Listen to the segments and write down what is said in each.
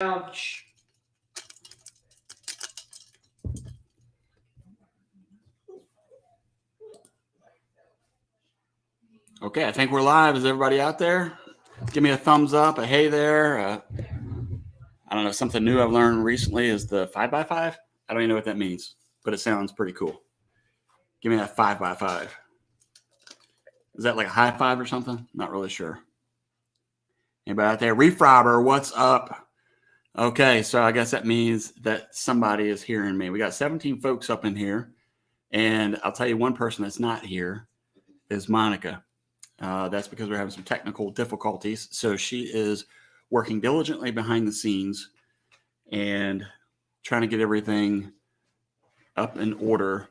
Ouch. Okay, I think we're live. Is everybody out there? Give me a thumbs up, a hey there. I don't know, something new I've learned recently is the 5x5. I don't even know what that means, but it sounds pretty cool. Give me that 5x5. Is that like a high five or something? Not really sure. Anybody out there? Reef Robber, what's up? Okay, so I guess that means that somebody is hearing me. We got 17 folks up in here, and I'll tell you one person that's not here is Monica. That's because we're having some technical difficulties. So she is working diligently behind the scenes and trying to get everything up in order.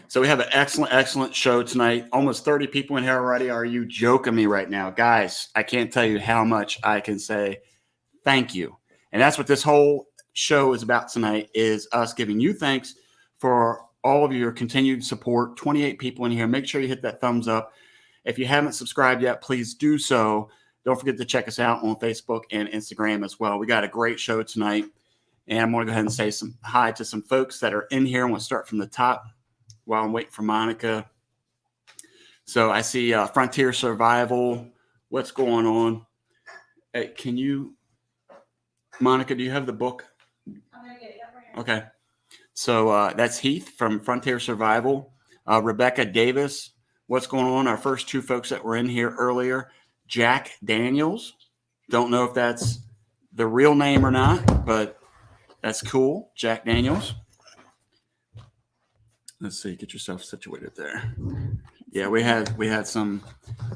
So we have an excellent show tonight. Almost 30 people in here already. Are you joking me right now? Guys, I can't tell you how much I can say thank you. And that's what this whole show is about tonight, is us giving you thanks for all of your continued support. 28 people in here. Make sure you hit that thumbs up. If you haven't subscribed yet, please do so. Don't forget to check us out on Facebook and Instagram as well. We got a great show tonight. And I'm going to go ahead and say some hi to some folks that are in here. I'm going to start from the top while I'm waiting for Monica. So I see Frontier Survival. What's going on? Hey, can you, Monica, do you have the book? I'm going to get it up right here. Okay. So that's Heath from Frontier Survival. Rebecca Davis. What's going on? Our first two folks that were in here earlier. Jack Daniels. Don't know if that's the real name or not, but that's cool. Jack Daniels. Let's see. Get yourself situated there. Yeah, we had some,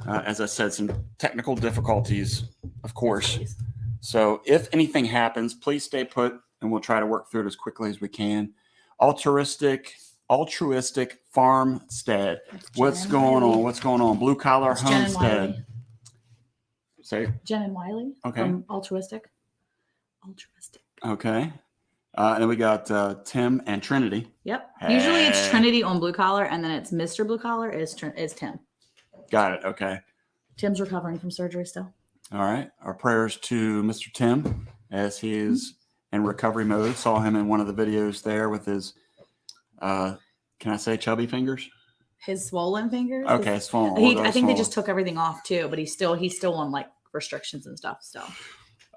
as I said, some technical difficulties, of course. So if anything happens, please stay put, and we'll try to work through it as quickly as we can. Altruistic Farmstead. What's going on? What's going on? Blue Collar Homestead. Say Jen and Wiley. Okay. From Altruistic. Okay. And then we got Tim and Trinity. Yep. Hey. Usually it's Trinity on Blue Collar, and then it's Mr. Blue Collar is Tim. Got it. Okay. Tim's recovering from surgery still. All right. Our prayers to Mr. Tim as he is in recovery mode. Saw him in one of the videos there with his, can I say chubby fingers? His swollen fingers. Okay, swollen. I think they just took everything off too, but he's still on like restrictions and stuff. So.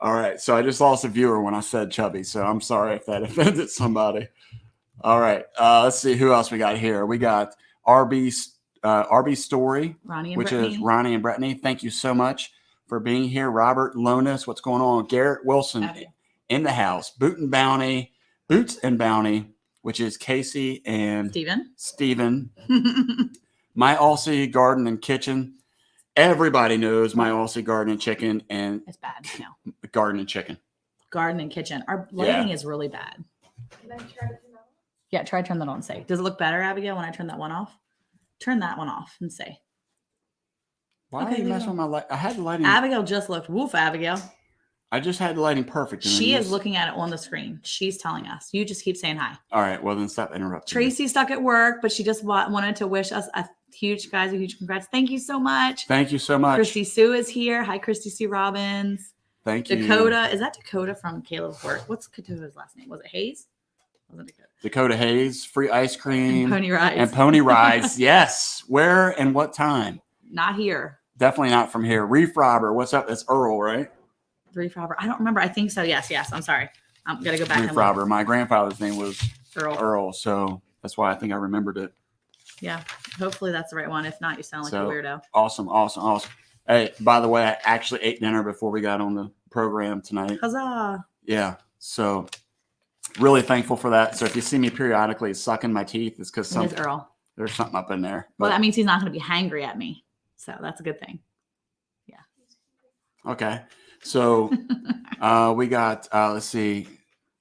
All right. So I just lost a viewer when I said chubby. So I'm sorry if that offended somebody. All right. Let's see who else we got here. We got RB Story, which is Ronnie and Brittany. Thank you so much for being here. Robert Lonis, what's going on? Garrett Wilson in the house. Boots and Bounty, which is Casey and Steven. My Aussie Garden and Kitchen. Everybody knows My Aussie Garden and Chicken, and it's bad now. Garden and Chicken. Garden and Kitchen. Our lighting is really bad. Can I try to turn that on? Yeah, try to turn that on. Say, does it look better, Abigail, when I turn that one off? Turn that one off and say. Why are you messing with my light? I had the lighting. Abigail just looked. Woof, Abigail. I just had the lighting perfect. She is looking at it on the screen. She's telling us. You just keep saying hi. All right. Well, then stop interrupting. Tracy's stuck at work, but she just wanted to wish us a huge congrats. Thank you so much. Thank you so much. Christy Sue is here. Hi, Christy Sue Robbins. Thank you. Dakota. Is that Dakota from Caleb's work? What's Dakota's last name? Was it Hayes? Wasn't Dakota? Dakota Hayes. Free ice cream. And pony rides. Yes. Where and what time? Not here. Definitely not from here. Reef Robber. What's up? That's Earl, right? Reef Robber. I don't remember. I think so. Yes. I'm sorry. I'm going to go back. Reef Robber. My grandfather's name was Earl. So that's why I think I remembered it. Yeah. Hopefully that's the right one. If not, you sound like a weirdo. Awesome. Hey, by the way, I actually ate dinner before we got on the program tonight. Huzzah. Yeah. So really thankful for that. So if you see me periodically sucking my teeth, it's because there's something up in there. Well, that means he's not going to be hangry at me. So that's a good thing. Yeah. Okay. So we got, let's see,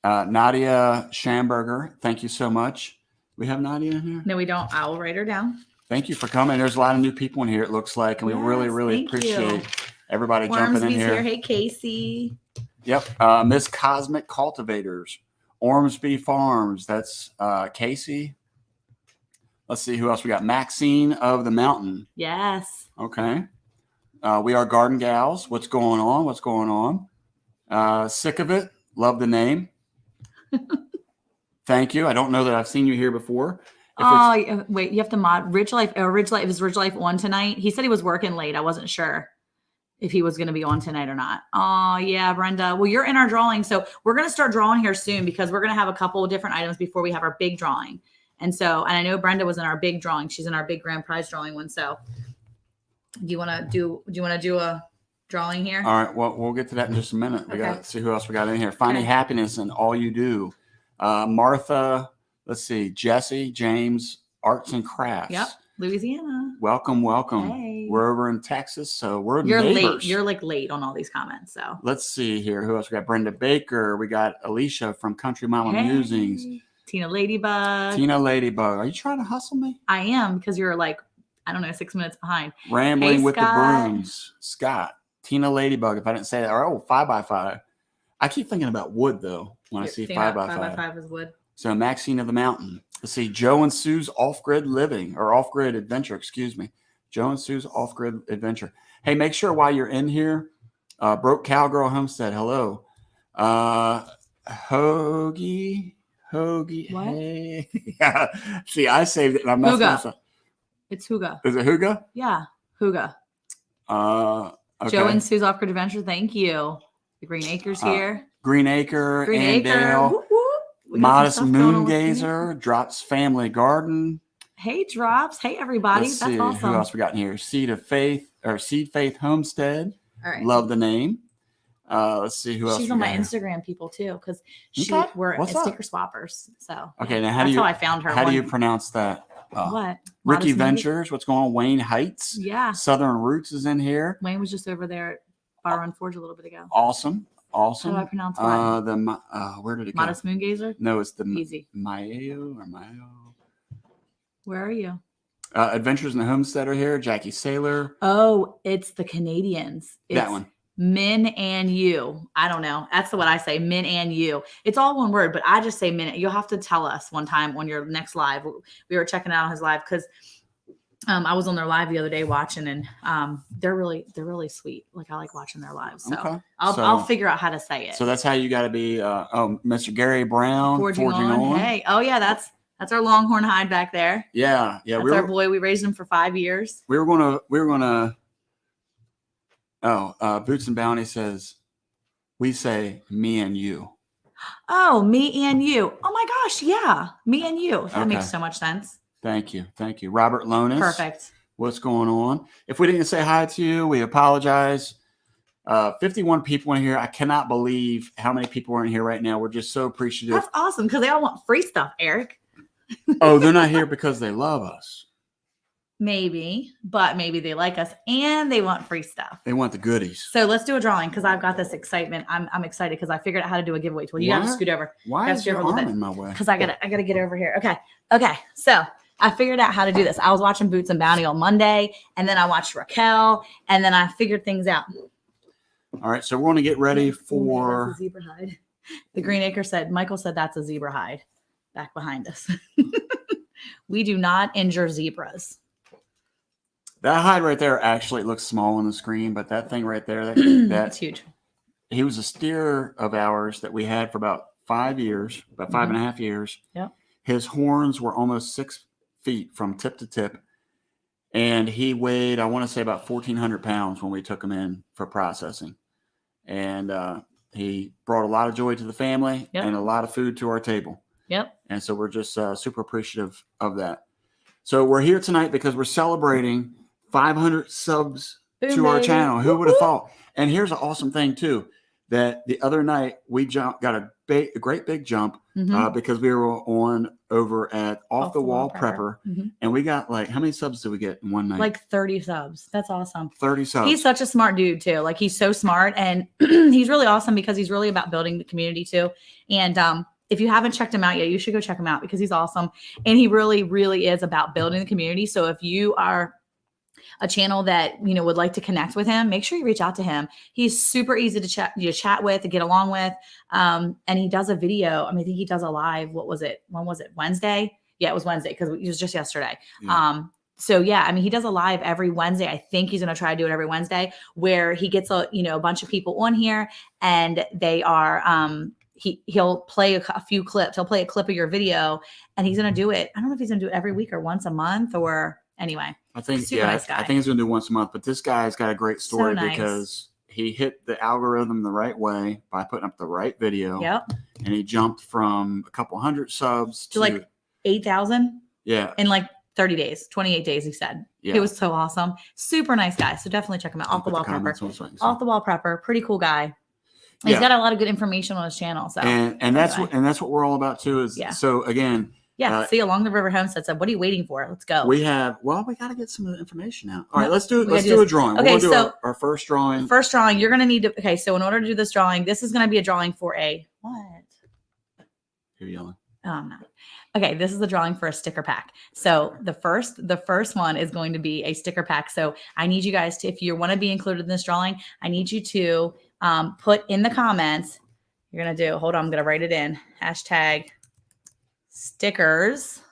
Nadia Schamberger. Thank you so much. We have Nadia in here? No, we don't. I will write her down. Thank you for coming. There's a lot of new people in here, it looks like. And we really appreciate everybody jumping in here. Hey, Casey. Yep. Miss Cosmic Cultivators. Ormsby Farms. That's Casey. Let's see who else we got. Maxine of the Mountain. Yes. Okay. We are Garden Gals. What's going on? Sick of it. Love the name. Thank you. I don't know that I've seen you here before. Oh, wait, you have to mod Ridge Life. Is Ridge Life on tonight? He said he was working late. I wasn't sure if he was going to be on tonight or not. Oh, yeah, Brenda. Well, you're in our drawing. So we're going to start drawing here soon because we're going to have a couple of different items before we have our big drawing. And I know Brenda was in our big drawing. She's in our big grand prize drawing one. So do you want to do a drawing here? All right. Well, we'll get to that in just a minute. We got to see who else we got in here. Finding happiness in all you do. Martha, let's see. Jessie, James, arts and crafts. Yep. Louisiana. Welcome. Hey. We're over in Texas, so we're You're neighbors. late. You're like late on all these comments. So let's see here. Who else we got? Brenda Baker. We got Alicia from Country Mama Musings. Tina Ladybug. Are you trying to hustle me? I am, because you're like, I don't know, 6 minutes behind. Rambling with the brooms. Scott. Tina Ladybug. If I didn't say that. Or 5x5. I keep thinking about wood though when I see 5x5. 5x5 is wood. So Maxine of the Mountain. Let's see. Joe and Sue's off-grid living or off-grid adventure. Excuse me. Joe and Sue's off-grid adventure. Hey, make sure while you're in here, Broke Cowgirl Homestead. Hello. Hoagie. What? Hey. Yeah. See, I saved it and I messed this up. It's Huga. Is it Huga? Yeah. Huga. Okay. Joe and Sue's off-grid adventure. Thank you. The Green Acres here. Green Acre. Dale. Modest Moongazer. Drops Family Garden. Hey, Drops. Hey, everybody. Let's That's see. awesome. Who else we got in here? Seed Faith Homestead. All right. Love the name. Let's see who else. She's on my Instagram, people too, because we're sticker swappers. So okay, now how I found her. How do you pronounce that? What? Ricky Ventures. What's going on? Wayne Heights. Yeah. Southern Roots is in here. Wayne was just over there at Bar Run Forge a little bit ago. Awesome. How do I pronounce what? Where did it go? Modest Moongazer? No, it's the Easy. Mayo. Where are you? Adventures in the Homestead are here. Jackie Saylor. Oh, it's the Canadians. It's that one. Min and you. I don't know. That's what I say. Min and you. It's all one word, but I just say min. You'll have to tell us one time on your next live. We were checking out his live because I was on their live the other day watching, and they're really sweet. Like I like watching their lives. So okay. I'll figure out how to say it. So that's how you got to be. Mr. Gary Brown, Forging on. Hey, oh yeah, that's our Longhorn hide back there. Yeah. That's our boy. We raised him for 5 years. We were gonna. Boots and Bounty says, we say me and you. Oh, me and you. Oh my gosh, yeah, me and you. That makes so much sense. Thank you. Robert Lonis. Perfect. What's going on? If we didn't say hi to you, we apologize. 51 people in here. I cannot believe how many people are in here right now. We're just so appreciative. That's awesome because they all want free stuff, Eric. Oh, they're not here because they love us. Maybe, but maybe they like us and they want free stuff. They want the goodies. So let's do a drawing because I've got this excitement. I'm excited because I figured out how to do a giveaway tool. You got to scoot over. Why is your arm in my way? Because I gotta get over here. Okay. So I figured out how to do this. I was watching Boots and Bounty on Monday, and then I watched Raquel, and then I figured things out. All right, so we're going to get ready for that's a zebra hide. The Green Acre said, Michael said that's a zebra hide back behind us. We do not injure zebras. That hide right there actually looks small on the screen, but that thing right there, that's huge. He was a steer of ours that we had for about 5 years, about 5.5 years. Yep. His horns were almost 6 feet from tip to tip. And he weighed, I want to say about 1,400 pounds when we took him in for processing. And he brought a lot of joy to the family and a lot of food to our table. Yep. And so we're just super appreciative of that. So we're here tonight because we're celebrating 500 subs to our channel. Who would have thought? And here's an awesome thing too, that the other night we got a great big jump because we were on over at Off the Wall Prepper. And we got like, how many subs did we get in one night? Like 30 subs. That's awesome. 30 subs. He's such a smart dude too. Like he's so smart and he's really awesome because he's really about building the community too. And if you haven't checked him out yet, you should go check him out because he's awesome. And he really, really is about building the community. So if you are a channel that, you know, would like to connect with him, make sure you reach out to him. He's super easy to chat with, to get along with. And he does a video. I mean, I think he does a live. What was it? When was it? Wednesday? Yeah, it was Wednesday because it was just yesterday. Yeah. So yeah, I mean, he does a live every Wednesday. I think he's going to try to do it every Wednesday where he gets a bunch of people on here and they are, he'll play a few clips. He'll play a clip of your video and he's going to do it. I don't know if he's going to do it every week or once a month or anyway. I think, super nice guy. I think he's going to do once a month, but this guy's got a great story So nice. because he hit the algorithm the right way by putting up the right video. Yep. And he jumped from a couple hundred subs to like 8,000. Yeah. In like 30 days, 28 days, he said. Yeah. It was so awesome. Super nice guy. So definitely check him out. Off the Wall Prepper. Off the Wall Prepper. Pretty cool guy. He's got a lot of good information on his channel. So and that's what we're all about too. Is so again. Yeah. See, Along the River Homestead said, "What are you waiting for? Let's go." We got to get some of the information out. All right, let's do a drawing. Okay, we'll do our first drawing. First drawing, you're gonna need to. Okay, so in order to do this drawing, this is gonna be a drawing for a what? You're yelling. Oh, I'm not. Okay, this is the drawing for a sticker pack. So the first one is going to be a sticker pack. So I need you guys to, if you want to be included in this drawing, I need you to put in the comments. You're gonna do. Hold on, I'm gonna write it in. Hashtag stickers.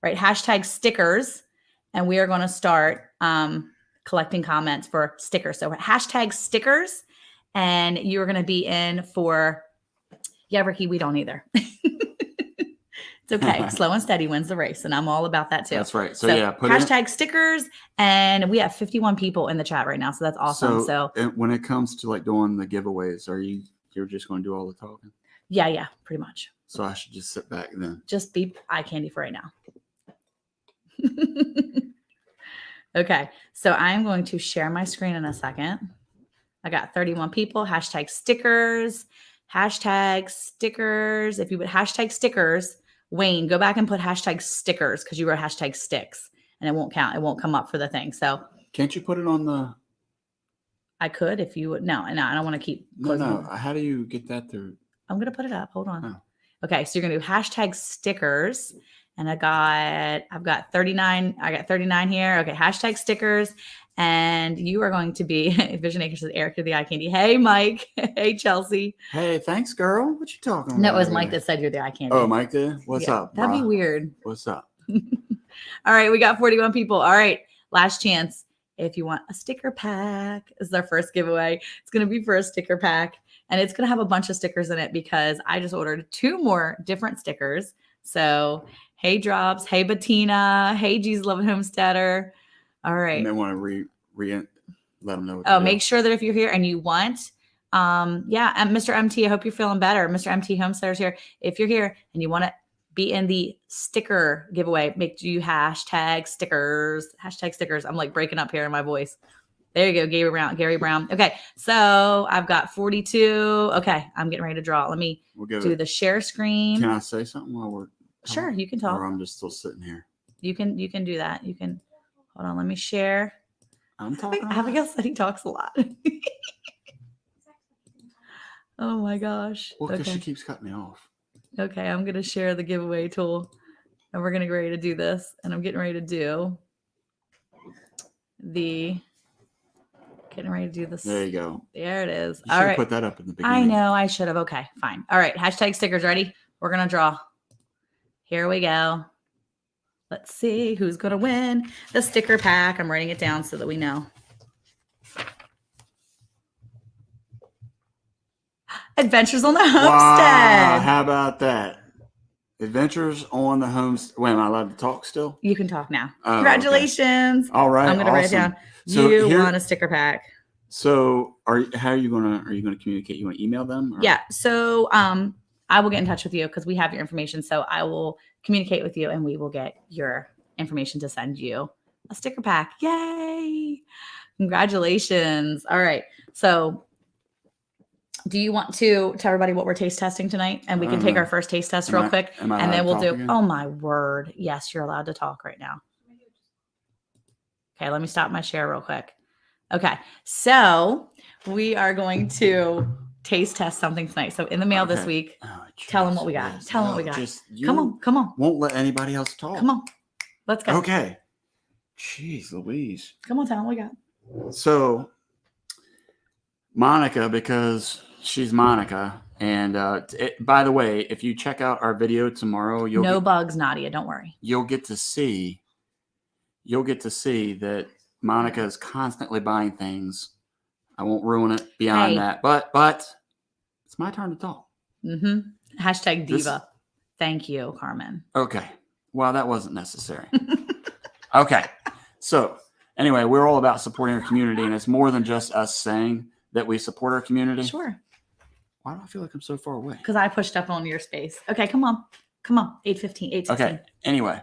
Right, hashtag stickers, and we are going to start collecting comments for stickers. So hashtag stickers, and you are going to be in for. Yeah, Ricky, we don't either. It's okay. Slow and steady wins the race, and I'm all about that too. That's right. So yeah, put hashtag stickers, and we have 51 people in the chat right now, so that's awesome. So when it comes to like doing the giveaways, you're just going to do all the talking? Yeah, pretty much. So I should just sit back then. Just be eye candy for right now. Okay, so I'm going to share my screen in a second. I got 31 people. Hashtag stickers. Hashtag stickers. If you put hashtag stickers, Wayne, go back and put hashtag stickers because you wrote hashtag sticks and it won't count. It won't come up for the thing. So can't you put it on the? I could if you would. No, I don't want to keep. No. How do you get that through? I'm going to put it up. Hold on. Oh. Okay, so you're going to do hashtag stickers. And I've got 39. I got 39 here. Okay, hashtag stickers. And you are going to be, Vision Acre says, Eric, you're the eye candy. Hey, Mike. Hey, Chelsea. Hey, thanks, girl. What you talking about? No, it was Mike that said you're the eye candy. Oh, Mike did? What's up, That'd be weird. What's up? All right, we got 41 people. All right, last chance. If you want a sticker pack, this is our first giveaway. It's going to be for a sticker pack. And it's going to have a bunch of stickers in it because I just ordered 2 more different stickers. So, hey, Drops. Hey, Bettina. Hey, Jesus Loving Homesteader. All right. You may want to let them know. Oh, make sure that if you're here and you want, and Mr. MT, I hope you're feeling better. Mr. MT Homesteader's here. If you're here and you want to be in the sticker giveaway, make sure you hashtag stickers. Hashtag stickers. I'm like breaking up here in my voice. There you go, Gary Brown. Okay, so I've got 42. Okay, I'm getting ready to draw. Let me do the share screen. Can I say something while we're Sure, you can talk. Or I'm just still sitting here. You can do that. You can hold on, let me share. I'm talking. Abigail said he talks a lot. Oh my gosh. Well, because she keeps cutting me off. Okay, I'm gonna share the giveaway tool and we're gonna get ready to do this. And I'm getting ready to do this. There you go. There it is. You should have put that up in the beginning. I know I should have. Okay, fine. All right. Hashtag stickers. Ready? We're going to draw. Here we go. Let's see who's going to win the sticker pack. I'm writing it down so that we know. Adventures on the Homestead. Wow, how about that? Adventures on the Homestead. Wait, am I allowed to talk still? You can talk now. Oh, congratulations. Okay. All right. I'm going to write it down. So you want a sticker pack. So are you going to communicate? You want to email them? Or? Yeah. So I will get in touch with you because we have your information. So I will communicate with you and we will get your information to send you a sticker pack. Yay. Congratulations. All right. So do you want to tell everybody what we're taste testing tonight? And we can take our first taste test real quick. And then we'll do, again? Oh my word. Yes, you're allowed to talk right now. Okay, let me stop my share real quick. Okay, so we are going to taste test something tonight. So in the mail this week, tell them what we got. Tell them what we got. Come on. Won't let anybody else talk. Come on. Let's go. Okay. Jeez Louise. Come on, tell them what we got. So Monica, because she's Monica. And by the way, if you check out our video tomorrow, bugs, Nadia. Don't worry. You'll get to see you'll get to see that Monica is constantly buying things. I won't ruin it beyond that, but it's my turn to talk. Hashtag diva. Thank you, Carmen. Okay. Well, that wasn't necessary. Okay. So anyway, we're all about supporting our community, and it's more than just us saying that we support our community. Sure. Why do I feel like I'm so far away? Because I pushed up on your space. Okay, come on. 8:15, 8:16. Okay. Anyway,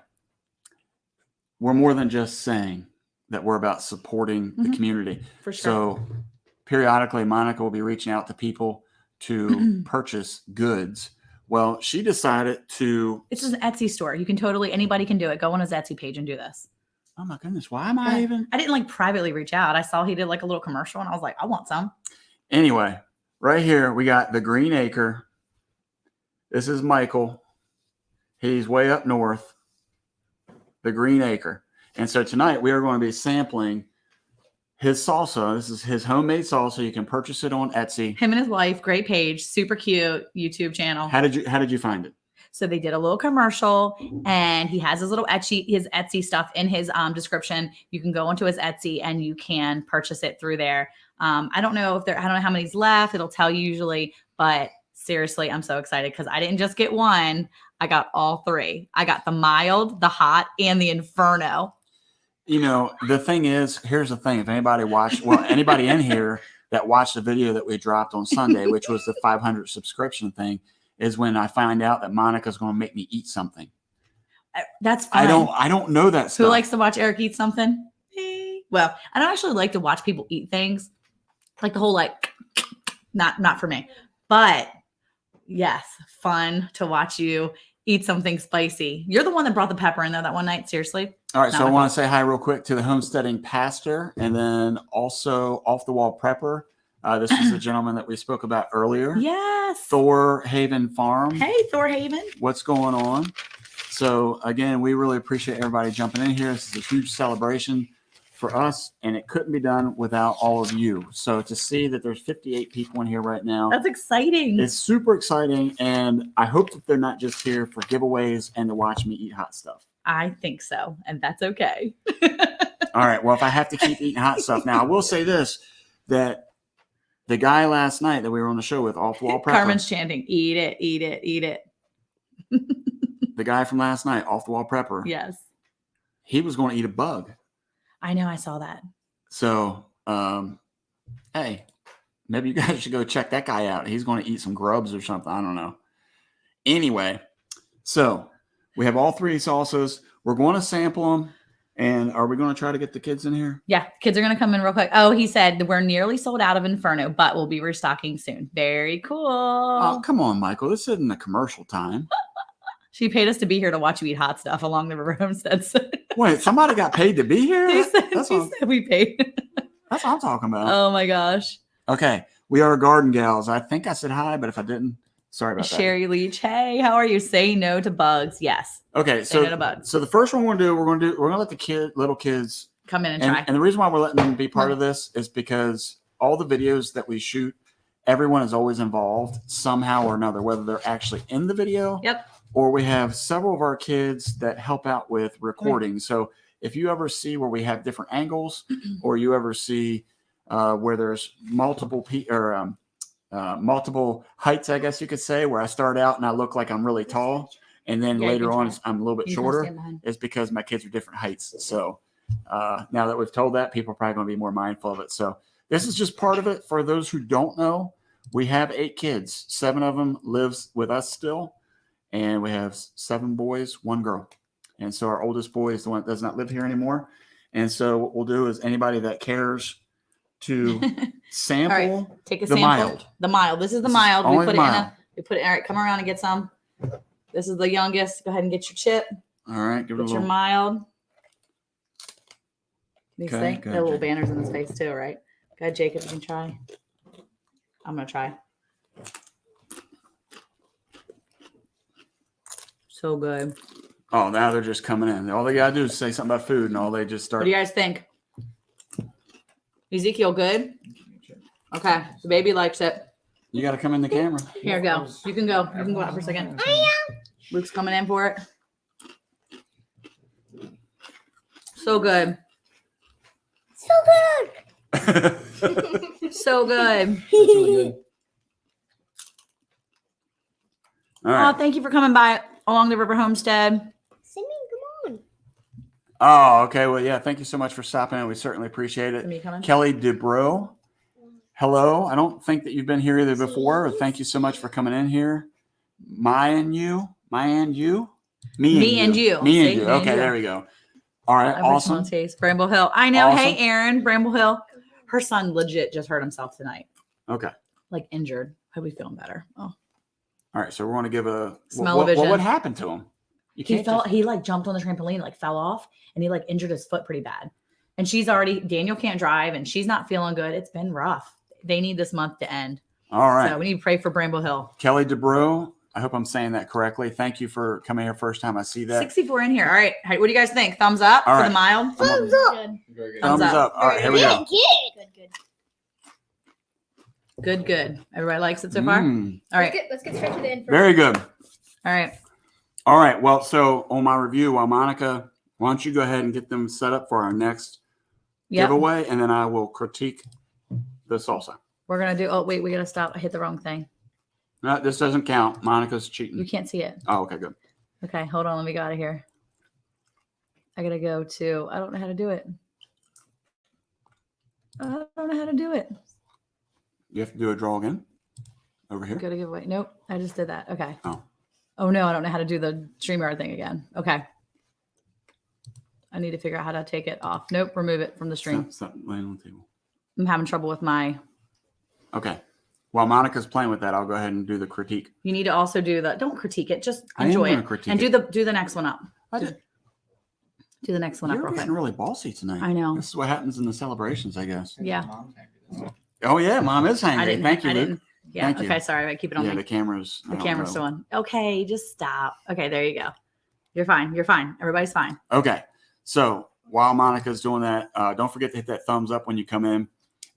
we're more than just saying that we're about supporting the community. For sure. So periodically, Monica will be reaching out to people to purchase goods. Well, she decided to. It's just an Etsy store. You can anybody can do it. Go on his Etsy page and do this. Oh my goodness. Why am I even? I didn't privately reach out. I saw he did a little commercial and I was like, I want some. Anyway, right here, we got the Green Acre. This is Michael. He's way up north. The Green Acre. And so tonight we are going to be sampling his salsa. This is his homemade salsa. You can purchase it on Etsy. Him and his wife, great page, super cute YouTube channel. How did you find it? So they did a little commercial, and he has his little Etsy stuff in his description. You can go onto his Etsy and you can purchase it through there. I don't know how many's left. It'll tell you usually, but seriously, I'm so excited because I didn't just get one. I got all three. I got the mild, the hot, and the Inferno. You know, the thing is, here's the thing. If anybody in here that watched the video that we dropped on Sunday, which was the 500 subscription thing, is when I find out that Monica's going to make me eat something. That's fine. I don't know that stuff. Who likes to watch Eric eat something? Me. Well, I don't actually like to watch people eat things. Like the whole not for me. But yes, fun to watch you eat something spicy. You're the one that brought the pepper in there that one night. Seriously. All right. So I want to say hi real quick to the homesteading pastor and then also off the wall prepper. This is the gentleman that we spoke about earlier. Yes. Thor Haven Farm. Hey, Thor Haven. What's going on? So again, we really appreciate everybody jumping in here. This is a huge celebration for us, and it couldn't be done without all of you. So to see that there's 58 people in here right now. That's exciting. It's super exciting, and I hope that they're not just here for giveaways and to watch me eat hot stuff. I think so, and that's okay. All right. Well, if I have to keep eating hot stuff. Now, I will say this, that the guy last night that we were on the show with, Off the Wall Prepper. Carmen's chanting, eat it, eat it, eat it. The guy from last night, Off the Wall Prepper. Yes. He was going to eat a bug. I know. I saw that. So, hey, maybe you guys should go check that guy out. He's going to eat some grubs or something. I don't know. Anyway, so we have all three salsas. We're going to sample them. And are we going to try to get the kids in here? Yeah, kids are going to come in real quick. Oh, he said we're nearly sold out of Inferno, but we'll be restocking soon. Very cool. Oh, come on, Michael. This isn't a commercial time. She paid us to be here to watch you eat hot stuff along the river homestead. Wait, somebody got paid to be here? She said we paid. That's what I'm talking about. Oh, my gosh. Okay. We are garden gals. I think I said hi, but if I didn't, sorry about that. Sherry Leach. Hey, how are you? Say no to bugs. Yes. Okay. Say no to bugs. So the first one we're going to let the little kids come in and try. And the reason why we're letting them be part of this is because all the videos that we shoot, everyone is always involved somehow or another, whether they're actually in the video. Yep. Or we have several of our kids that help out with recording. Right. So if you ever see where we have different angles, or you ever see where there's multiple multiple heights, I guess you could say, where I start out and I look like I'm really tall, and then later on I'm a little bit shorter, it's because my kids are different heights. So now that we've told that, people are probably going to be more mindful of it. So this is just part of it. For those who don't know, we have 8 kids. 7 of them lives with us still. And we have 7 boys, 1 girl. And so our oldest boy is the one that does not live here anymore. And so what we'll do is anybody that cares to sample right, take a sample. Mild. The mild. This is the mild. We put it in all right, come around and get some. This is the youngest. Go ahead and get your chip. All right. Give it a little. Your mild. These okay, things. There are little banners in his face too, right? Go ahead, Jacob. You can try. I'm going to try. So good. Oh, now they're just coming in. All they got to do is say something about food, and all they just start. What do you guys think? Ezekiel, good? Okay. The baby likes it. You got to come in the camera. Here, go. You can go. You can go out for a second. Luke's coming in for it. So good. So good. So good. That's really good. All right. Oh, thank you for coming by along the River Homestead. Sydney, come on. Oh, okay. Well, yeah. Thank you so much for stopping in. We certainly appreciate Is it. me coming? Kelly DeBro. Hello. I don't think that you've been here either before. But thank you so much for coming in here. Me and you. Okay, there we go. All right, awesome. Taste. Bramble Hill. I know. Awesome. Hey, Aaron, Bramble Hill. Her son legit just hurt himself tonight. Okay. Like injured. Hope he's feeling better. Oh. All right, so we're going to give a Smell-o-vision. what happened to him? He like jumped on the trampoline, like fell off, and he like injured his foot pretty bad. And Daniel can't drive, and she's not feeling good. It's been rough. They need this month to end. All right. So we need to pray for Bramble Hill. Kelly DeBro. I hope I'm saying that correctly. Thank you for coming here first time I see that. 64 in here. All right. What do you guys think? Thumbs up All for right. the mild? Thumbs up. Very good. Thumbs up. All right, here we go. Good. Everybody likes it so far? All right. Let's get straight to the end. Very good. All right. All right. Well, so on my review, Monica, why don't you go ahead and get them set up for our next Yep. giveaway, and then I will critique the salsa. We're going to do, oh, wait, we got to stop. I hit the wrong thing. No, this doesn't count. Monica's cheating. You can't see it. Oh, okay, good. Okay, hold on. Let me get out of here. I got to go to, I don't know how to do it. I don't know how to do it. You have to do a draw again over here. Go to giveaway. Nope, I just did that. Okay. Oh, no, I don't know how to do the StreamYard thing again. Okay. I need to figure out how to take it off. Nope, remove it from the stream. Stop laying on the table. I'm having trouble with my. Okay. While Monica's playing with that, I'll go ahead and do the critique. You need to also do the. Don't critique it. Just I am enjoy gonna it critique and it. do the next one up. Do the next one up You're real quick. getting really bossy tonight. I know. This is what happens in the celebrations, I guess. Yeah. Oh yeah, Mom is hangry. Thank you, I Luke. didn't. Yeah. Thank you. Okay. Sorry. I keep it on. Yeah, me. the camera's. The camera's still on. Okay. Just stop. Okay. There you go. You're fine. You're fine. Everybody's fine. Okay. So while Monica's doing that, don't forget to hit that thumbs up when you come in.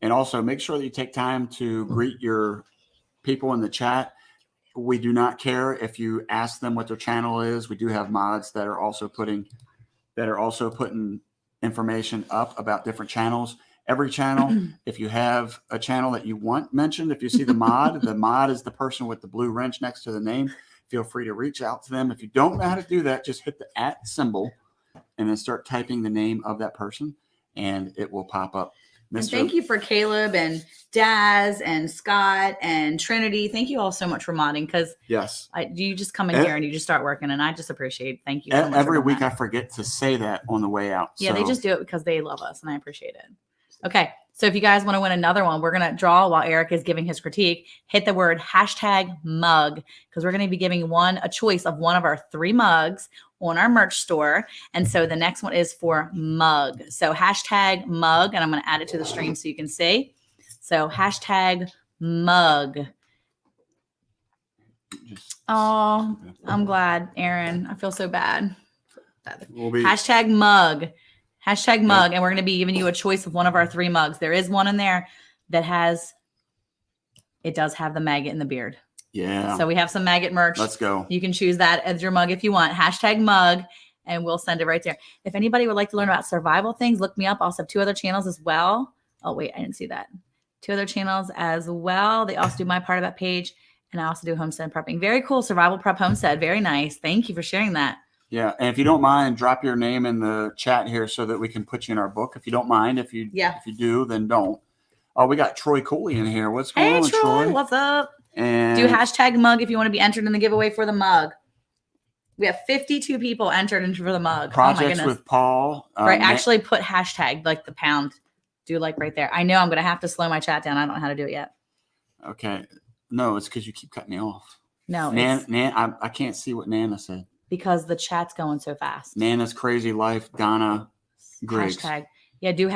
And also make sure that you take time to greet your people in the chat. We do not care if you ask them what their channel is. We do have mods that are also putting information up about different channels. Every channel, if you have a channel that you want mentioned, if you see the mod is the person with the blue wrench next to the name. Feel free to reach out to them. If you don't know how to do that, just hit the @ symbol and then start typing the name of that person and it will pop up. And thank you for Caleb and Daz and Scott and Trinity. Thank you all so much for modding because yes, you just come in here and you just start working and I just appreciate it. Thank you so much. Every week I forget to say that on the way out. Yeah, they just do it because they love us and I appreciate it. Okay, so if you guys want to win another one, we're going to draw while Eric is giving his critique. Hit the word #mug because we're going to be giving a choice of one of our 3 mugs on our merch store. And so the next one is for mug. So #mug, and I'm going to add it to the stream so you can see. So #mug. Oh, I'm glad, Aaron. I feel so bad. We'll be #mug. #mug. And we're going to be giving you a choice of one of our 3 mugs. There is one in there that does have the maggot in the beard. Yeah. So we have some maggot merch. Let's go. You can choose that as your mug if you want. #mug, and we'll send it right there. If anybody would like to learn about survival things, look me up. I also have 2 other channels as well. Oh, wait, I didn't see that. 2 other channels as well. They also do my part of that page, and I also do homestead prepping. Very cool. Survival Prep Homestead. Very nice. Thank you for sharing that. Yeah. And if you don't mind, drop your name in the chat here so that we can put you in our book. If you don't mind, if you do, then don't. Oh, we got Troy Cooley in here. What's going on, Hey, Troy. What's up? And Do #mug if you want to be entered in the giveaway for the mug. We have 52 people entered into for the mug. Projects oh my goodness. with Paul. Right. Actually put # like the pound. Do like right there. I know I'm going to have to slow my chat down. I don't know how to do it yet. Okay. No, it's because you keep cutting me off. No, I can't see what Nana said. Because the chat's going so fast. Nana's Crazy Life, Donna Griggs. Yeah, do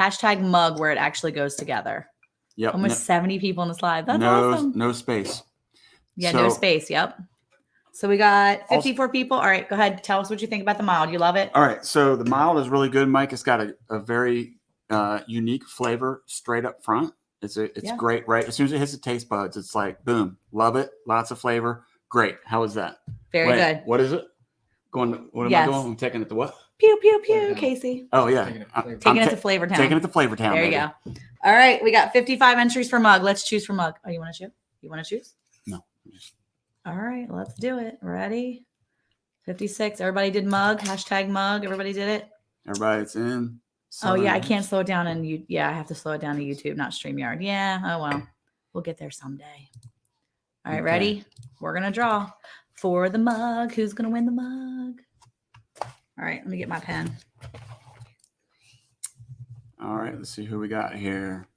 #mug where it actually goes together. Yep. Almost 70 people in this live. That's awesome. No space. Yeah, no space. Yep. So we got 54 people. All right, go ahead. Tell us what you think about the mild. You love it? All right. So the mild is really good, Mike. It's got a very unique flavor straight up front. It's great, right? As soon as it hits the taste buds, it's like, boom, love it. Lots of flavor. Great. How is that? Very good. What is it? What am I doing? I'm taking it to what? Pew, pew, Flavor pew, Town. Casey. Oh yeah, Taking it to I'm Flavor Taking it ta- to Flavor Town. taking it to Flavor Town. There you baby. go. All right. We got 55 entries for mug. Let's choose for mug. Oh, you want to choose? You want to choose? No. All right. Let's do it. Ready? 56. Everybody did mug. Hashtag mug. Everybody did it. Everybody's in. Oh, yeah. I Southern- can't slow it down. And you, yeah, I have to slow it down to YouTube, not StreamYard. Yeah. Oh, well. We'll get there someday. All right. Okay. Ready? We're going to draw for the mug. Who's going to win the mug? All right. Let me get my pen. All right, let's see who we got here.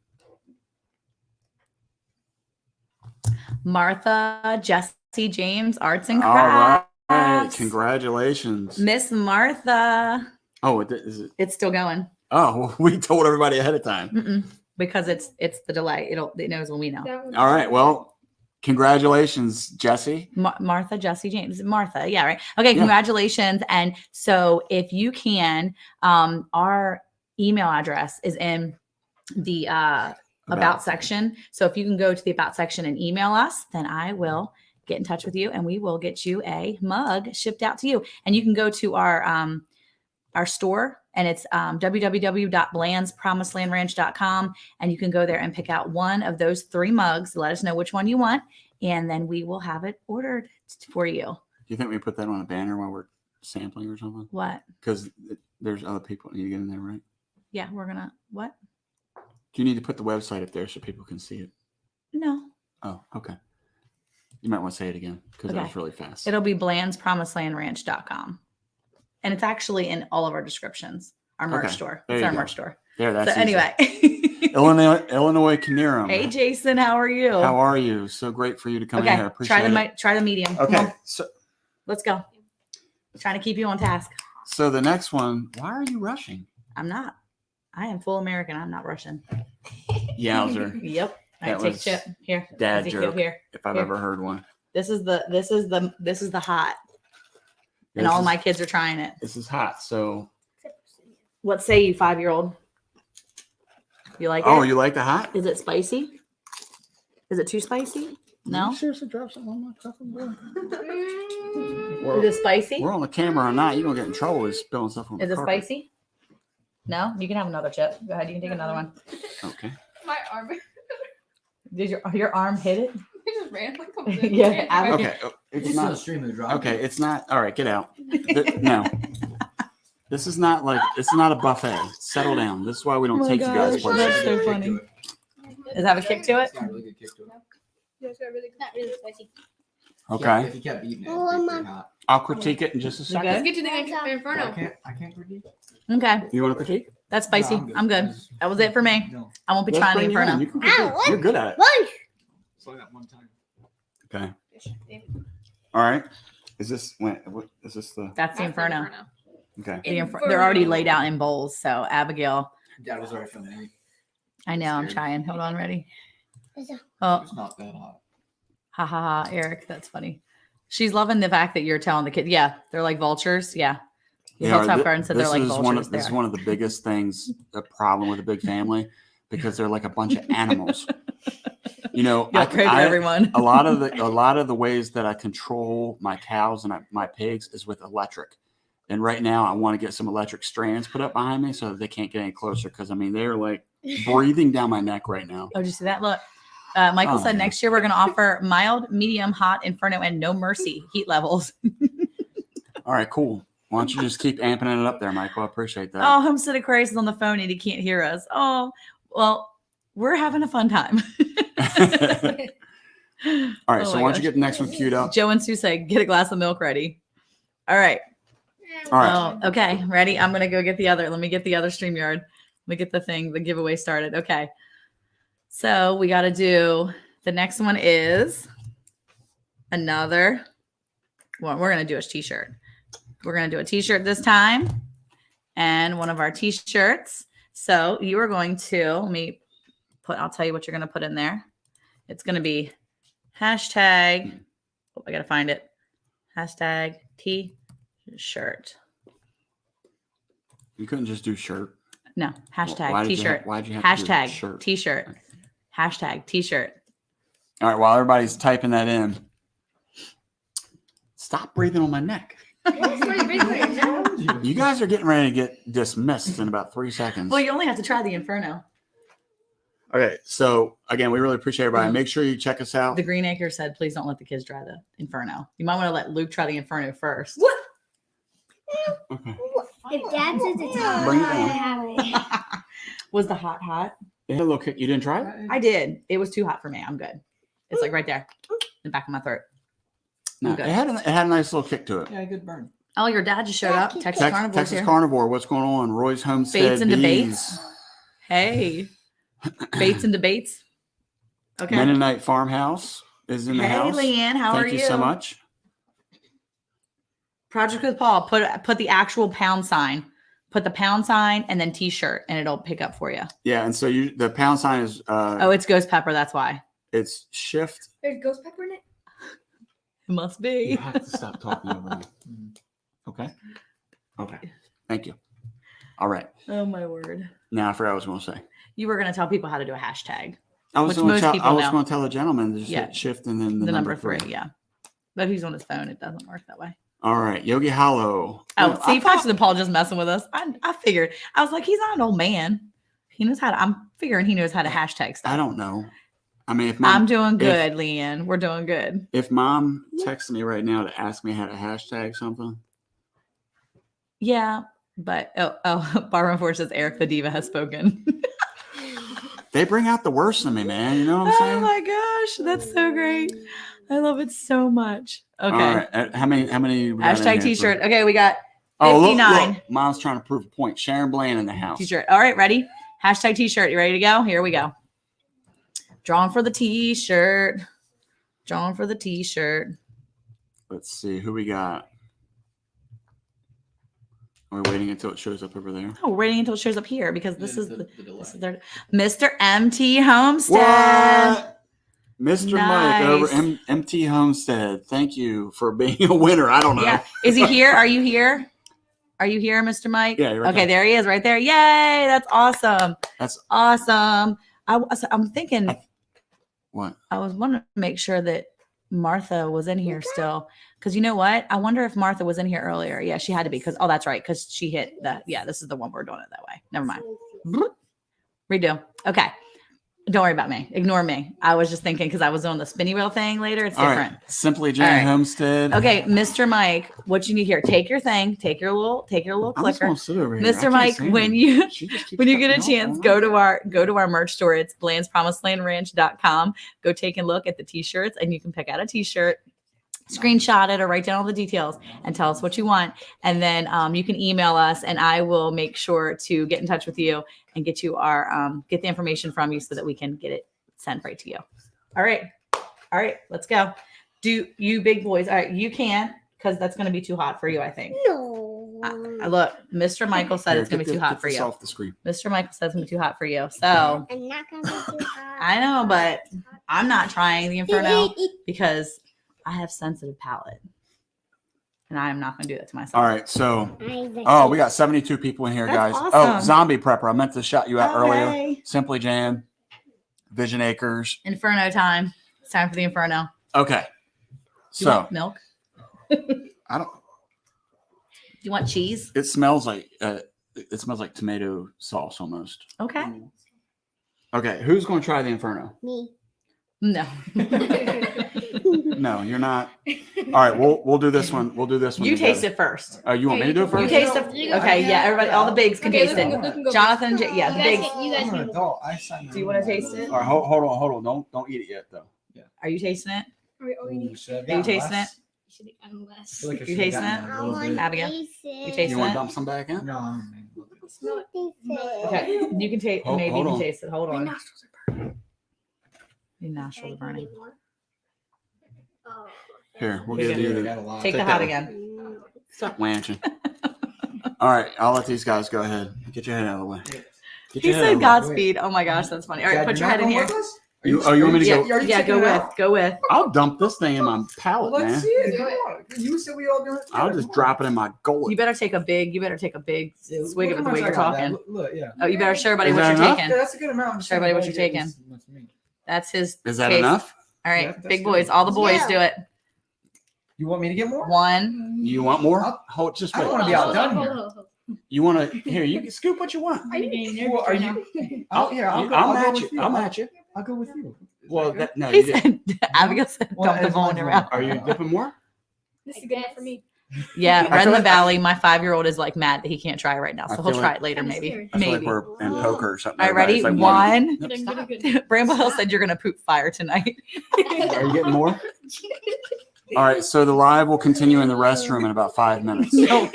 Martha, Jessie, James, Arts and All right, Crafts. congratulations. Miss Martha. Oh, is it? It's still going. Oh, well, we told everybody ahead of time. Mm-mm, because it's the delay. It knows when we know. That one. All right, well, congratulations, Jessie. Martha, Jessie, James, Martha. Yeah, right. Okay, Yeah. congratulations. And so if you can, our email address is in the about section. So if you can go to the about section and email us, then I will get in touch with you and we will get you a mug shipped out to you. And you can go to our store and it's www.blandspromiselandranch.com, and you can go there and pick out one of those 3 mugs. Let us know which one you want, and then we will have it ordered for you. Do you think we put that on a banner while we're sampling or something? What? Because there's other people that need to get in there, right? Yeah, we're gonna what? Do you need to put the website up there so people can see it? No. Oh, okay. You might want to say it again because that Okay. was really fast. It'll be blandspromiselandranch.com. And it's actually in all of our descriptions, our merch Okay, store. there It's you our go. merch store. There, that's So easy. anyway. Illinois Kinerum. Hey Jason, how are you? How are you? So great for you to come in okay, here. Appreciate try the medium. Come Okay, on, so let's go. Trying to keep you on task. the next one. Why are you rushing? I'm not. I am full American. I'm not Russian. Yowzer! Yep. All right, That take was chip here. dad Ezekiel, joke. here. If I've Here. ever heard one. This is the hot, and This all is- my kids are trying it. This is hot. So, What say you, 5-year-old? You like oh, it? you like the hot? Is it spicy? Is it too spicy? No. You seriously drop something on my cup and bro? Is it spicy? We're on the camera or not? You don't get in trouble with spilling stuff on Is the it carpet. spicy? No. You can have another chip. Go ahead. You can take another one. Okay. My arm Did your arm hit it? just randomly comes in. Yeah, Abby- Okay. oh, It's It's not not. extremely dry. Okay. It's not. All right. Get out. No. This is not like. It's not a buffet. Settle down. This is why we don't Oh my take you guys gosh, places. that's so Kick funny. to it. Does it have a kick to it? It's got a really good kick to it. Yeah, it's got really good. Not really spicy. Okay. If you kept eating it, Oh, it'd be I'm pretty hot. I'll critique it in just a You second. good? Let's get to the I inferno. can't critique. Okay. You want to critique? That's spicy. No, I'm good. That was it for me. No, I won't be Let's trying the bring you in. inferno. You can critique. Ow, what? You're good at it. Lunch. it's only that one time. Okay. All right. Is this when? What is this the? That's the inferno. Okay. They're already laid out in bowls. So Abigail, Dad was already filming. I know I'm Scared. trying. Hold on, ready? There's a- Oh, It's not that hot. ha ha ha, Eric, that's funny. She's loving the fact that you're telling the kid. Yeah, they're like vultures. Yeah. The They are. Hilltop Thi- Garden said they're this like is vultures. one of They this is are. one of the biggest things. A problem with a big family because they're like a bunch of animals. You know, Yeah, pray for everyone. a lot of the ways that I control my cows and my pigs is with electric. And right now, I want to get some electric strands put up behind me so that they can't get any closer. Because I mean, they're like breathing down my neck right now. Oh, did you see that? Look, Michael Oh, said man. next year we're going to offer mild, medium, hot, inferno, and no mercy heat levels. All right, cool. Why don't you just keep amping it up there, Michael? I appreciate that. Oh, Homestead Aquarius is on the phone and he can't hear us. Oh, well, we're having a fun time. All right, Oh so my why don't you gosh. get the next one queued up? Joe and Sue say, get a glass of milk ready. All right. All right. Oh, okay. Ready? I'm going to go get the other. Let me get the other StreamYard. Let me get the giveaway started. Okay. So we got to do, the next one is another, well, we're going to do a t-shirt. We're going to do a t-shirt this time and one of our t-shirts. So you are going to, I'll tell you what you're going to put in there. It's going to be hashtag, oh, I got to find it. Hashtag t-shirt. You couldn't just do shirt. No, hashtag Why did you t-shirt. have- why'd you have to do Hashtag shirt? t-shirt. Hashtag t-shirt. All right, while everybody's typing that in, stop breathing on my neck. It's already been there, no? You guys are getting ready to get dismissed in about 3 seconds. Well, you only have to try the Inferno. Okay, so again, we really appreciate everybody. Make sure you check us out. The Green Acre said, please don't let the kids try the Inferno. You might want to let Luke try the Inferno first. What? Okay. If Dad says it's hot, Bring it I down. have it. Was the hot? It had a little kick. You didn't try it? I did. It was too hot for me. I'm good. It's like right there in the back of my throat. No, good. it had a nice little kick to it. Yeah, good burn. Oh, your dad just showed up. Texas Carnivore's Texas here. Carnivore, what's going on? Roy's Homestead Baits and DAYZ. debates. Hey. Baits and debates. Okay. Mennonite Farmhouse is in the Hey, house. Leanne, how Thank are you? you so much. Project with Paul. Put the actual pound sign. Put the pound sign and then T-shirt, and it'll pick up for you. Yeah, and so the pound sign is Oh, it's ghost pepper. That's why. it's shift. There's ghost pepper in it. It must You be. have to stop talking over me. Okay. Okay. Thank you. All right. Oh my word. Now I forgot what I was going to say. You were going to tell people how to do a hashtag. I was Which going to most tell. people I was know. going to tell the gentleman to just Yeah. hit shift and then The number 3. Yeah. But if he's on his phone, it doesn't work that way. All right, Yogi Hollow. Oh, see, I Fox and Paul just messing with us. I figured. I was like, he's not an old man. He knows how to. I'm figuring he knows how to hashtag stuff. I don't know. I mean, if I'm doing good, Leanne. We're doing good. if mom texted me right now to ask me how to hashtag something, Yeah, but Barbara Ford says Eric the Diva has spoken. they bring out the worst in me, man. You know what I'm Oh saying? my gosh, that's so great. I love it so much. Okay. All right. How many? we got in Hashtag here T-shirt. for- Okay, we got Oh, look, 59. look. Mom's trying to prove a point. Sharon Bland in the house. T-shirt. All right, ready? Hashtag T-shirt. You ready to go? Here we go. Drawing for the T-shirt. Drawing for the T-shirt. Let's see who we got. Are we waiting until it shows up over there? Oh, we're waiting until it shows up here because this is the this is their Mr. MT Homestead. What? Mr. Mike over Nice. MT Homestead. Thank you for being a winner. I don't know. Yeah. Is he here? Are you here? Are you here, Mr. Mike? Yeah, you're right okay, there he is right there. Yay. That's awesome. That's Awesome. I'm thinking what? I was wanting to make sure that Martha was in here still. Because you know what? I wonder if Martha was in here earlier. Yeah, she had to be. Because that's right. Because she hit the this is the one we're doing it that way. Never mind. Redo. Okay. Don't worry about me. Ignore me. I was just thinking because I was doing the spinny wheel thing later. It's All different. right. Simply Jane All right. Homestead. Okay, Mr. Mike, what you need here? Take your thing. Take your little I'm just clicker. gonna sit over here. I Mr. can't Mike, see when her. you She just keeps when you get a cutting me chance, off. go to our merch store. It's BlandsPromisedLandRanch.com. Go take a look at the t-shirts and you can pick out a t-shirt, screenshot it or write down all the details and tell us what you want. And then you can email us and I will make sure to get in touch with you and get you our get the information from you so that we can get it sent right to you. All right. Let's go. Do you big boys. All right. You can't because that's going to be too hot for you, I think. No. Look, Mr. Michael said Here, it's going to get be too this- hot get for this you. Off the screen. Mr. Michael says it's going to be too hot for you. So I'm not gonna be too hot. I know, but I'm not trying the Inferno because I have sensitive palate. And I am not going to do that to myself. All right. So, oh, we got 72 people in here, That's guys. awesome. Oh, Zombie Prepper. I meant to shout you out earlier. Okay. Simply Jan, Vision Acres. Inferno time. It's time for the Inferno. Okay. Do you So, want milk? I don't. Do you want cheese? It smells like tomato sauce almost. Okay. Okay, who's going to try the Inferno? Me. No. No, you're not. All right, we'll do this one. We'll do this one. You together. taste it first. Oh, you want me to do it You first? taste it. You go. Okay, yeah, everybody, all the bigs can Okay, taste Luke it. can go. Jonathan, the You bigs. guys- you guys I'm an can- adult. I signed Do you want to taste it? All right, hold on. Don't eat it yet, though. Are you tasting it? Oh, you need. Are you tasting it? Should have gotten less. You tasting it? I want Abigail, taste you it. taste You want it? to dump some back in? No, Smell it. Taste it. Okay, you can taste. Hold- Maybe hold you can on. taste it. Hold My on. nostrils are burning. Your nostrils are burning. Oh. Here, we'll You're give good. you got a the. lot. Take Take the that hot one. again. Stop wanching. All right, I'll let these guys go ahead. Get your head out of the way. Get He your head out said of the way. Godspeed. Oh my gosh, that's funny. All right, Dad, put you're your head not in going here. with us? You want me to Yeah, go? yeah, go with. Go with. I'll dump this thing in my palate, Let's man. see it. Come on. You said we all do it. I'll just drop it in my You gullet. better take a big swig of it the way you're talking. Look, yeah. Oh, you better show everybody Is what that you're enough? Yeah, taking. that's a good amount. Show everybody what you're taking. That's his. Is that case. enough? All right, Yeah, that's big good. boys. All the boys Yeah. do it. You want me to get more? One. You want more? I'll- Hold, just I wait. don't wanna be outdone here. Hold. You want to? Here, you can scoop what you want. Are you getting nervous Well, are right you? I'll go. I'll I'll go match with you. you. I'll match you. I'll go with you. Is Well, that good? no, He you didn't. said, Abigail said, Well, dump the as phone long as around. Are you dipping more? This is good enough for me. Yeah, I Red in feel the like- Valley. My 5-year-old is like mad that he can't try it right now, I so he'll feel try like- it later, I'm maybe. scared. I feel Maybe. like we're in poker or something. All right, ready? Everybody's like, One. Nope, Good, stop. good. Bramble Hill said you're gonna poop fire tonight. Are you getting more? All right, so the live will continue in the restroom in about 5 minutes. No,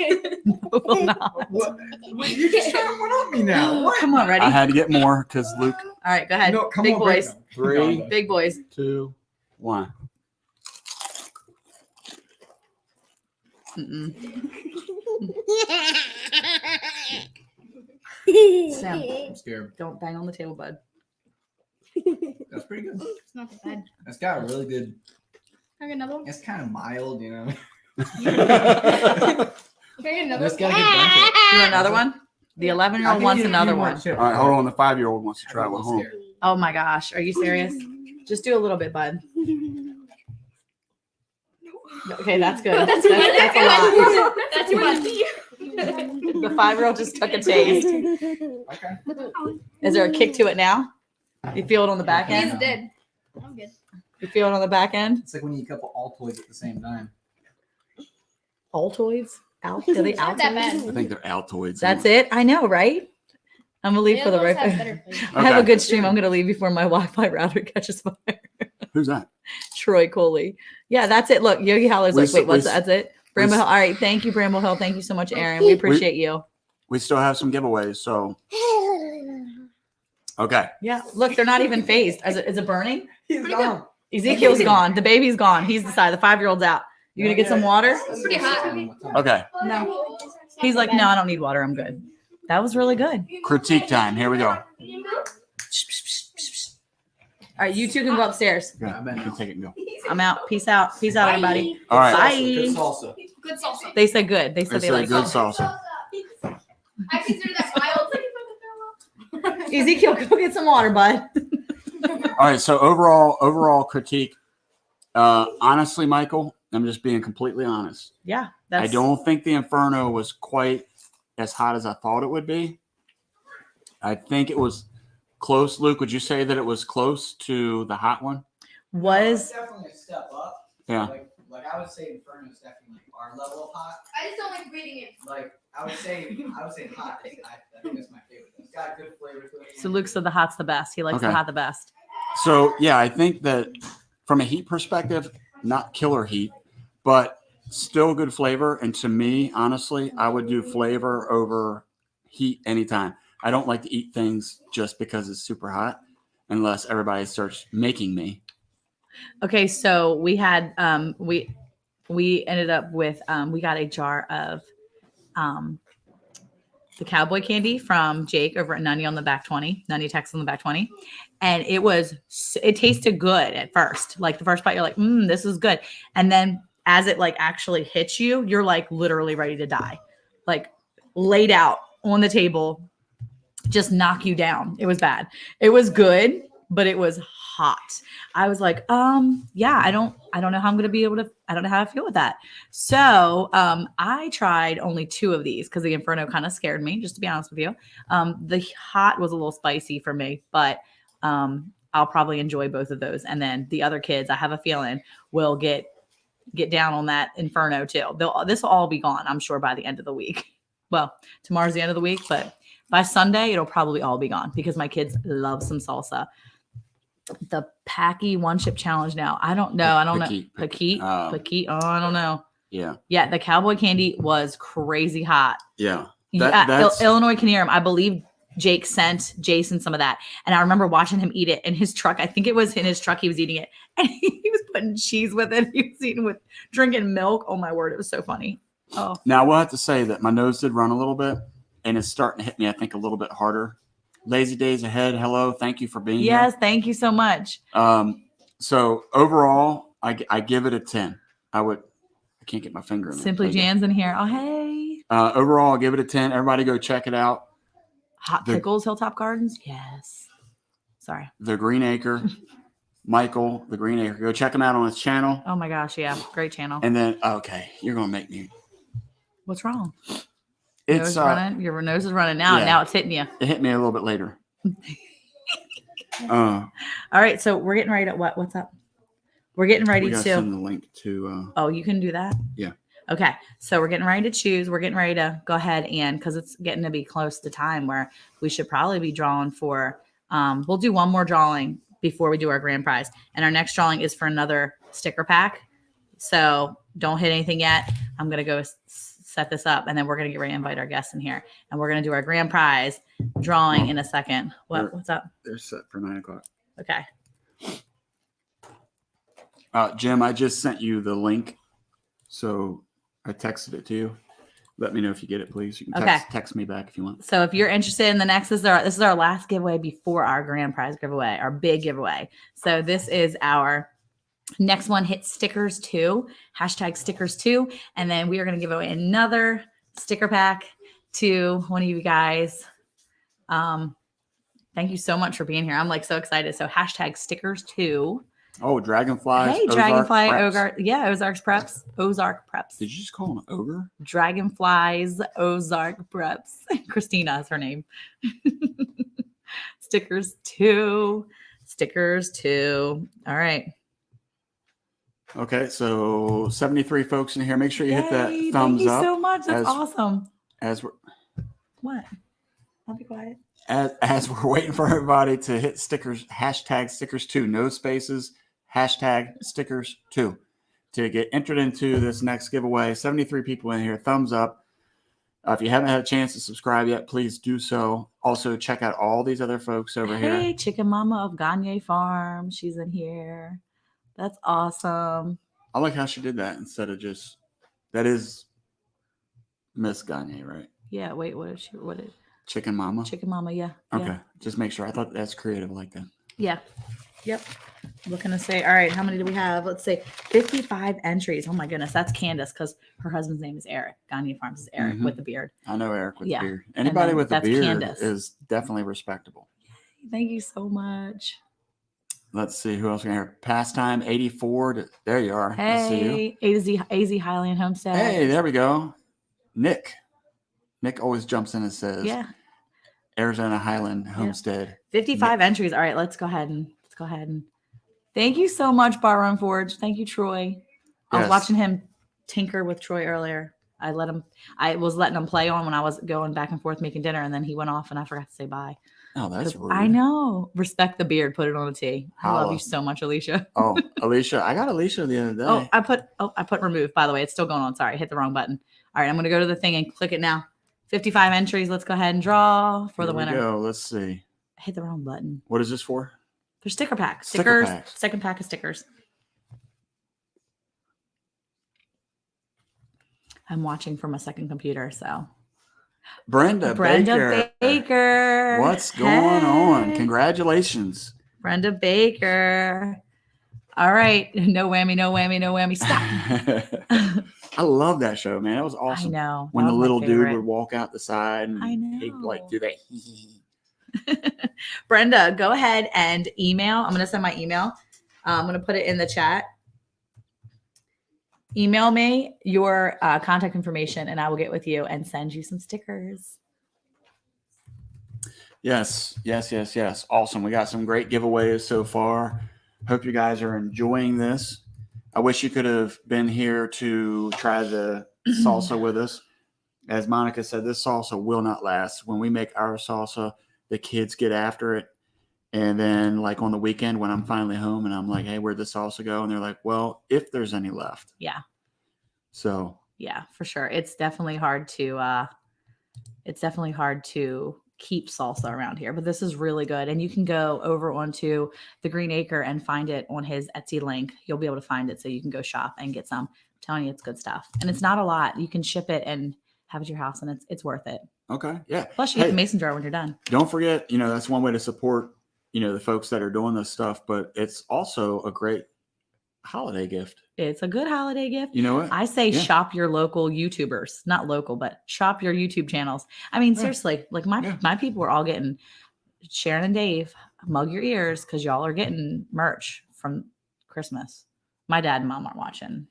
will not. What? Wait, you're just trying to one up me now. What? Come on, ready? I had to get more because Luke. All right, go ahead. No, come Big on, boys. Three. Big boys. 2, 1. Mm-mm. Sam, I'm scared. don't bang on the table, bud. That's pretty good. It's not that bad. That's got a really good. Can I get another one? It's kind of mild, you know. Can I get another That's one? got a good bunch of. You want another one? The 11-year-old wants another one. All right, hold on. The 5-year-old wants to try one. Hold on. Oh my gosh, are you serious? Just do a little bit, bud. Okay, that's good. That's a lot. That's too much. The 5-year-old just took a taste. Okay. Is there a kick to it now? You feel it on the back He's end? dead. I'm good. You feel it on the back end? It's like when you eat a couple Altoids at the same time. Altoids? Are they It's not that Altoids? I bad. think they're Altoids. That's it? I know, right? I'm gonna leave Yeah, for the those have right. better flavor. I have a Okay. good stream. I'm gonna leave before my Wi-Fi router catches fire. Who's that? Troy Coley. Yeah, that's it. Look, Yogi Howler's We like, s- wait, we what's s- that's it? we Bramble s- Hill. All right, thank you, Bramble Hill. Thank you so much, Aaron. We appreciate you. We still have some giveaways. So, okay. Yeah, look, they're not even phased. Is it burning? He's Pretty good. gone. Ezekiel's gone. The baby's gone. He's decided. The 5-year-old's out. You gonna get some water? It's pretty hot. Okay. No. He's like, no, I don't need water. I'm good. That was really good. Critique time. Here we go. All right, you two can go upstairs. Okay. You can take it and go. I'm out. Peace out. Peace out, everybody. All right. Bye. Good salsa. Good salsa. They said good. They They said they say like good it. salsa. I consider that mild. Ezekiel, go get some water, bud. All right. So overall critique. Honestly, Michael, I'm just being completely honest. Yeah, I that's don't think the Inferno was quite as hot as I thought it would be. I think it was close. Luke, would you say that it was close to the hot one? was Definitely a step up. Yeah. Like I would say Inferno is definitely our level of hot. I just don't like reading it. Like I would say hot. I think that's my favorite. It's got good flavor to it. so. Luke said the hot's the best. He likes the Okay. hot the best. So yeah, I think that from a heat perspective, not killer heat, but still good flavor. And to me, honestly, I would do flavor over heat anytime. I don't like to eat things just because it's super hot, unless everybody starts making me. Okay, so we had we ended up with we got a jar of the cowboy candy from Jake over at Nunny on the back 20, Nunny Texas on the back 20. And it tasted good at first. Like the first bite, you're like, this is good. And then as it like actually hits you, you're like literally ready to die. Like laid out on the table, just knock you down. It was bad. It was good, but it was hot. I was like, yeah, I don't know how I'm gonna be able to, I don't know how I feel with that. So I tried only 2 of these because the Inferno kind of scared me, just to be honest with you. The hot was a little spicy for me, but I'll probably enjoy both of those. And then the other kids, I have a feeling, will get down on that Inferno too. This will all be gone, I'm sure, by the end of the week. Well, tomorrow's the end of the week, but by Sunday, it'll probably all be gone because my kids love some salsa. The Packy 1-chip challenge now. I don't know. Paquite. Oh. I don't know. Yeah. Yeah, the cowboy candy was crazy hot. Yeah. Yeah, Illinois Cannerum. I believe Jake sent Jason some of that. And I remember watching him eat it in his truck. I think it was in his truck he was eating it. And he was putting cheese with it. He was eating with drinking milk. Oh my word, it was so funny. Oh. Now, we'll have to say that my nose did run a little bit, and it's starting to hit me, I think, a little bit harder. Lazy Days Ahead, hello. Thank you for being Yes, thank you so much. here. So overall, I give it a 10. I can't get my finger in there. Simply There you Jan's in here. Oh, hey. go. Overall, I'll give it a 10. Everybody go check it out. Hot The- Pickles, Hilltop Gardens. Yes. Sorry. The Green Acre, Michael, the Green Acre. Go check him out on his channel. Oh my gosh, yeah, great channel. And then, okay, you're going to make me. What's wrong? It's Nose running. Your nose is running now. yeah. Now it's hitting you. It hit me a little bit later. All right, so we're getting ready to what's up? We're getting ready we to got to send the link to. Oh, you can do that? Yeah. Okay. So we're getting ready to choose. We're getting ready to go ahead and because it's getting to be close to time where we should probably be drawing for we'll do one more drawing before we do our grand prize. And our next drawing is for another sticker pack. So don't hit anything yet. I'm gonna go set this up and then we're gonna get ready to invite our guests in here. And we're gonna do our grand prize drawing in a second. What's up? They're set for 9 o'clock. Okay. Jim, I just sent you the link. So I texted it to you. Let me know if you get it, please. You can text me back if you want. So if you're interested in the next, this is our last giveaway before our grand prize giveaway, our big giveaway. So this is our next one, hit stickers 2, hashtag stickers 2. And then we are going to give away another sticker pack to one of you guys. Thank you so much for being here. I'm like so excited. So hashtag stickers 2. Oh, Dragonflies. Hey, Ozark Dragonfly, Preps. Ozark. Yeah, Ozark Preps. Did you just call him ogre? Dragonflies, Ozark Preps. Christina is her name. Stickers 2. Stickers 2. All right. Okay, so 73 folks in here. Make sure you hit that thumbs Thank you up. so much. That's as- awesome. As we're What? I'll be quiet. as we're waiting for everybody to hit stickers, hashtag stickers 2, no spaces, hashtag stickers 2 to get entered into this next giveaway. 73 people in here. Thumbs up. If you haven't had a chance to subscribe yet, please do so. Also, check out all these other folks over here. Hey, Chicken Mama of Gagne Farm. She's in here. That's awesome. I like how she did that instead of just that is Miss Gagne, right? Yeah, wait, what is she? What is Chicken Mama. Chicken Mama? Yeah. Okay, Yeah. just make sure. I thought that's creative like that. Yeah. Yep. Looking to say, all right, how many do we have? Let's say 55 entries. Oh my goodness, that's Candace because her husband's name is Eric. Gagne Farms is Eric Mhm. with the beard. I know Eric with Yeah. the beard. Anybody then with a that's beard Candace. is definitely respectable. Thank you so much. Let's see who else we got here. Pastime 84. There you are. I see you. Hey, AZ Highland Homestead. Hey, there we go. Nick. Nick always jumps in and says, Yeah. Arizona Highland Homestead. 55 entries. All right, let's go ahead and thank you so much, Bar Run Forge. Thank you, Troy. I was Yes. watching him tinker with Troy earlier. I was letting him play on when I was going back and forth making dinner, and then he went off and I forgot to say bye. Oh, that's rude. I know. Respect the beard. Put it on a T. I love Holla. you so much, Alicia. Oh, Alicia. I got Alicia the other day. I put remove, by the way. It's still going on. Sorry, I hit the wrong button. All right, I'm gonna go to the thing and click it now. 55 entries. Let's go ahead and draw for the Here we winner. go. Let's see. I hit the wrong button. What is this for? There's sticker packs. Sticker Stickers. packs. Second pack of stickers. I'm watching from a second computer, so Brenda Baker. What's going on? Hey. Congratulations. Brenda Baker. All right. No whammy, no whammy, no whammy. Stop. I love that show, man. That was I awesome. know. When That the was my little dude favorite. would walk out the side and I he'd like know. do that. Brenda, go ahead and email. I'm going to send my email. I'm going to put it in the chat. Email me your contact information and I will get with you and send you some stickers. Yes. Awesome. We got some great giveaways so far. Hope you guys are enjoying this. I wish you could have been here to try the salsa with us. As Monica said, this salsa will not last. When we make our salsa, the kids get after it. And then like on the weekend when I'm finally home and I'm like, hey, where'd the salsa go? And they're like, well, if there's any left. Yeah. So Yeah, for sure. It's definitely hard to keep salsa around here, but this is really good. And you can go over onto the Green Acre and find it on his Etsy link. You'll be able to find it so you can go shop and get some. I'm telling you, it's good stuff. And it's not a lot. You can ship it and have it at your house and it's worth it. okay. Yeah. Plus you get Hey. the mason jar when you're done. Don't forget, that's one way to support, the folks that are doing this stuff, but it's also a great holiday gift. It's a good holiday gift. You know what? I say Yeah. shop your local YouTubers, not local, but shop your YouTube channels. I mean, Yeah. seriously, like my Yeah. people are all getting Sharon and Dave, mug your ears because y'all are getting merch from Christmas. My dad and mom aren't watching,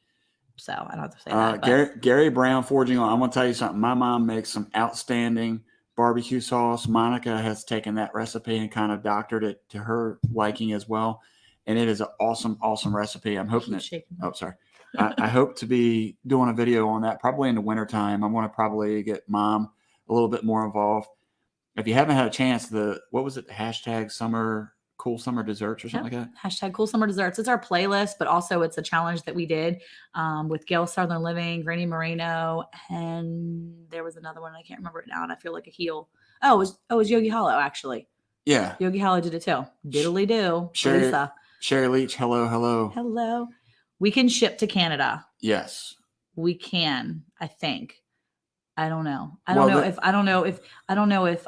so I don't have to say that. But Gary Brown forging on. I'm gonna tell you something. My mom makes some outstanding barbecue sauce. Monica has taken that recipe and kind of doctored it to her liking as well, and it is an awesome recipe. I'm hoping keep that. shaking. Oh, sorry. I hope to be doing a video on that probably in the wintertime. I want to probably get mom a little bit more involved. If you haven't had a chance, what was it? Hashtag cool summer desserts or something like that. Hashtag cool summer desserts. It's our playlist, but also it's a challenge that we did with Gail Southern Living, Granny Moreno, and there was another one. I can't remember it now, and I feel like a heel. Oh, it was Yogi Hollow, actually. Yeah. Yogi Hollow did it too. Diddly do. Lisa. Sherry Leach, hello. Hello. We can ship to Canada. Yes. We can, I think. I don't know. I don't know if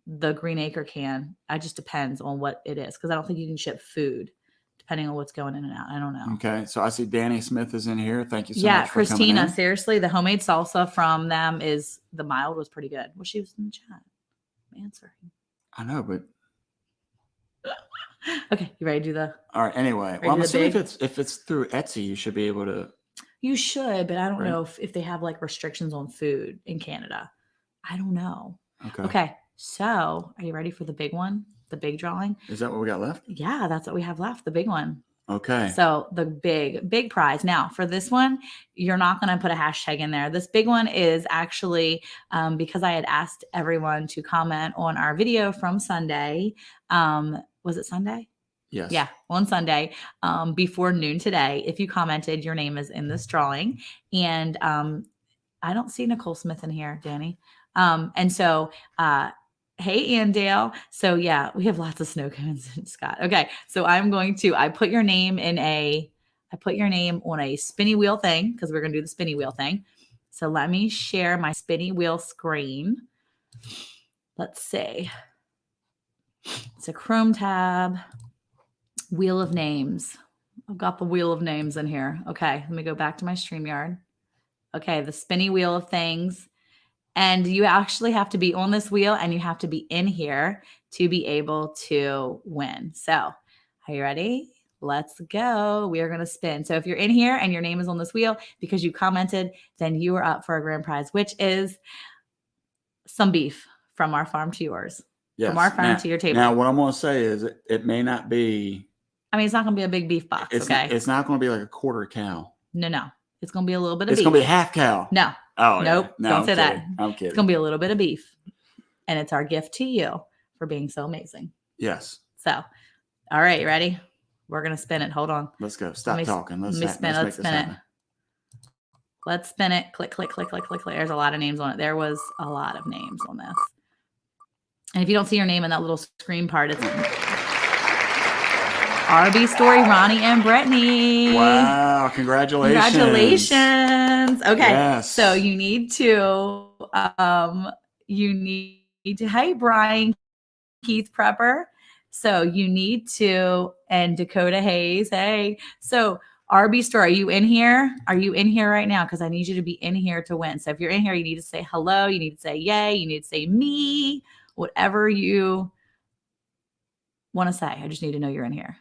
the Green Acre can. It just depends on what it is, because I don't think you can ship food depending on what's going in and out. I don't know. Okay, so I see Danny Smith is in here. Thank you so much. Yeah, for Christina. coming in. Seriously, the homemade salsa from them the mild was pretty good. Well, she was in the chat answering. I know, but okay, you ready to do the? All right. Anyway, well, I'm assuming if it's through Etsy, you should be able to. You should, but I don't know if they have like restrictions on food in Canada. I don't know. Okay. So, are you ready for the big one? The big drawing? Is that what we got left? Yeah, that's what we have left. The big one. Okay. So the big prize. Now for this one, you're not going to put a hashtag in there. This big one is actually because I had asked everyone to comment on our video from Sunday. Was it Sunday? Yes. Yeah, on Sunday before noon today. If you commented, your name is in this drawing. And I don't see Nicole Smith in here, Danny. And so hey, Andale. So yeah, we have lots of snow cones, Scott. Okay. So I put your name on a spinny wheel thing, because we're going to do the spinny wheel thing. So let me share my spinny wheel screen. Let's see. It's a Chrome tab, wheel of names. I've got the wheel of names in here. Okay. Let me go back to my StreamYard. Okay. The spinny wheel of things. And you actually have to be on this wheel, and you have to be in here to be able to win. So are you ready? Let's go. We are going to spin. So if you're in here and your name is on this wheel because you commented, then you are up for a grand prize, which is some beef from our farm to yours. Yes. From our farm to your table. Now, what I'm going to say is it may not be. I mean, it's not going to be a big beef box. It's not going to be like a quarter cow. No. It's going to be a little bit of beef. It's going to be a half cow. No. Oh, nope. Yeah. No, don't I'm say kidding. that. I'm kidding. It's going to be a little bit of beef. And it's our gift to you for being so amazing. Yes. So, all right, you ready? We're going to spin it. Hold on. Let's go. Stop talking. Let's spin it. Let's spin it. Let's spin it. Click, click, click, click, click, click. There's a lot of names on it. There was a lot of names on this. And if you don't see your name in that little screen part, it's RB Story, Ronnie and Brittany. Wow. Congratulations. Congratulations. Okay. Yes. So you need to, hey, Brian, Keith Prepper. So you need to, and Dakota Hayes. Hey, so RB Store, are you in here? Are you in here right now? Because I need you to be in here to win. So if you're in here, you need to say hello. You need to say yay. You need to say me, whatever you want to say. I just need to know you're in here.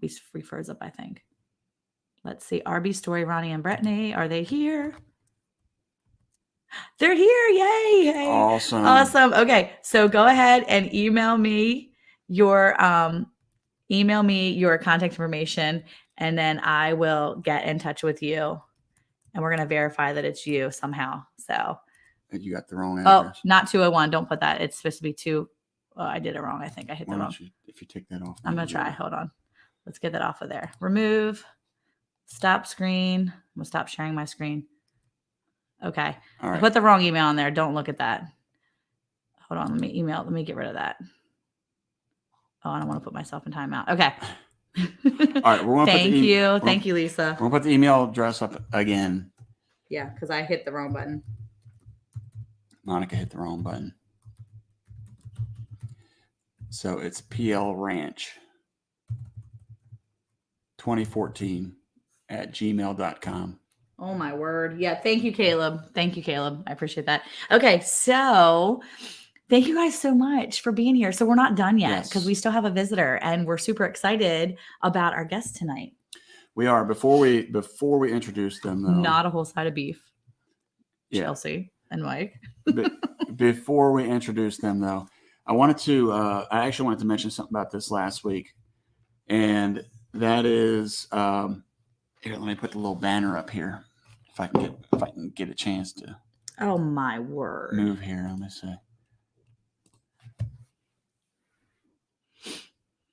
Be free furs up, I think. Let's see. RB Story, Ronnie and Brittany. Are they here? They're here. Yay. Hey. Awesome. Okay. So go ahead and email me your contact information, and then I will get in touch with you, and we're going to verify that it's you somehow. So you got the wrong address. Oh, not 201. Don't put that. It's supposed to be 2. Oh, I did it wrong. I think I hit the wrong. If you take that off. I'm going to try. Hold on. Let's get that off of there. Remove. Stop screen. I'm going to stop sharing my screen. Okay. All right. I put the wrong email in there. Don't look at that. Hold on. Let me get rid of that. Oh, I don't want to put myself in timeout. Okay. All right. We're going to Thank you, Lisa. We're going to put the email address up again. Yeah, because I hit the wrong button. Monica hit the wrong button. So it's PL Ranch 2014 at gmail.com. Oh my word. Yeah. Thank you, Caleb. I appreciate that. Okay. So Thank you guys so much for being here. So we're not done yet because Yes. we still have a visitor and we're super excited about our guest tonight. We are before we introduce them though. Not a whole side of beef. Yeah. Chelsea and Mike. Before we introduce them though, I actually wanted to mention something about this last week, and that is here. Let me put the little banner up here if I can get a chance to Oh my word. move here. Let me see.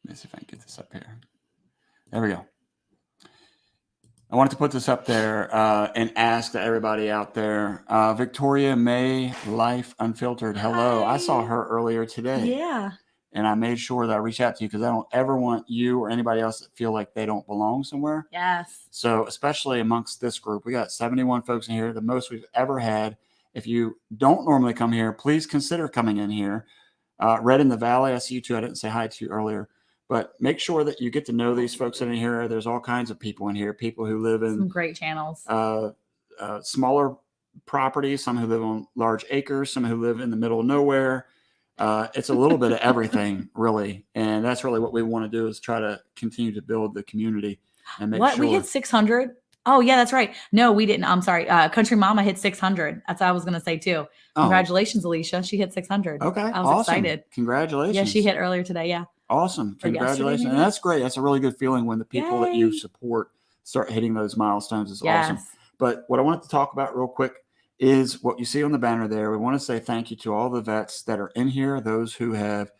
Let me see if I can get this up here. There we go. I wanted to put this up there and ask to everybody out there, Victoria May Life Unfiltered. Hello. Hi. I saw her earlier today. Yeah. And I made sure that I reach out to you because I don't ever want you or anybody else to feel like they don't belong somewhere. Yes. So especially amongst this group, we got 71 folks in here, the most we've ever had. If you don't normally come here, please consider coming in here. Red in the Valley, I see you too. I didn't say hi to you earlier. But make sure that you get to know these folks in here. There's all kinds of people in here, people who live in Some great channels. smaller properties, some who live on large acres, some who live in the middle of nowhere. It's a little bit of everything, really. And that's really what we want to do is try to continue to build the community and make What? sure. We hit 600? Oh, yeah, that's right. No, we didn't. I'm sorry. Country Mama hit 600. That's what I was going to say, too. Oh, Congratulations, Alicia. She hit 600. okay. I was Awesome. excited. Congratulations. Yeah, she hit earlier today. Yeah. Awesome. Or yesterday, Congratulations. And maybe? that's great. That's a really good feeling when the people that you Yay. support start hitting those milestones. It's Yes. awesome. But what I wanted to talk about real quick is what you see on the banner there. We want to say thank you to all the vets that are in here, those who have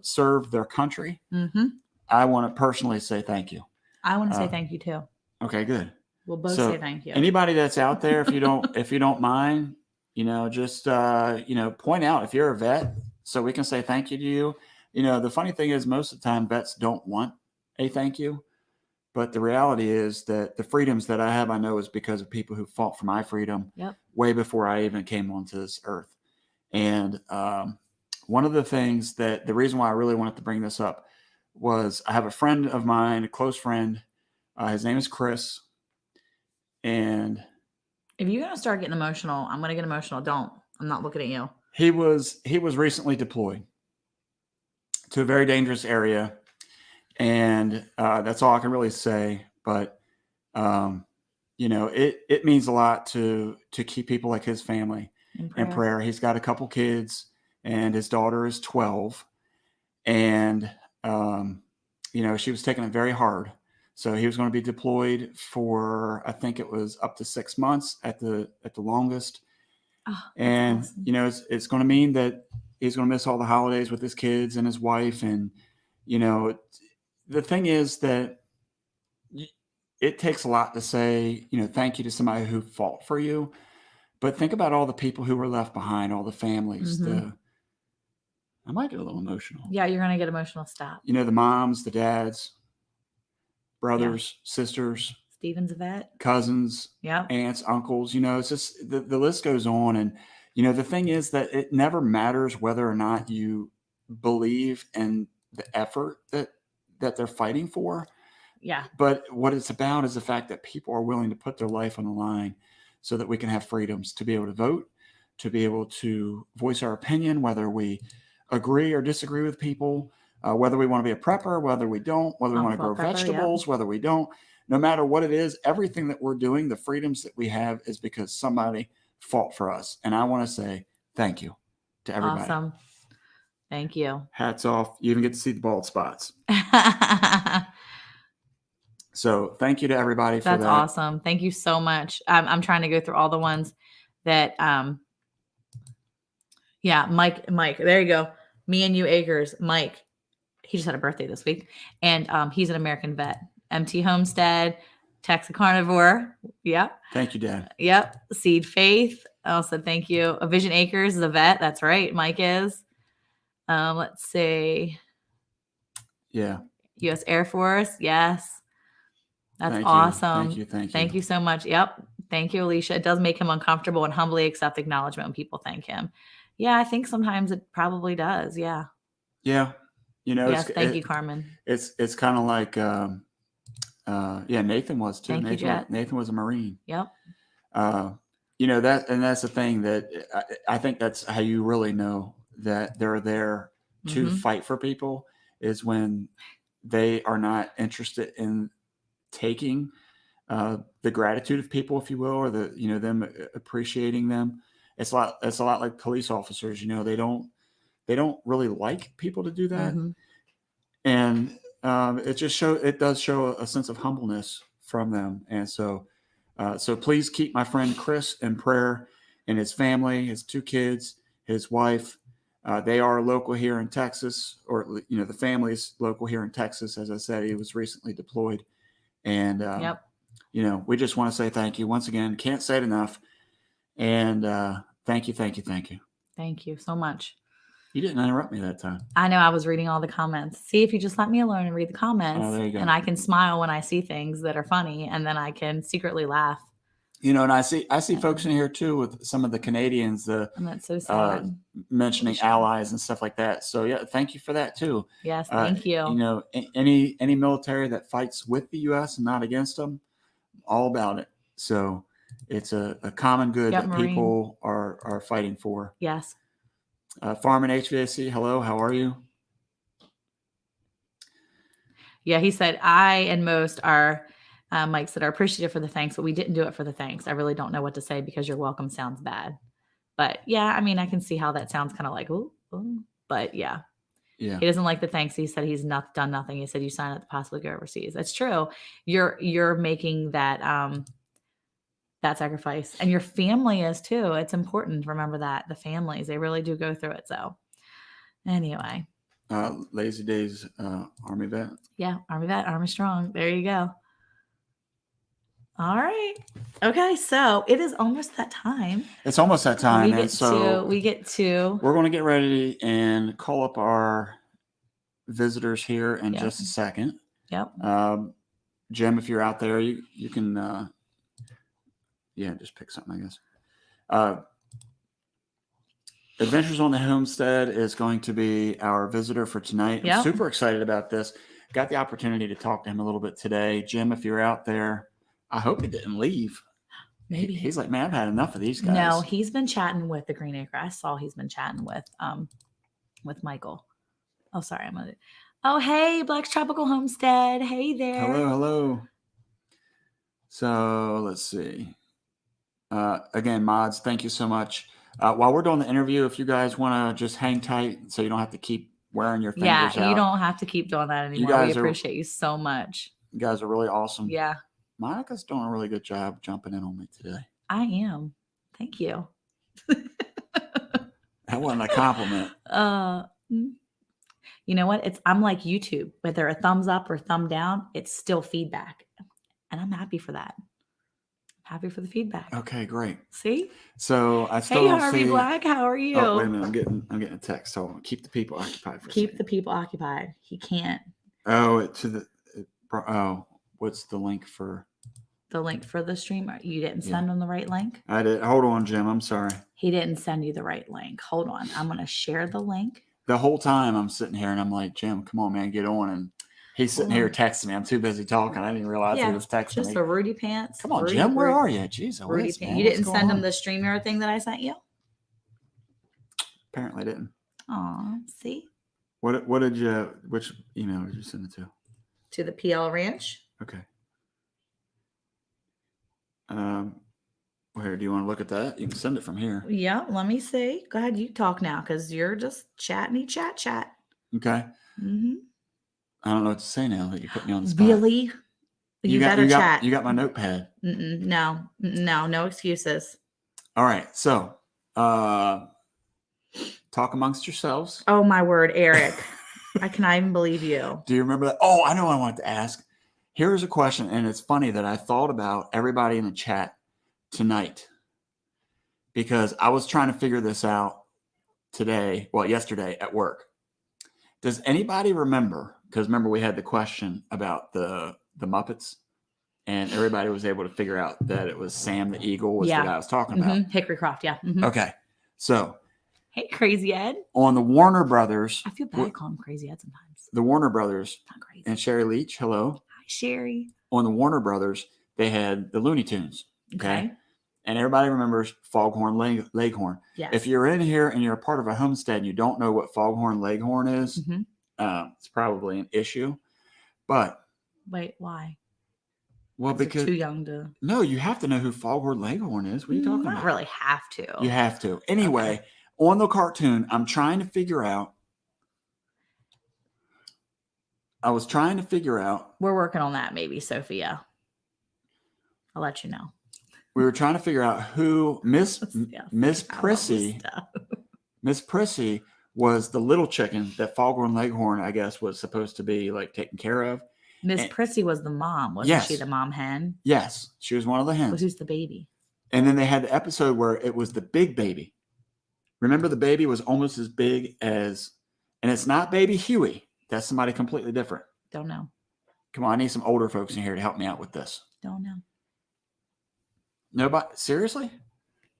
served their country. Mm-hmm. I want to personally say thank you. I want to say thank you, too. Okay, good. We'll both So, say thank you. Anybody that's out there, if you don't mind, just point out if you're a vet, so we can say thank you to you. The funny thing is, most of the time, vets don't want a thank you, but the reality is that the freedoms that I have, I know, is because of people who fought for my freedom way before I even came onto this earth. And one of the things the reason why I really wanted to bring this up was I have a friend of mine, a close friend. His name is Chris. And if you're going to start getting emotional, I'm going to get emotional. Don't. I'm not looking at you. he was recently deployed to a very dangerous area. And that's all I can really say. But, it means a lot to keep people like his family in prayer. He's got a couple kids and his daughter is 12. And, she was taking it very hard. So he was going to be deployed for, I think it was up to 6 months at the longest. Oh, and, awesome. it's going to mean that he's going to miss all the holidays with his kids and his wife. And, the thing is that it takes a lot to say, thank you to somebody who fought for you. But think about all the people who were left behind, all the families. Mm-hmm. I might get a little emotional. Yeah, you're going to get emotional. Stop. The moms, the dads, brothers, sisters, Steven's a vet, cousins, aunts, uncles, it's just the list goes on. And, the thing is that it never matters whether or not you believe in the effort that they're fighting for. Yeah. But what it's about is the fact that people are willing to put their life on the line so that we can have freedoms to be able to vote, to be able to voice our opinion, whether we agree or disagree with people, whether we want to be a prepper, whether we don't, whether we want to grow vegetables, whether we don't, no matter what it is, everything that we're doing, the freedoms that we have is because somebody fought for us. And I want to say thank you to everybody. Awesome. Thank you. Hats off. You even get to see the bald spots. So thank you to everybody for that. That's awesome. Thank you so much. I'm trying to go through all the ones that, Mike, there you go. Me and you acres. Mike, he just had a birthday this week and he's an American vet. MT Homestead, Texas Carnivore. Yep. Thank you, Dad. Yep. Seed Faith. Also, thank you. A Vision Acres is a vet. That's right. Mike is. Let's see. Yeah. U.S. Air Force. Yes. That's Thank awesome. You. Thank you. Thank you so much. Yep. Thank you, Alicia. It does make him uncomfortable and humbly accept acknowledgement when people thank him. Yeah, I think sometimes it probably does. Yeah. Yeah. Yes. Thank you, Carmen. It's kind of like, Nathan was too. Thank you, Jet. Nathan was a Marine. Yep. that's the thing that I think that's how you really know that they're there to Mhm. fight for people, is when they are not interested in taking the gratitude of people, if you will, or them appreciating them. It's a lot like police officers. They don't really like people to do that, Mhm. and it does show a sense of humbleness from them. And so please keep my friend Chris in prayer, and his family, his 2 kids, his wife. They are local here in Texas, or the family's local here in Texas. As I said, he was recently deployed, and Yep. we just want to say thank you once again. Can't say it enough, and thank you. Thank you so much. You didn't interrupt me that time. I know I was reading all the comments. See, if you just let me alone and read the comments, Oh, there you go. and I can smile when I see things that are funny, and then I can secretly laugh. And I see folks in here too with some of the Canadians, And that's so sad. mentioning Sure. allies and stuff like that. So yeah, thank you for that too. Yes, thank you. Any military that fights with the U.S. and not against them, all about it. So it's a common good Yep, that Marine. people are fighting for. Yes. Farm and HVAC, hello, how are you? Yeah, he said, I and most are Mike said are appreciative for the thanks, but we didn't do it for the thanks. I really don't know what to say because your welcome sounds bad. But yeah, I mean, I can see how that sounds kind of like, ooh, but yeah. Yeah. He doesn't like the thanks. He said he's not done nothing. He said you sign up to possibly go overseas. That's true. You're making that that sacrifice, and your family is too. It's important. Remember that the families, they really do go through it. So anyway. Lazy Days, Army vet. Yeah, Army vet, Army strong. There you go. All right. Okay, so it is almost that time. It's almost that time, we get to. We're going to get ready and call up our visitors here in Yep. just a second. Yep. Jim, if you're out there, you can, just pick something, I guess. Adventures on the Homestead is going to be our visitor for tonight. Yep. I'm super excited about this. Got the opportunity to talk to him a little bit today. Jim, if you're out there, I hope he didn't leave. Maybe He's like, man, I've had enough of these guys. No, he's been chatting with the Green Acre. I saw he's been chatting with Michael. Oh, sorry, I'm gonna. Oh, hey, Black's Tropical Homestead. Hey there. Hello. So let's see. Again, mods, thank you so much. While we're doing the interview, if you guys want to just hang tight so you don't have to keep wearing your fingers out. Yeah, you don't have to keep doing that anymore. We appreciate you so much. You guys are really awesome. Yeah. Monica's doing a really good job jumping in on me today. I am. Thank you. That wasn't a compliment. You know what? I'm like YouTube. Whether a thumbs up or thumb down, it's still feedback. And I'm happy for that. Happy for the feedback. Okay, great. See? So I still hey, don't Harvey see... Black, how are you? Oh, wait a minute. I'm getting a text. So keep the people occupied for a second. Keep the people occupied. He can't. What's the link for? The link for the stream? You didn't send him the right link? I did. Hold on, Jim. I'm sorry. He didn't send you the right link. Hold on. I'm going to share the link. The whole time I'm sitting here and I'm like, Jim, come on, man, get on. And he's sitting here texting me. I'm too busy talking. I didn't realize he was texting just me. a Rudy Pants. Come on, Jim. Where are you? Jeez, Rudy Pants. You didn't send him the StreamYard thing that I sent you? Apparently didn't. Aw, see? Which email did you send it to? To the PL Ranch. Okay. Where do you want to look at that? You can send it from here. Yeah, let me see. Go ahead, you talk now because you're just chatting. Chat. Okay. Mm-hmm. I don't know what to say now that you put me on the spot. Really? You better chat. You got my notepad. No excuses. All right. So, talk amongst yourselves. Oh my word, Eric! I cannot even believe you. Do you remember that? Oh, I know what I wanted to ask. Here's a question, and it's funny that I thought about everybody in the chat tonight because I was trying to figure this out yesterday at work. Does anybody remember? Because remember we had the question about the Muppets, and everybody was able to figure out that it was Sam the Eagle was the guy I was talking about. Hickory Croft, yeah. Mm-hmm. Okay, so hey, Crazy Ed. On the Warner Brothers, I feel bad calling him Crazy Ed sometimes. The Warner Brothers, not crazy. And Sherry Leach, hello. Hi, Sherry. On the Warner Brothers, they had the Looney Tunes. Okay. and everybody remembers Foghorn Leghorn. Yes. If you're in here and you're a part of a homestead and you don't know what Foghorn Leghorn is, Mhm. it's probably an issue. But Wait, why? well, They're because too young to. no, you have to know who Foghorn Leghorn is. What are you talking Not about? really have to. You have to. Anyway, on the cartoon, I'm trying to figure out. I was trying to figure out. We're working on that, maybe, Sophia. I'll let you know. We were trying to figure out who Miss Yeah, Miss I love Prissy. this stuff. Miss Prissy was the little chicken that Foghorn Leghorn, I guess, was supposed to be like taken care of. Miss And- Prissy was the mom, wasn't she? Yes. The mom hen. Yes, she was one of the But hens. who's the baby? And then they had the episode where it was the big baby. Remember, the baby was almost as big as, and it's not baby Huey. That's somebody completely different. Don't know. Come on, I need some older folks in here to help me out with this. Don't know. Nobody, seriously?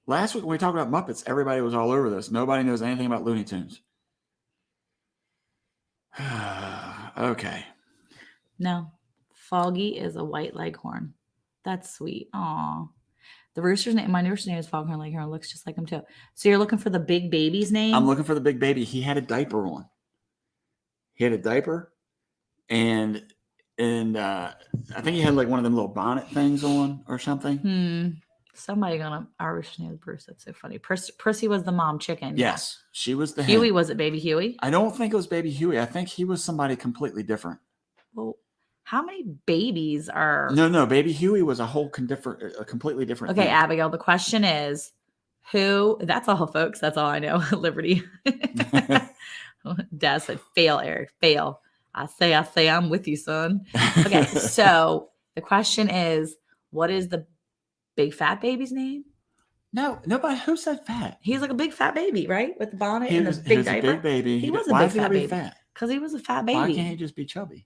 Last week when we talked about Muppets, everybody was all over this. Nobody knows anything about Looney Tunes. Okay. No. Foggy is a white leghorn. That's sweet. Aw. The rooster's name, my rooster's name is Foghorn Leghorn. Looks just like him too. So you're looking for the big baby's name? I'm looking for the big baby. He had a diaper on. He had a diaper, and I think he had like one of them little bonnet things on or something. Somebody gonna. Our rooster's name is Bruce. That's so funny. Prissy was the mom chicken. Yes, she was the Huey, hen. was it baby Huey? I don't think it was baby Huey. I think he was somebody completely different. Well, how many babies are? No, baby Huey was a completely different. Okay, thing. Abigail. The question is, who? That's all, folks. That's all I know. Liberty. Dad said, "Fail, Eric. Fail." I say, I'm with you, son. Okay, so the question is, what is the big fat baby's name? No, nobody. Who said fat? He's like a big fat baby, right? With the bonnet He and was, the he big was a diaper. big baby. He was a Why big is he fat gotta be baby. fat? Because he was a fat Why baby. can't he just be chubby?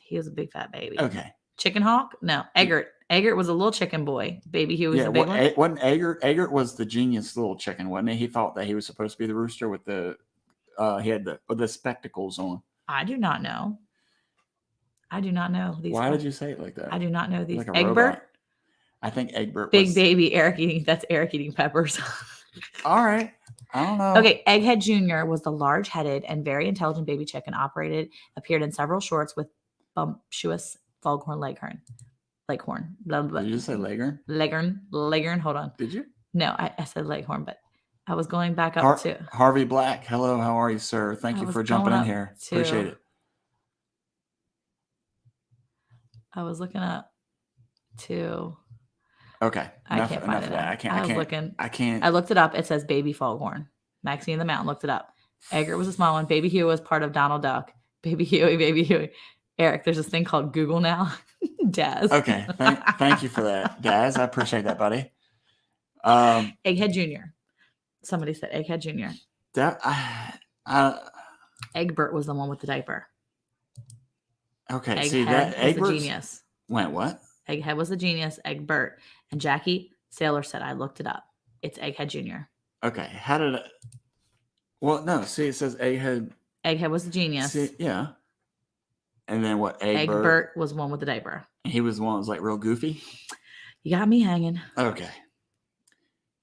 He was a big fat baby. Okay. Chicken Hawk? No, Eggert. Eggert was a little chicken boy. Baby Hugh was Yeah, the big one. wasn't Eggert? Eggert was the genius little chicken, wasn't he? He thought that he was supposed to be the rooster with the he had the spectacles on. I do not know. I do not know these. Why did you say it like that? I do not know these. Like a Egbert, robot. I think Egbert big was baby Eric eating. That's Eric eating peppers. all right. I don't know. Okay, Egghead Jr. was the large-headed and very intelligent baby chicken. Appeared in several shorts with bumptious Foghorn Leghorn. Leghorn. Blah, blah, blah. Did you just say Leghorn? Leghorn. Hold on. Did you? No, I said Leghorn, but I was going back up to. Harvey Black. Hello, how are you, sir? Thank I you was for jumping going in up here. to- Appreciate it. I was looking up to. Okay. I can't find of it. that. now. I can't. I I was can't. looking. I can't. I looked it up. It says Baby Foghorn. Maxine the Mountain looked it up. Eggert was a small one. Baby Huey was part of Donald Duck. Baby Huey. Eric, there's this thing called Google now. Daz. Okay. Thank you for that, Daz. I appreciate that, buddy. Egghead Jr. Somebody said Egghead Jr. Egbert was the one with the diaper. Okay. Egghead See that was the Egbert's genius. went what? Egghead was the genius. Egbert. And Jackie Sailor said, I looked it up. It's Egghead Jr. Okay. How did it? Well, no. See, it says Egghead. Egghead was the genius. See, yeah. And then what? Egbert. Egbert was one with the diaper. He was the one that was like real goofy. You got me hanging. Okay.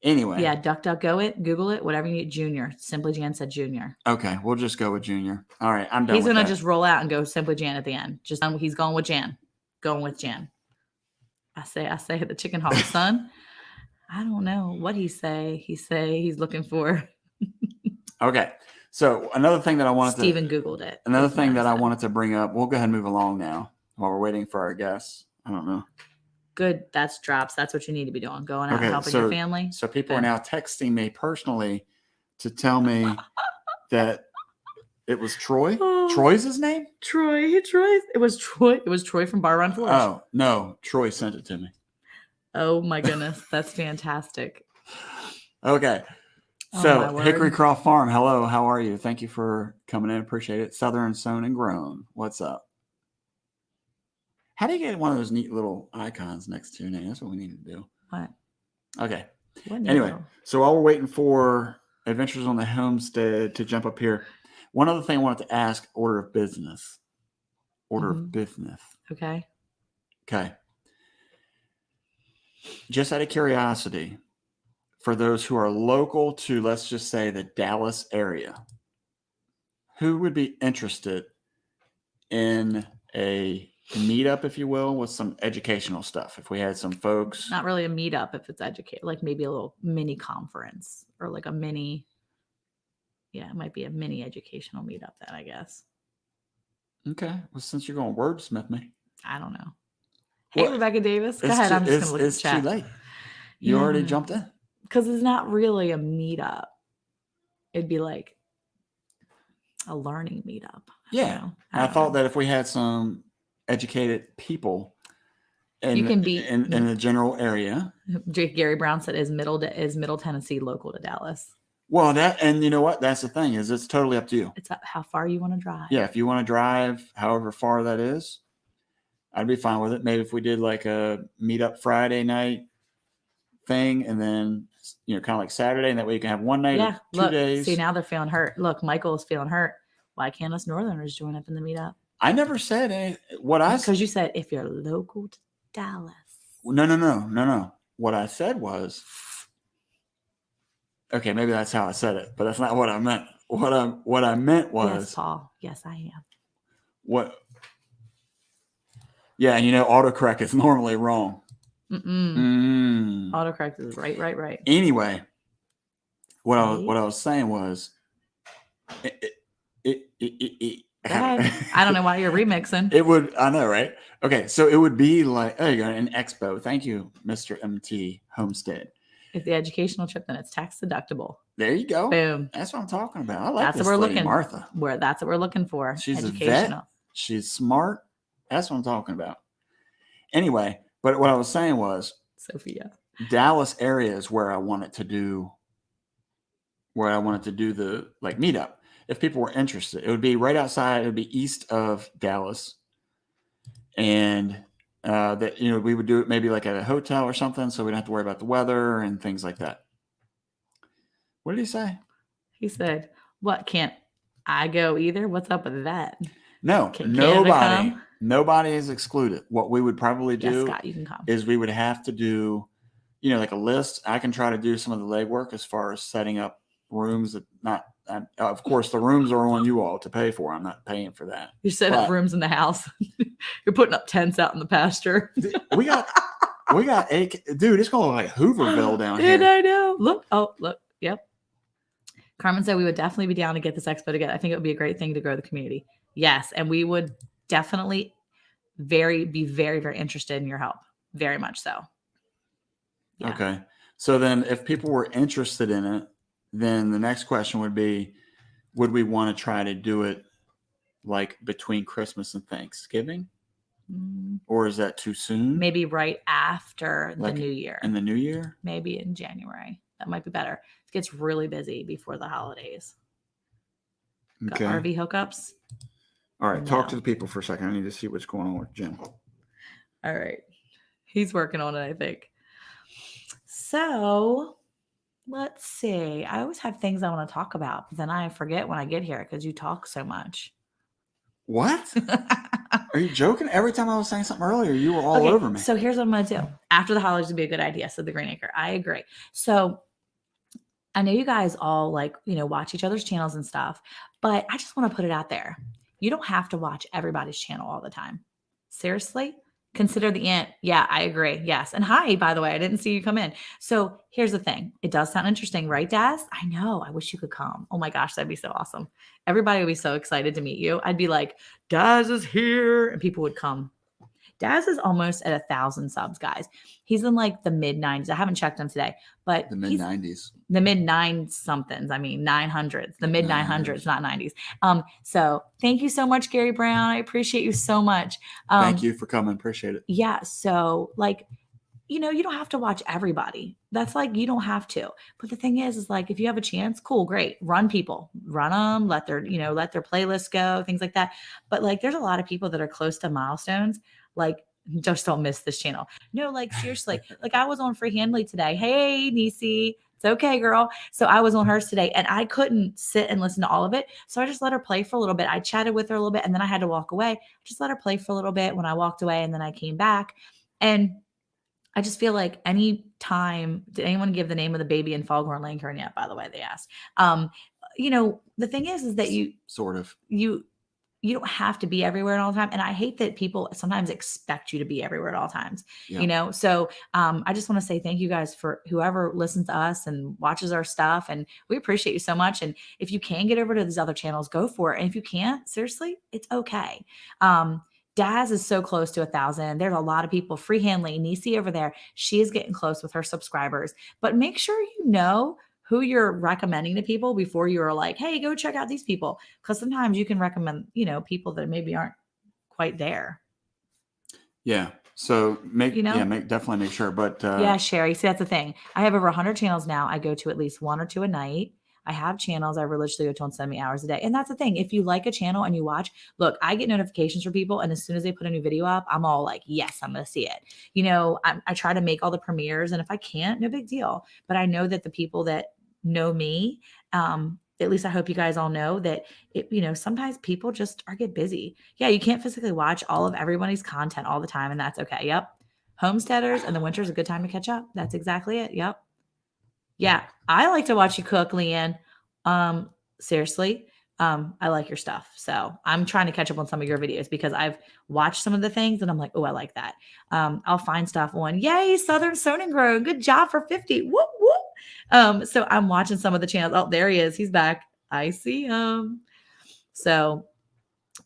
Anyway. Yeah, Go it, Google it, whatever you need. Junior. Simply Jan said Junior. Okay, we'll just go with Junior. All right, I'm done. He's with gonna that. just roll out and go Simply Jan at the end. He's going with Jan. Going with Jan. I say the chicken hawk son. I don't know what he say. He say he's looking for. Okay. So another thing that I wanted Steven Googled it. another That's thing what that I said. wanted to bring up. We'll go ahead and move along now while we're waiting for our guests. I don't know. Good. That's drops. That's what you need to be doing. Going out Okay, and helping so- your family. So people are Okay. now texting me personally to tell me that it was Troy. Oh. Troy's his name? Troy. It was Troy. It was Troy from Bar Run Forge. Oh no, Troy sent it to me. Oh my goodness. That's fantastic. Okay. Oh, So my word. Hickory Croft Farm, hello, how are you? Thank you for coming in. Appreciate it. Southern Sown and Grown. What's up? How do you get one of those neat little icons next to your name? That's what we need to do. What? Okay. What Anyway, now? so while we're waiting for Adventures on the Homestead to jump up here, one other thing I wanted to ask, order of business. Order of Mhm. business. Okay. Okay. just out of curiosity, for those who are local to, let's just say, the Dallas area, who would be interested in a meetup, if you will, with some educational stuff? If we had some folks, Not really a meetup if it's educate, like maybe a little mini conference or like a mini. Yeah, it might be a mini educational meetup then, I guess. okay. Well, since you're going to wordsmith me, I don't know. Hey, Well, Rebecca Davis. Go it's ahead. too- I'm just going to look at it's the chat. too late. You already jumped in. Because it's not really a meetup. It'd be like a learning meetup. Yeah. don't I know. thought that if we had some educated people in, You can be- in the general area. Jake Gary Brown said is Middle Tennessee local to Dallas. Well, that, and you know what? That's the thing, is it's totally up to you. It's up how far you want to drive. Yeah. If you want to drive however far that is, I'd be fine with it. Maybe if we did like a meetup Friday night thing, and then, you know, kind of like Saturday, and that way you can have one night, Yeah. or 2 Look, days. see, now they're feeling hurt. Look, Michael is feeling hurt. Why can't us Northerners join up in the meetup? I never said any, what I said. Because you said if you're local to Dallas. No. What I said was, okay, maybe that's how I said it, but that's not what I meant. What I meant was Yes, Paul. Yes, I am. what. Yeah, and you know, autocorrect is normally wrong. Autocorrect is right. Anyway, what I See? was saying was, Go ahead. I don't know why you're remixing. It would, I know, right? Okay, so it would be like, there you go, an expo. Thank you, Mr. MT Homestead. If the educational trip, then it's tax deductible. There you go. Boom. That's what I'm talking about. I like That's this what we're lady, looking Martha. That's what we're looking for. She's a educational. vet. She's smart. That's what I'm talking about. Anyway, but what I was saying was, Sophia. Dallas area is where I wanted to do the like meetup. If people were interested, it would be right outside. It would be east of Dallas, and that, you know, we would do it maybe like at a hotel or something, so we don't have to worry about the weather and things like that. What did he say? He said, "What, can't I go either? What's up with that?" No, Can Canada come? Nobody is excluded. What we would probably Yes, do Scott, you can come. is we would have to do, you know, like a list. I can try to do some of the legwork as far as setting up rooms that of course the rooms are on you all to pay for. I'm not paying for that. You're setting up but- rooms in the house. You're putting up tents out in the pasture. We got dude, it's going to look like Hooverville down And here. I know. Look. Yep. Carmen said we would definitely be down to get this expo together. I think it would be a great thing to grow the community. Yes, and we would definitely be very, very interested in your help. Very much so. Yeah. Okay. So then if people were interested in it, then the next question would be, would we want to try to do it like between Christmas and Thanksgiving? Or is that too soon? Maybe right after Like the new year. in the new year? Maybe in January. That might be better. It gets really busy before the holidays. Got Okay. RV hookups. All right. Talk No. to the people for a second. I need to see what's going on with Jim. All right. He's working on it, I think. So let's see. I always have things I want to talk about, but then I forget when I get here because you talk so much. What? Are you joking? Every time I was saying something earlier, you were all Okay, over me. So here's what I'm going to do. After the holidays would be a good idea, said the Green Acre. I agree. So I know you guys all watch each other's channels and stuff, but I just want to put it out there. You don't have to watch everybody's channel all the time. Seriously, consider the ant. Yeah, I agree. Yes. And hi, by the way, I didn't see you come in. So here's the thing. It does sound interesting, right, DAYZ? I know. I wish you could come. Oh my gosh, that'd be so awesome. Everybody would be so excited to meet you. I'd be like, DAYZ is here. And people would come. DAYZ is almost at 1,000 subs, guys. He's in like the mid 90s. I haven't checked him today, but The mid 90s. the mid 9-somethings. I mean, 900s, the mid 900s, not 90s. So thank you so much, Gary Brown. I appreciate you so much. Thank you for coming. Appreciate it. Yeah. So you don't have to watch everybody. That's you don't have to. But the thing is like, if you have a chance, cool, great. Run them, let their playlist go, things like that. But there's a lot of people that are close to milestones. Just don't miss this channel. No, seriously, I was on Free Handley today. Hey, Nisi. It's okay, girl. So I was on hers today and I couldn't sit and listen to all of it. So I just let her play for a little bit. I chatted with her a little bit and then I had to walk away. Just let her play for a little bit when I walked away and then I came back. And I just feel like any time, did anyone give the name of the baby in Foghorn Leghorn yet? By the way, they asked. The thing is that Sort of. you don't have to be everywhere at all the time. And I hate that people sometimes expect you to be everywhere at all times, Yeah. So I just want to say thank you guys for whoever listens to us and watches our stuff. And we appreciate you so much. And if you can get over to these other channels, go for it. And if you can't, seriously, it's okay. DAYZ is so close to 1,000. There's a lot of people. Freehand Lane, Nisi over there, she is getting close with her subscribers. But make sure you know who you're recommending to people before you're like, hey, go check out these people. Because sometimes you can recommend, people that maybe aren't quite there. Yeah. So definitely make sure. But yeah, Sherry. See, that's the thing. I have over 100 channels now. I go to at least 1 or 2 a night. I have channels I religiously go to on 70 hours a day. And that's the thing. If you like a channel and you watch, look, I get notifications for people. And as soon as they put a new video up, I'm all like, yes, I'm going to see it. I try to make all the premieres. And if I can't, no big deal. But I know that the people that know me, at least I hope you guys all know that sometimes people just get busy. Yeah, you can't physically watch all of everybody's content all the time, and that's okay. Yep. Homesteaders and the winter is a good time to catch up. That's exactly it. Yep. Yeah, I like to watch you cook, Leanne. Seriously, I like your stuff. So I'm trying to catch up on some of your videos because I've watched some of the things and I'm like, oh, I like that. I'll find stuff on, yay, Southern Sown and Grow. Good job for 50. Whoop, whoop. So I'm watching some of the channels. Oh, there he is. He's back. I see him. So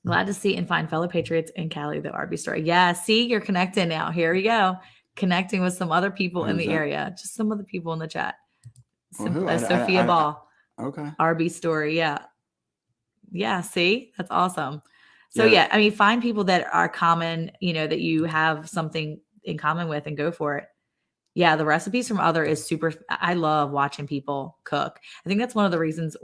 glad to see and find fellow patriots in Cali, the RB story. Yeah, see, you're connecting now. Here we go. Connecting with some other people in the area. Just some of the people in the chat. Sophia Ball. Okay. RB story. Yeah. Yeah. See, that's awesome. So find people that are common, that you have something in common with and go for it. Yeah. The recipes from other is super. I love watching people cook. I think that's one of the reasons,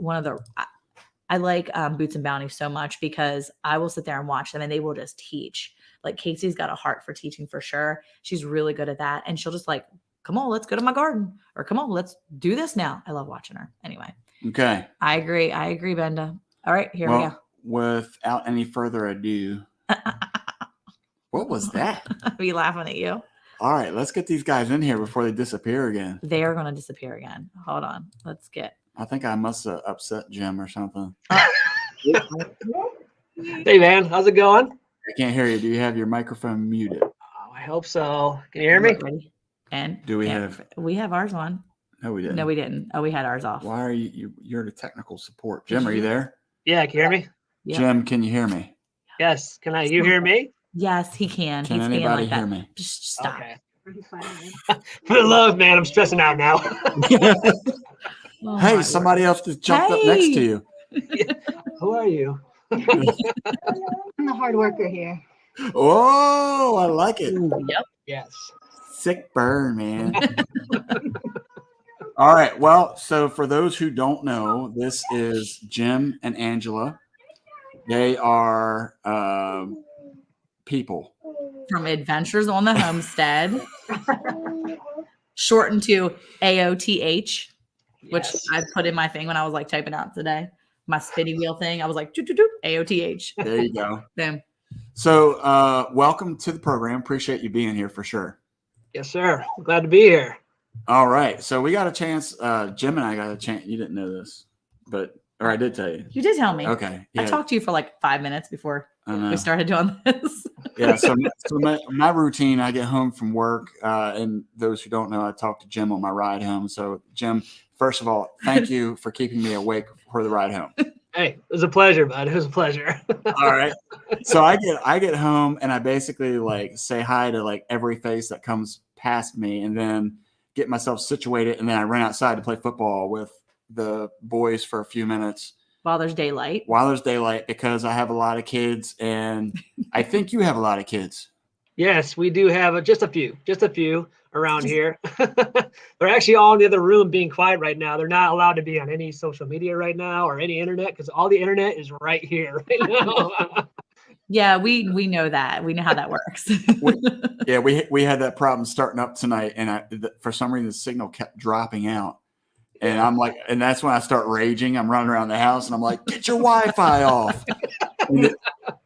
I like Boots and Bounty so much because I will sit there and watch them and they will just teach. Like Casey's got a heart for teaching for sure. She's really good at that. And she'll just like, come on, let's go to my garden, or come on, let's do this now. I love watching her. Anyway. Okay. I agree, Benda. All right, here we go. Without any further ado, what was that? I'll be laughing at you. All right, let's get these guys in here before they disappear again. They are going to disappear again. Hold on. I think I must have upset Jim or something. Hey, man. How's it going? I can't hear you. Do you have your microphone muted? Oh, I hope so. Can you hear me? Ready? And we have ours on? No, we didn't. No, we didn't. Oh, we had ours off. Why are you're the technical support? Jim, are you there? Yeah, can you hear me? Yep. Jim, can you hear me? Yes. You hear me? Yes, he can. Can He's anybody being like hear that. me? Just stop. Okay. For the love, man, I'm stressing out now. Oh, Hey, somebody else just jumped up next to you. Who are you? I'm the hard worker here. Oh, I like it. Yep. Yes. Sick burn, man. All right. Well, so for those who don't know, this is Jim and Angela. They are people From Adventures on the Homestead, shortened to AOTH, which Yes. I put in my thing when I was like typing out today. My spinny wheel thing. I was like, AOTH. There you go. Boom. So welcome to the program. Appreciate you being here for sure. Yes, sir. Glad to be here. All right. So we got a chance. Jim and I got a chance. You didn't know this, or I did tell you. You did tell me. Okay. I talked to you for like 5 minutes before I know. we started doing this. Yeah. So my routine, I get home from work. And those who don't know, I talk to Jim on my ride home. So Jim, first of all, thank you for keeping me awake for the ride home. Hey, it was a pleasure, bud. It was a pleasure. All right. So I get home and I basically like say hi to like every face that comes past me and then get myself situated. And then I run outside to play football with the boys for a few minutes. While there's daylight. Because I have a lot of kids and I think you have a lot of kids. Yes, we do have just a few around here. They're actually all in the other room being quiet right now. They're not allowed to be on any social media right now or any internet because all the internet is right here right now. Yeah, we know that. We know how that works. We had that problem starting up tonight and for some reason the signal kept dropping out. And I'm like, and that's when I start raging. I'm running around the house and I'm like, get your Wi-Fi off.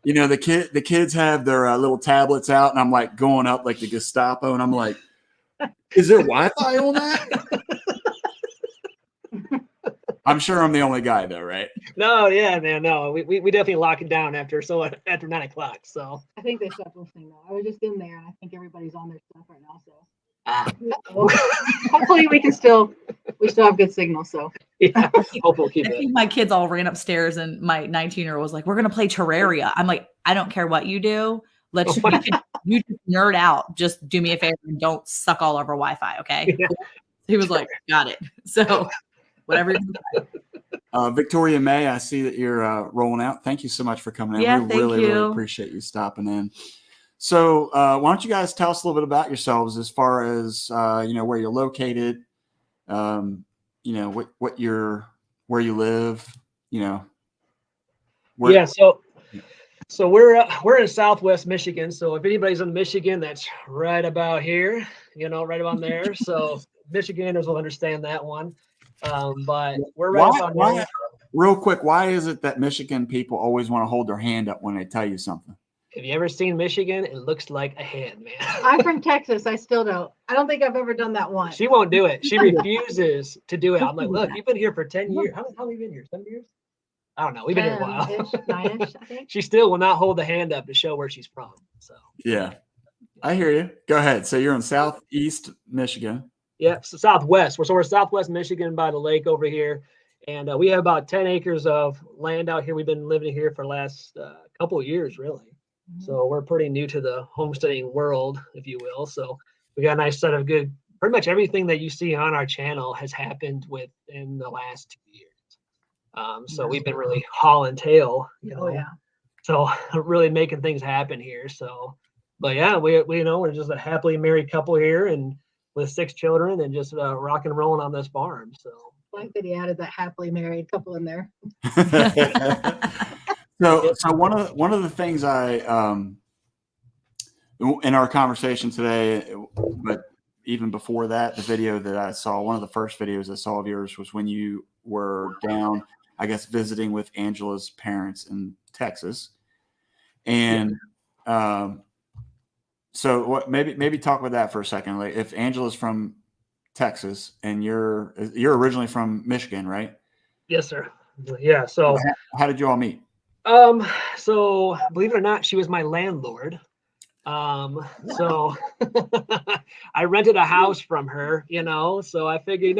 The kids have their little tablets out and I'm like going up like the Gestapo and I'm like, Is there Wi-Fi on that? I'm sure I'm the only guy though, right? No, yeah, man, no. We definitely lock it down after 9 o'clock. So I think they stopped listening now. I was just in there and I think everybody's on their stuff right now. So hopefully we still have good signal. So yeah, hope we'll keep I it. think my kids all ran upstairs and my 19-year-old was like, we're going to play Terraria. I'm like, I don't care what you do. You just nerd out. Just do me a favor and don't suck all over Wi-Fi. Okay. Yeah. He was like, got it. So whatever. Victoria May, I see that you're rolling out. Thank you so much for coming in. Yeah, We thank really you. appreciate you stopping in. So why don't you guys tell us a little bit about yourselves as far as where you're located, where you live, Yeah, so we're in Southwest Michigan. So if anybody's in Michigan, that's right about here, right about there. So Michiganders will understand that one. But we're right about there. Real quick, why is it that Michigan people always want to hold their hand up when they tell you something? Have you ever seen Michigan? It looks like a hand, man. I'm from Texas. I don't think I've ever done that once. She won't do it. She refuses to do it. I'm like, look, you've been here for 10 years. How long have you been here? 7 years? I don't know. We've been here a while. 9-ish, I think. She still will not hold the hand up to show where she's from. So Yeah, I hear you. Go ahead. So you're in Southeast Michigan. yeah, so Southwest. We're Southwest Michigan by the lake over here. And we have about 10 acres of land out here. We've been living here for the last couple of years, really. So we're pretty new to the homesteading world, if you will. So we got a nice set of pretty much everything that you see on our channel has happened within the last 2 years. So we've been really hauling tail, Oh yeah. so really making things happen here. So, but yeah, we're just a happily married couple here and with 6 children and just rock and rolling on this farm. So I like that he added that happily married couple in there. So one of the things I in our conversation today, but even before that, the video that I saw, one of the first videos I saw of yours was when you were down, I guess, visiting with Angela's parents in Texas, and so what? Maybe talk about that for a second. Like, if Angela's from Texas and you're originally from Michigan, right? yes, sir. Yeah. So how did you all meet? So believe it or not, she was my landlord. So I rented a house from her, so I figured,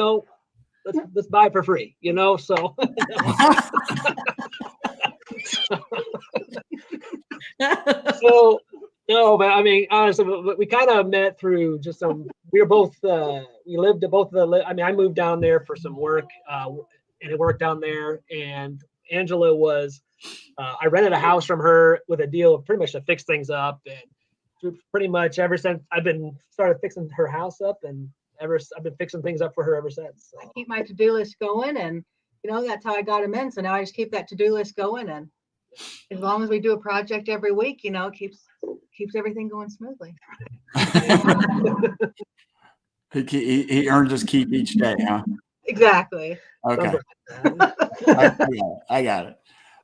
let's buy it for free, so so no, but I mean, honestly, we kind of met through just we were both, we lived at both of I moved down there for some work, and I worked down there, and Angela was, I rented a house from her with a deal pretty much to fix things up, and pretty much ever since I've been started fixing her house up, and I've been fixing things up for her ever since. So. I keep my to-do list going, and that's how I got him in. So now I just keep that to-do list going, and as long as we do a project every week, it keeps everything going smoothly. He earns his keep each day, huh? Exactly. Okay. I got it.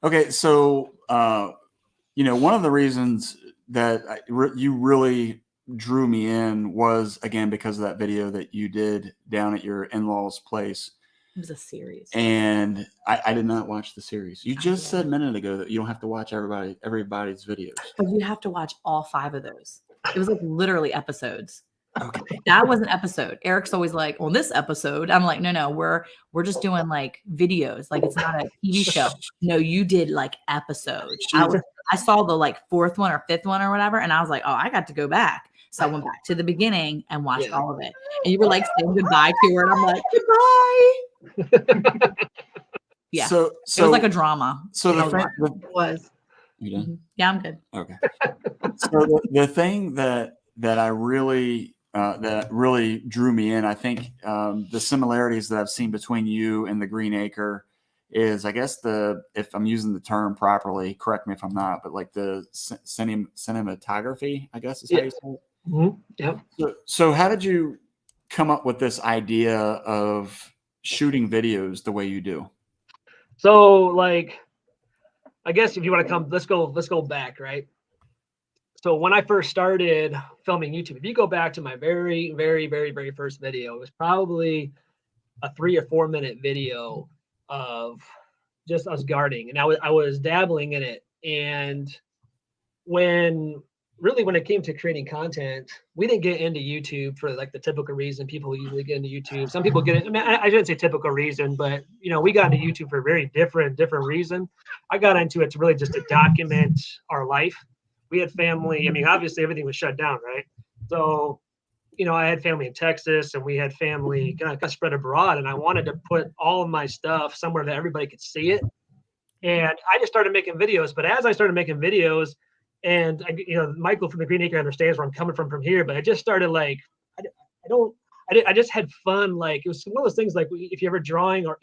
Okay, so one of the reasons that you really drew me in was, again, because of that video that you did down at your in-laws' place. It was a series. And I did not watch the series. You just said a minute ago that you don't have to watch everybody's videos. But you have to watch all 5 of those. It was like literally episodes. Okay. That was an episode. Eric's always like, on this episode, I'm like, no, we're just doing like videos. Like, it's not a TV show. No, you did like episodes. I saw the like 4th one or 5th one or whatever, and I was like, oh, I got to go back. So I went back to the beginning and watched all of it. And you were like saying goodbye to her, and I'm like, goodbye. Yeah. So it was like a drama. So It was. You done? Yeah, I'm good. Okay. So the thing that I really that really drew me in, I think, the similarities that I've seen between you and the Green Acre is, I guess, if I'm using the term properly, correct me if I'm not, but like the cinematography, I guess is how you say it. Mm-hmm. Yeah. So how did you come up with this idea of shooting videos the way you do? So, like, I guess if you want to let's go back, right? So when I first started filming YouTube, if you go back to my very, very, very, very first video, it was probably a 3 or 4 minute video of just us gardening, and I was dabbling in it. And when it came to creating content, we didn't get into YouTube for like the typical reason people usually get into YouTube. Some people get it. I mean, I shouldn't say typical reason, but we got into YouTube for a very different reason. I got into it to really just to document our life. We had family. I mean, obviously everything was shut down, right? So, I had family in Texas, and we had family kind of spread abroad, and I wanted to put all of my stuff somewhere that everybody could see it. And I just started making videos. But as I started making videos, and Michael from the Green Acre understands where I'm coming from here, but I just started like, I just had fun. Like, it was one of those things, like if you're ever drawing, or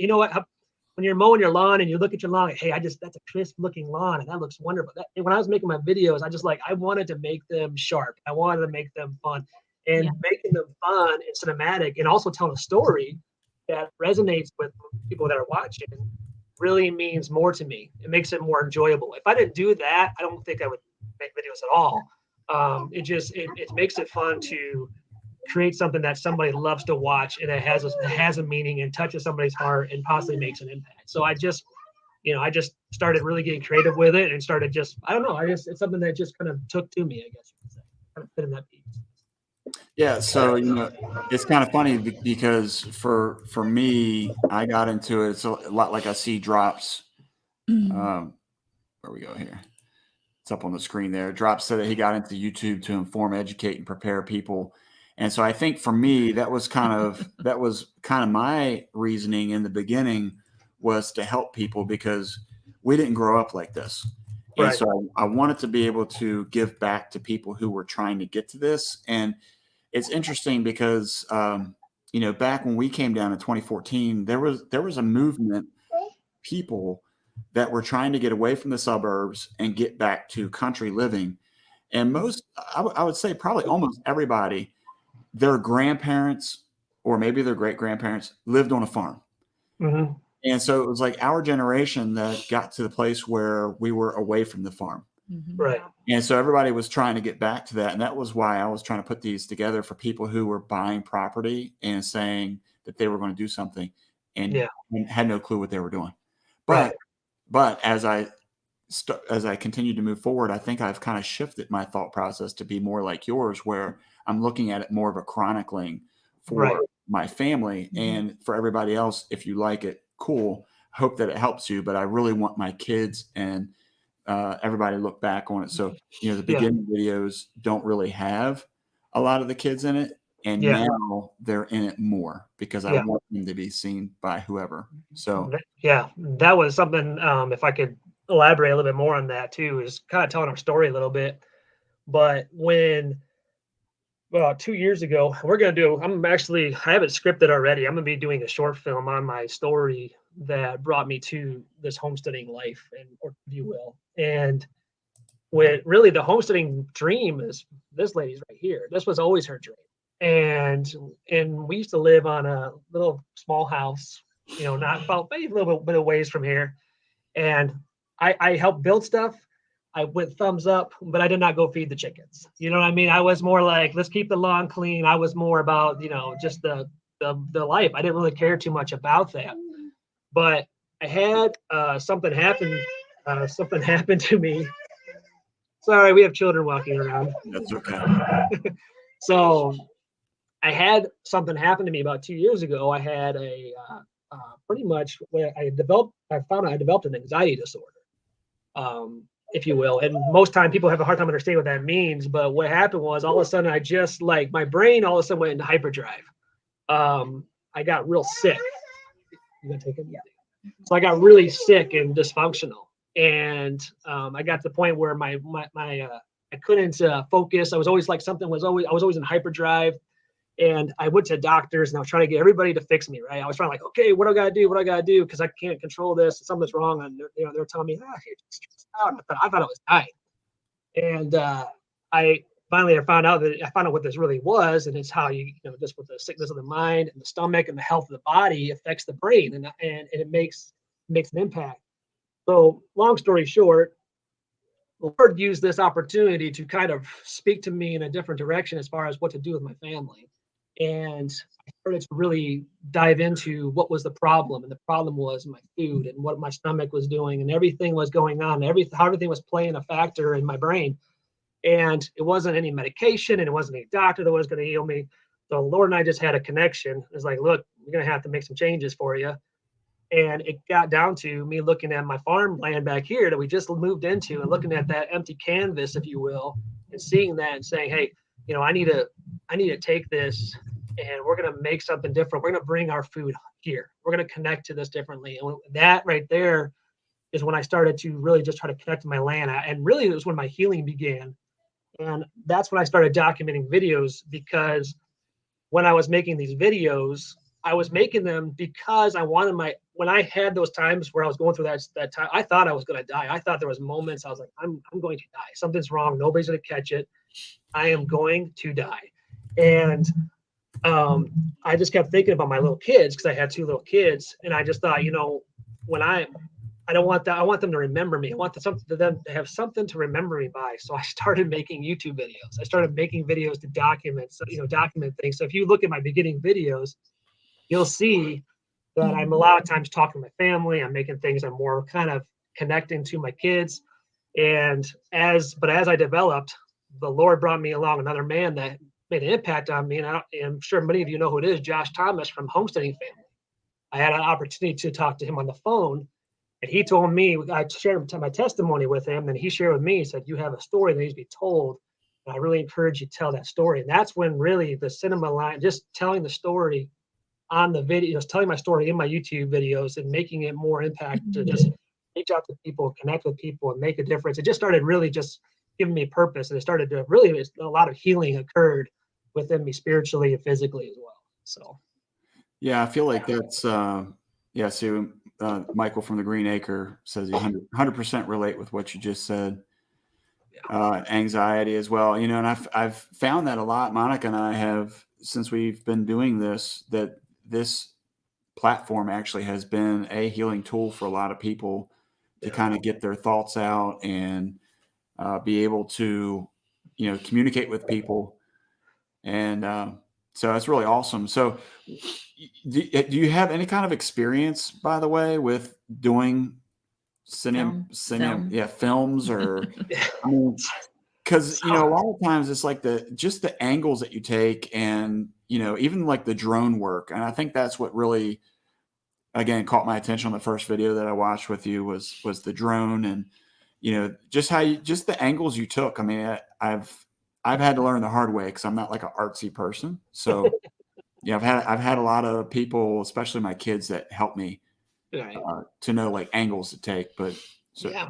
when you're mowing your lawn and you look at your lawn, like, hey, that's a crisp looking lawn and that looks wonderful. When I was making my videos, I wanted to make them sharp. I wanted to make them fun, and making them fun and cinematic, and also telling a story that resonates with people that are watching really means more to me. It makes it more enjoyable. If I didn't do that, I don't think I would make videos at all. It makes it fun to create something that somebody loves to watch, and it has a meaning and touches somebody's heart and possibly makes an impact. So I just started really getting creative with it, and started it's something that just kind of took to me, I guess you could say. Kind of fit in that piece. Yeah, so it's kind of funny because for me, I got into it. It's a lot like I see Drops. Where we go here? It's up on the screen there. Drops said that he got into YouTube to inform, educate, and prepare people. And so I think for me, that was kind of my reasoning in the beginning, was to help people, because we didn't grow up like this. And Right. so I wanted to be able to give back to people who were trying to get to this. And it's interesting because, back when we came down in 2014, there was a movement, people that were trying to get away from the suburbs and get back to country living. And I would say probably almost everybody, their grandparents or maybe their great grandparents lived on a farm. Mm-hmm. And so it was like our generation that got to the place where we were away from the farm. Right. And so everybody was trying to get back to that. And that was why I was trying to put these together for people who were buying property and saying that they were going to do something and had no clue what they were doing. But as I continued to move forward, I think I've kind of shifted my thought process to be more like yours, where I'm looking at it more of a chronicling for my family and for everybody else. If you like it, cool. Hope that it helps you. But I really want my kids and everybody to look back on it. So, the beginning videos don't really have a lot of the kids in it. And now they're in it more because I want them to be seen by whoever. So, that was something, if I could elaborate a little bit more on that too, is kind of telling our story a little bit. But about 2 years ago, I have it scripted already. I'm going to be doing a short film on my story that brought me to this homesteading life, or if you will. And with really the homesteading dream is this lady's right here. This was always her dream. And we used to live on a little small house, not about a little bit of ways from here. And I helped build stuff. I went thumbs up, but I did not go feed the chickens. You know what I mean? I was more like, let's keep the lawn clean. I was more about, just the life. I didn't really care too much about that. But I had something happen. Something happened to me. Sorry, we have children walking around. that's okay. So I had something happen to me about 2 years ago. I had pretty much where I found I developed an anxiety disorder, if you will. And most time people have a hard time understanding what that means. But what happened was, all of a sudden, I just my brain all of a sudden went into hyperdrive. I got real sick. You gonna take it? Yeah. So I got really sick and dysfunctional. And I got to the point where I couldn't focus. I was always I was always in hyperdrive. And I went to doctors and I was trying to get everybody to fix me, right? I was trying okay, what do I got to do? What do I got to do? Because I can't control this. Something's wrong. And they're telling me, you're just stressed out. I thought I was dying. And I found out what this really was. And it's how just with the sickness of the mind and the stomach and the health of the body affects the brain. And it makes an impact. So long story short, the Lord used this opportunity to kind of speak to me in a different direction as far as what to do with my family. And I started to really dive into what was the problem. And the problem was my food and what my stomach was doing, and everything was going on. How everything was playing a factor in my brain. And it wasn't any medication, and it wasn't any doctor that was going to heal me. So the Lord and I just had a connection. It's like, look, we're going to have to make some changes for you. And it got down to me looking at my farmland back here that we just moved into, and looking at that empty canvas, if you will, and seeing that and saying, hey, you know, I need to take this, and we're going to make something different. We're going to bring our food here. We're going to connect to this differently. And that right there is when I started to really just try to connect to my land. And really it was when my healing began. And that's when I started documenting videos, because when I was making these videos, I was making them because I wanted when I had those times where I was going through that time, I thought I was going to die. I thought there was moments I was like, I'm going to die. Something's wrong. Nobody's going to catch it. I am going to die. And I just kept thinking about my little kids, because I had 2 little kids. And I just thought, you know, when I don't want that. I want them to remember me. I want them to have something to remember me by. So I started making YouTube videos. I started making videos to document things. So if you look at my beginning videos, you'll see that I'm a lot of times talking to my family. I'm making things I'm more kind of connecting to my kids. And as I developed, the Lord brought me along another man that made an impact on me. And I'm sure many of you know who it is, Josh Thomas from Homesteading Family. I had an opportunity to talk to him on the phone. And he told me, I shared my testimony with him, and he shared with me, he said, you have a story that needs to be told. And I really encourage you to tell that story. And that's when really the cinema line, just telling the story on the videos, telling my story in my YouTube videos and making it more impact to just reach out to people, connect with people, and make a difference. It just started really just giving me purpose. And it started to really, a lot of healing occurred within me spiritually and physically as well. So. Yeah, I feel like that's, yeah, so Michael from the Green Acre says he 100% relate with what you just said. Anxiety as well, you know, and I've found that a lot. Monica and I have, since we've been doing this, that this platform actually has been a healing tool for a lot of people to kind of get their thoughts out and be able to, you know, communicate with people. And so that's really awesome. So do you have any kind of experience, by the way, with doing films or, I mean, because, you know, a lot of times it's like just the angles that you take, and, you know, even like the drone work. And I think that's what really, again, caught my attention on the first video that I watched with you was the drone, and, you know, just the angles you took. I mean, I've had to learn the hard way, because I'm not like an artsy person. So yeah, I've had a lot of people, especially my kids, that help me to know like angles to take. But yeah.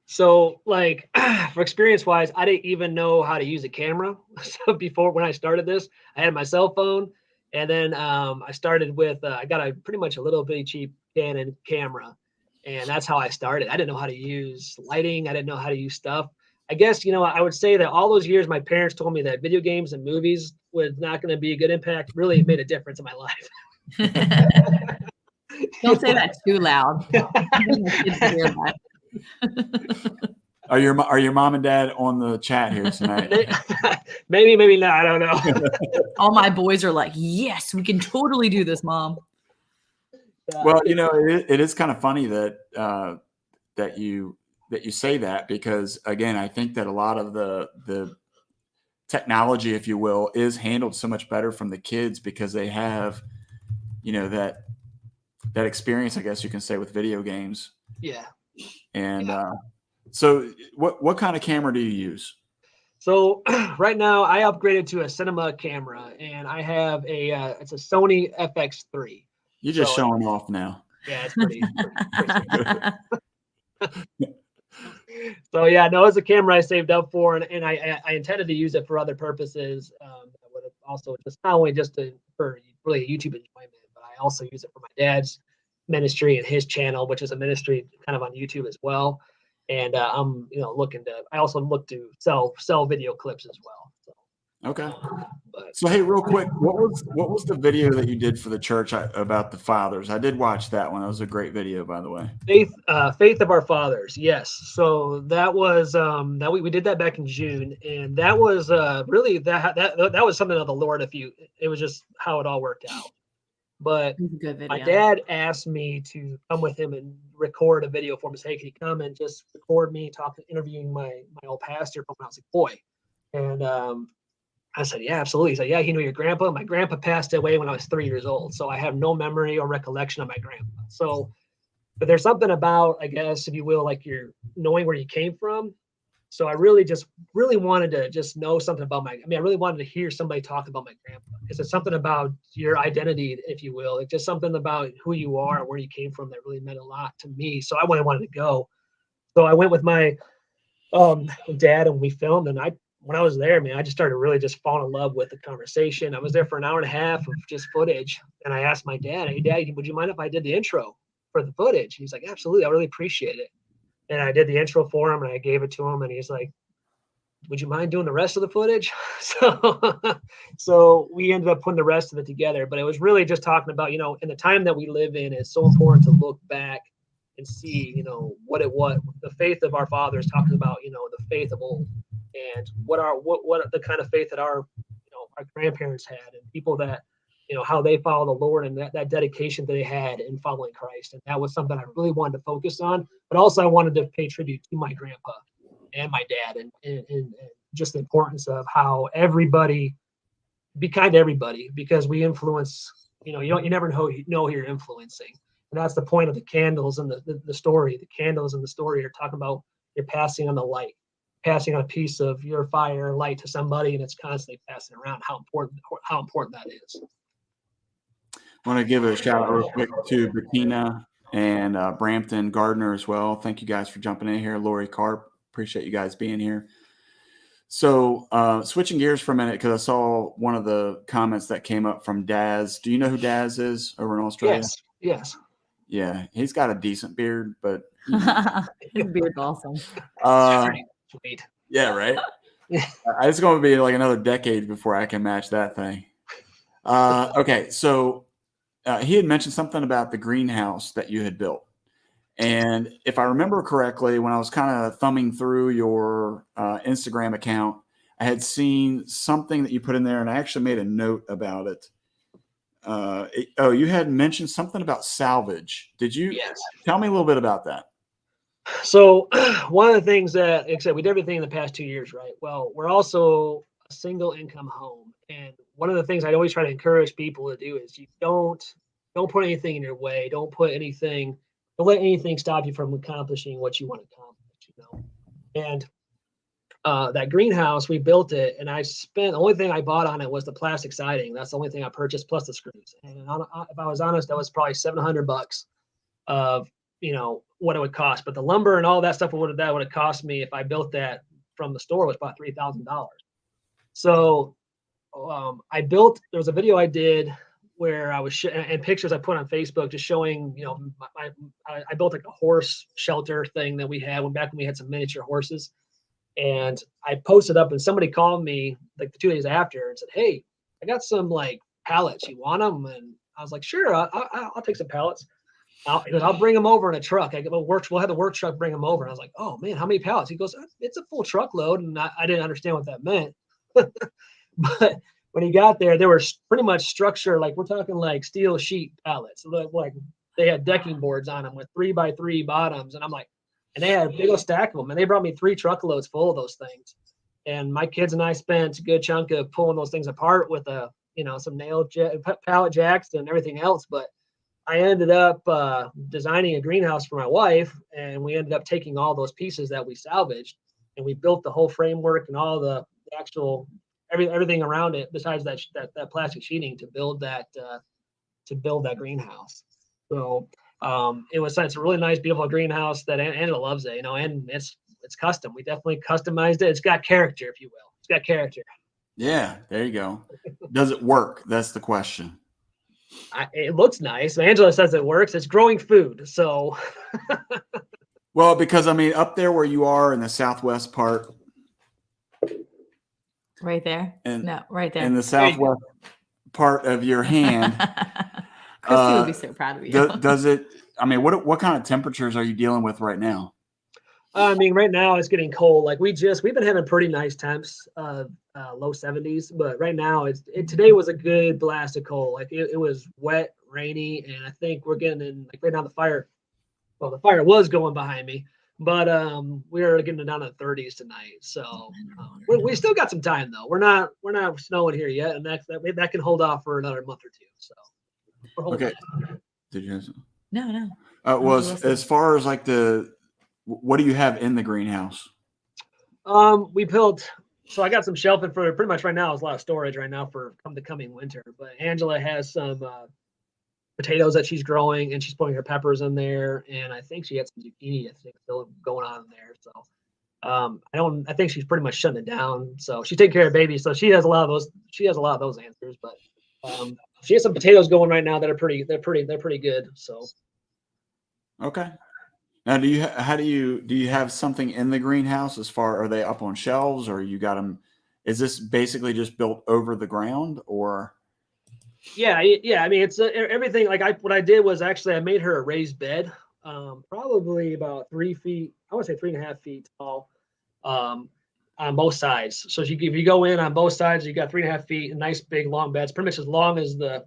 So like for experience wise, I didn't even know how to use a camera. So before, when I started this, I had my cell phone, and then I started with I got pretty much a little bitty cheap Canon camera, and that's how I started. I didn't know how to use lighting. I didn't know how to use stuff. I guess, you know, I would say that all those years my parents told me that video games and movies was not going to be a good impact really made a difference in my life. Don't say that too loud. Are your mom and dad on the chat here tonight? maybe not. I don't know. All my boys are like, yes, we can totally do this, Mom. Well, you know, it is kind of funny that that you say that, because again, I think that a lot of the technology, if you will, is handled so much better from the kids, because they have, you know, that experience, I guess you can say, with video games. Yeah. And so what kind of camera do you use? So right now I upgraded to a cinema camera, and I have it's a Sony FX3. You're just showing off now. Yeah, it's pretty So yeah, no, it's a camera I saved up for, and I intended to use it for other purposes. I would have also just not only just for really YouTube enjoyment, but I also use it for my dad's ministry and his channel, which is a ministry kind of on YouTube as well. And I'm, you know, I also look to sell video clips as well. So. Okay. But So hey, real quick, what was the video that you did for the church about the fathers? I did watch that one. That was a great video, by the way. faith of our fathers, yes. So that was that we did that back in June, and that was really that was something of the Lord. It was just how it all worked out. But It's a good video. my dad asked me to come with him and record a video for him. He said, hey, can you come and just record me interviewing my old pastor from when I was a boy? And I said, yeah, absolutely. He said, yeah, he knew your grandpa. My grandpa passed away when I was 3 years old. So I have no memory or recollection of my grandpa. So, but there's something about, I guess, if you will, like you're knowing where you came from. So I really wanted to just know something about I really wanted to hear somebody talk about my grandpa. Because it's something about your identity, if you will. It's just something about who you are and where you came from that really meant a lot to me. So I wanted to go. So I went with my dad and we filmed, and when I was there, man, I just started really just falling in love with the conversation. I was there for an hour and a half of just footage. And I asked my dad, hey, Dad, would you mind if I did the intro for the footage? He's like, absolutely. I really appreciate it. And I did the intro for him and I gave it to him. And he's like, would you mind doing the rest of the footage? So we ended up putting the rest of it together. But it was really just talking about, in the time that we live in, it's so important to look back and see, what the faith of our fathers, talking about, the faith of old. And what the kind of faith that our grandparents had, and people that, how they follow the Lord, and that dedication that they had in following Christ. And that was something I really wanted to focus on. But also I wanted to pay tribute to my grandpa and my dad, and just the importance of how everybody be kind to everybody, because we influence, you never know who you're influencing. And that's the point of the candles and the story. The candles in the story are talking about you're passing on the light, passing on a piece of your fire and light to somebody, and it's constantly passing around. How important that is. I want to give a shout out real quick to Bettina and Brampton Gardner as well. Thank you guys for jumping in here. Lori Carp, appreciate you guys being here. So switching gears for a minute, because I saw one of the comments that came up from DAYZ. Do you know who DAYZ is over in Australia? Yes. Yeah, he's got a decent beard, but His beard's awesome. Sweet. Yeah, right. It's going to be like another decade before I can match that thing. Okay, so he had mentioned something about the greenhouse that you had built. And if I remember correctly, when I was kind of thumbing through your Instagram account, I had seen something that you put in there, and I actually made a note about it. You had mentioned something about salvage. Did you? Yes. Tell me a little bit about that. So one of the things that, like I said, we did everything in the past 2 years, right? Well, we're also a single income home. And one of the things I always try to encourage people to do is you don't put anything in your way. Don't let anything stop you from accomplishing what you want to accomplish, And that greenhouse, we built it, and the only thing I bought on it was the plastic siding. That's the only thing I purchased, plus the screws. And if I was honest, that was probably $700 of, what it would cost. But the lumber and all that stuff would have cost me, if I built that from the store, was about $3,000. So there was a video I did where I was and pictures I put on Facebook just showing, I built like a horse shelter thing that we had back when we had some miniature horses. And I posted up, and somebody called me like 2 days after and said, hey, I got some like pallets. You want them? And I was like, sure, I'll take some pallets. I'll bring them over in a truck. We'll have the work truck bring them over. And I was like, oh man, how many pallets? He goes, it's a full truckload. And I didn't understand what that meant. But when he got there, they were pretty much structured, like we're talking like steel sheet pallets. Like they had decking boards on them with 3x3 bottoms. And I'm like, and they had a big old stack of them. And they brought me 3 truckloads full of those things. And my kids and I spent a good chunk of pulling those things apart with some pallet jacks and everything else. But I ended up designing a greenhouse for my wife, and we ended up taking all those pieces that we salvaged, and we built the whole framework and all the actual everything around it, besides that plastic sheeting, to build that greenhouse. So it's a really nice, beautiful greenhouse that Angela loves it, and it's custom. We definitely customized it. It's got character, if you will. It's got character. Yeah, there you go. Does it work? That's the question. It looks nice. Angela says it works. It's growing food. So, well, because up there where you are in the southwest part, Right there. And- No, right there. in the southwest part of your hand. Christy would be so proud of you. Does it? I mean, what kind of temperatures are you dealing with right now? I mean, right now it's getting cold. Like we've been having pretty nice temps, low 70s, but right now today was a good blast of cold. Like it was wet, rainy, and I think we're getting in like right now the fire was going behind me, but we're getting it down to 30s tonight. So we still got some time though. We're not snowing here yet, and that can hold off for another month or two. So we're holding Okay. on. Did you? Have No. as far as like what do you have in the greenhouse? We built. So I got some shelving for pretty much right now. There's a lot of storage right now for the coming winter. But Angela has some potatoes that she's growing, and she's putting her peppers in there. And I think she had some zucchini, I think, still going on in there. So I think she's pretty much shutting it down. So she's taking care of babies. So she has a lot of those. She has a lot of those answers. But she has some potatoes going right now that are pretty good. So Okay. Now, do you have something in the greenhouse are they up on shelves, or you got them? Is this basically just built over the ground, or? Yeah. I mean, it's everything. Like what I did was actually I made her a raised bed, probably about 3 feet. I would say 3.5 feet tall, on both sides. So if you go in on both sides, you got 3.5 feet, and nice big long beds, pretty much as long as the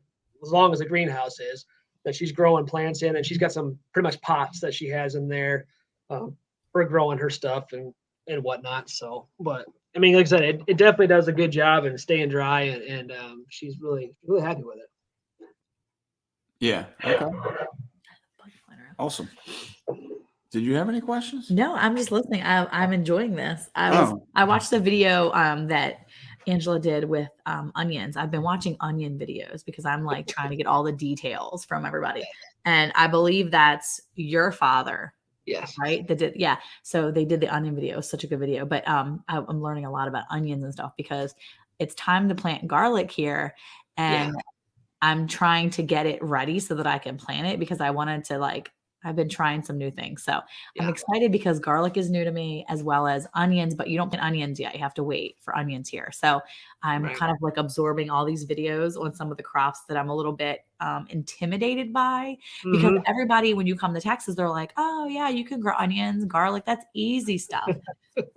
greenhouse is. That she's growing plants in, and she's got some pretty much pots that she has in there for growing her stuff and whatnot. So, but I mean, like I said, it definitely does a good job in staying dry, and she's really happy with it. Yeah. Okay. Awesome. Did you have any questions? No, I'm just listening. I'm enjoying this. I watched the video that Angela did with onions. I've been watching onion videos because I'm like trying to get all the details from everybody. And I believe that's your father. Yes. Right. So they did the onion video. It was such a good video. But I'm learning a lot about onions and stuff because it's time to plant garlic here. And I'm trying to get it ready so that I can plant it because I wanted to I've been trying some new things. So I'm excited because garlic is new to me as well as onions, but you don't plant onions yet. You have to wait for onions here. So I'm kind of absorbing all these videos on some of the crops that I'm a little bit intimidated by because everybody, when you come to Texas, they're like, oh yeah, you can grow onions, garlic. That's easy stuff.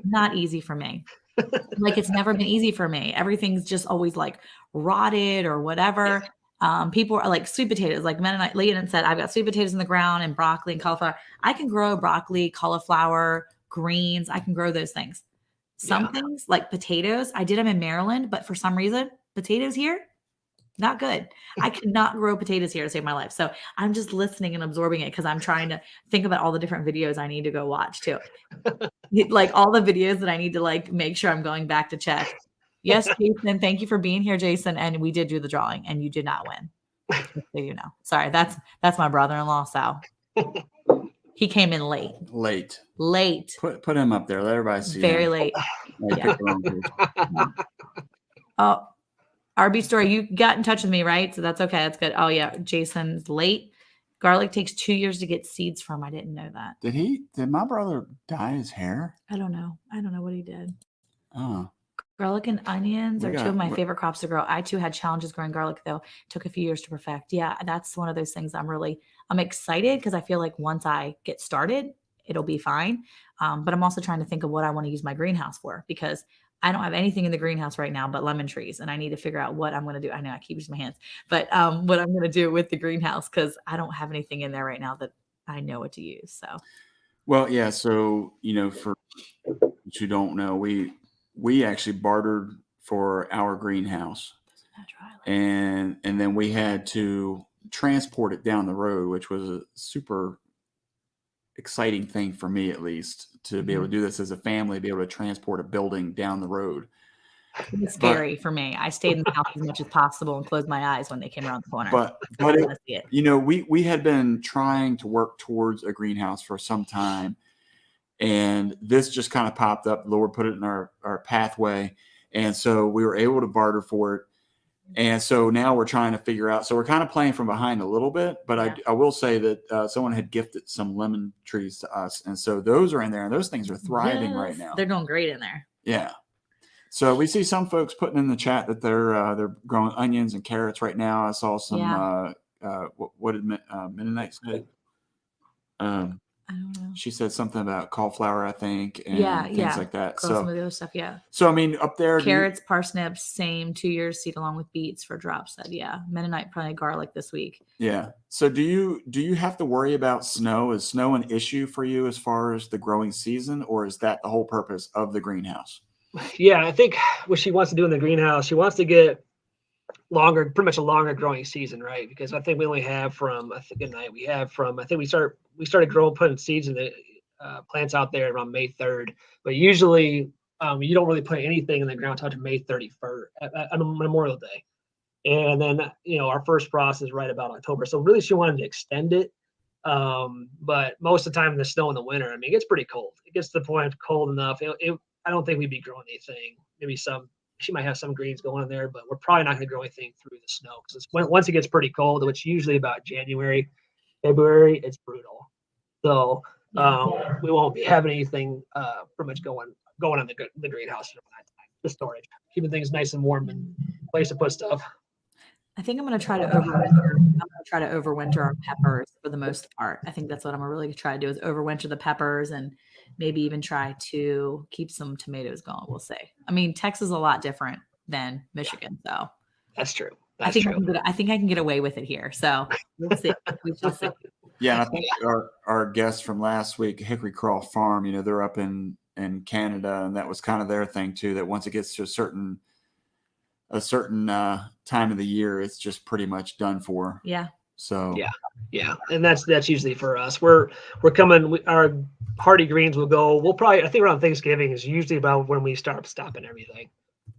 Not easy for me. It's never been easy for me. Everything's just always rotted or whatever. People are like sweet potatoes, like Mennonite Leon said, I've got sweet potatoes in the ground and broccoli and cauliflower. I can grow broccoli, cauliflower, greens. I can grow those things. Some things like potatoes, I did them in Maryland, but for some reason, potatoes here, not good. I could not grow potatoes here to save my life. So I'm just listening and absorbing it because I'm trying to think about all the different videos I need to go watch too. All the videos that I need to make sure I'm going back to check. Yes, Jason. Thank you for being here, Jason. And we did do the drawing, and you did not win. Just so you know. Sorry, that's my brother-in-law, Sal. He came in late. Late. Put him up there. Let everybody see. Very him. late. Yeah. Oh, RB Story, you got in touch with me, right? So that's okay. That's good. Oh yeah, Jason's late. Garlic takes 2 years to get seeds from. I didn't know that. Did my brother dye his hair? I don't know what he did. Oh. Garlic and onions are two of my favorite crops to grow. I too had challenges growing garlic though. Took a few years to perfect. Yeah, that's one of those things I'm excited because I feel like once I get started, it'll be fine. But I'm also trying to think of what I want to use my greenhouse for because I don't have anything in the greenhouse right now but lemon trees. And I need to figure out what I'm going to do. I know I keep using my hands, but what I'm going to do with the greenhouse because I don't have anything in there right now that I know what to use. So, well, yeah. So, for what you don't know, we actually bartered for our greenhouse and then we had to transport it down the road, which was a super exciting thing for me, at least, to be able to do this as a family, be able to transport a building down the road. It was scary for me. I stayed in the house as much as possible and closed my eyes when they came around the corner. But we had been trying to work towards a greenhouse for some time. And this just kind of popped up. The Lord put it in our pathway. And so we were able to barter for it. And so now we're trying to figure out. So we're kind of playing from behind a little bit. But I will say that someone had gifted some lemon trees to us. And so those are in there. And those things are thriving right now. They're doing great in there. Yeah. So we see some folks putting in the chat that they're growing onions and carrots right now. I saw some. What did Mennonite say? I don't know. She said something about cauliflower, I think, and Yeah, things yeah. like that. Some of the other stuff, yeah. So I mean, up there, Carrots, parsnips, same 2 years seed along with beets for drop said. Yeah, Mennonite probably garlic this week. Yeah. So do you have to worry about snow? Is snow an issue for you as far as the growing season, or is that the whole purpose of the greenhouse? Yeah, I think what she wants to do in the greenhouse, she wants to get pretty much a longer growing season, right? Because I think we only have from, I think we started growing, putting seeds in the plants out there around May 3rd. But usually you don't really put anything in the ground until May 31st, on Memorial Day. And then, our first frost is right about October. So really she wanted to extend it. But most of the time in the snow in the winter, I mean, it gets pretty cold. It gets to the point cold enough. I don't think we'd be growing anything. Maybe she might have some greens going in there, but we're probably not going to grow anything through the snow because once it gets pretty cold, which usually about January, February, it's brutal. So we won't be having anything pretty much going on the greenhouse during that time. The storage, keeping things nice and warm and place to put stuff. I think I'm going to try to overwinter. I'm going to try to overwinter our peppers for the most part. I think that's what I'm going to really try to do is overwinter the peppers and maybe even try to keep some tomatoes going. We'll see. I mean, Texas is a lot different than Michigan, so that's true. I think I can get away with it here. So we'll see. We shall see. Yeah, and I think our guest from last week, Hickory Crawl Farm, they're up in Canada, and that was kind of their thing too. That once it gets to a certain time of the year, it's just pretty much done for. Yeah. So yeah, and that's usually for us. We're coming. Our hardy greens will go. We'll probably, I think around Thanksgiving is usually about when we start stopping everything.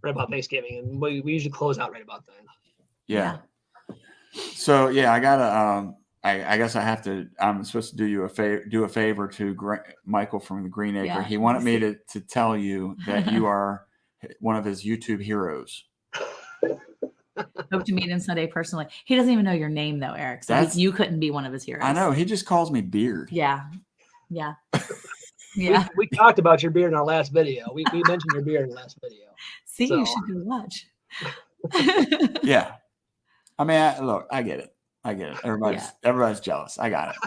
Right about Thanksgiving, and we usually close out right about then. Yeah. So I gotta. I guess I'm supposed to do a favor to Michael from the Green Acre. Yeah. He wanted me to tell you that you are one of his YouTube heroes. Hope to meet him Sunday personally. He doesn't even know your name though, Eric. So you couldn't be one of his heroes. I know. He just calls me Beard. Yeah. We talked about your beard in our last video. We mentioned your beard in the last video. See, you should go watch. Yeah. I mean, look, I get it. Everybody's jealous. I got it.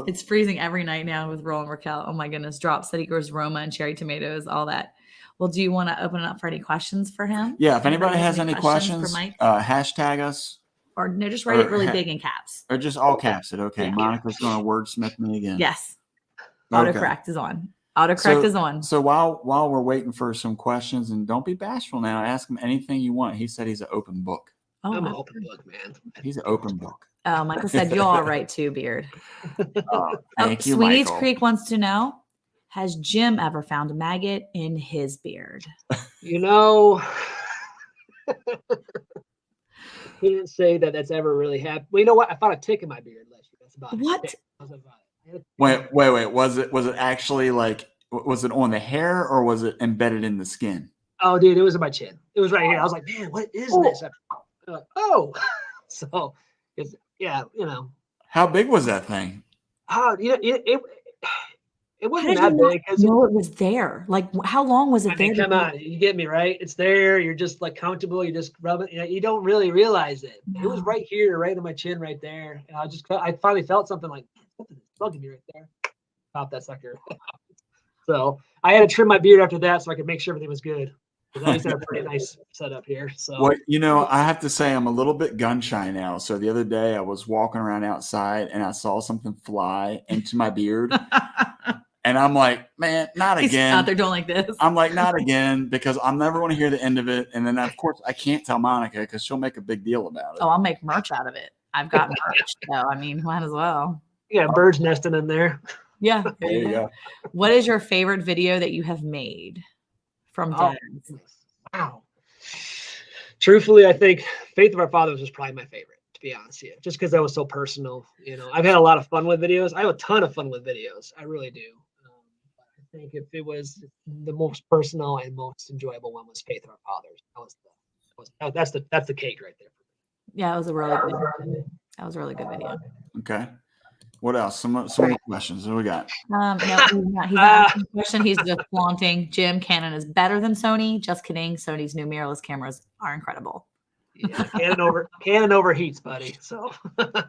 It's freezing every night now with Roland Raquel. Oh my goodness. Drop said he grows Roma and cherry tomatoes, all that. Well, do you want to open it up for any questions for him? Yeah, if anybody has any questions, hashtag us. Or no, just write it really big in caps. Or just all caps it. Okay. Yeah. Monica's going to wordsmith me again. Yes. Okay. Autocorrect is on. Autocorrect is on. So while we're waiting for some questions, and don't be bashful now, ask him anything you want. He said he's an open book. Oh, I'm an open book, man. He's an open book. Oh, Michael said you're all right too, Beard. Thank you, Sweeney's Michael. Creek wants to know, has Jim ever found a maggot in his beard? He didn't say that's ever really happened. Well, you know what? I found a tick in my beard last year. That's about What? it. That's about it. Wait. Was it actually was it on the hair or was it embedded in the skin? Oh, dude, it was in my chin. It was right here. I was like, man, what is this? Like, oh, so it's How big was that thing? It wasn't that big. No, it was there. Like, how long was it there? Come on, you get me, right? It's there. You're just like comfortable. You just rub it. You don't really realize it. No. It was right here, right on my chin, right there. And I finally felt something like something bugging me right there. Pop that sucker. So I had to trim my beard after that so I could make sure everything was good. I used to have a pretty nice setup here. So well, I have to say I'm a little bit gun shy now. So the other day I was walking around outside and I saw something fly into my beard. And I'm like, man, not He's again. out there doing like this. I'm like, not again, because I'm never going to hear the end of it. And then, of course, I can't tell Monica because she'll make a big deal about it. Oh, I'll make merch out of it. I've got merch. So, I mean, might as well. yeah, birds nesting in there. Yeah. There you go. What is your favorite video that you have made from DAYZ? Wow. Truthfully, I think Faith of Our Fathers was probably my favorite, to be honest with you, just because that was so personal. I've had a lot of fun with videos. I have a ton of fun with videos. I really do. I think if it was the most personal and most enjoyable one was Faith of Our Fathers. That's the cake right there. Yeah, it was a really good video. That was a really good video. Okay. What else? Some more questions. What do we got? No, he's not asking a question. He's just flaunting. Jim, Canon is better than Sony. Just kidding. Sony's new mirrorless cameras are incredible. Yeah, Canon overheats, buddy. So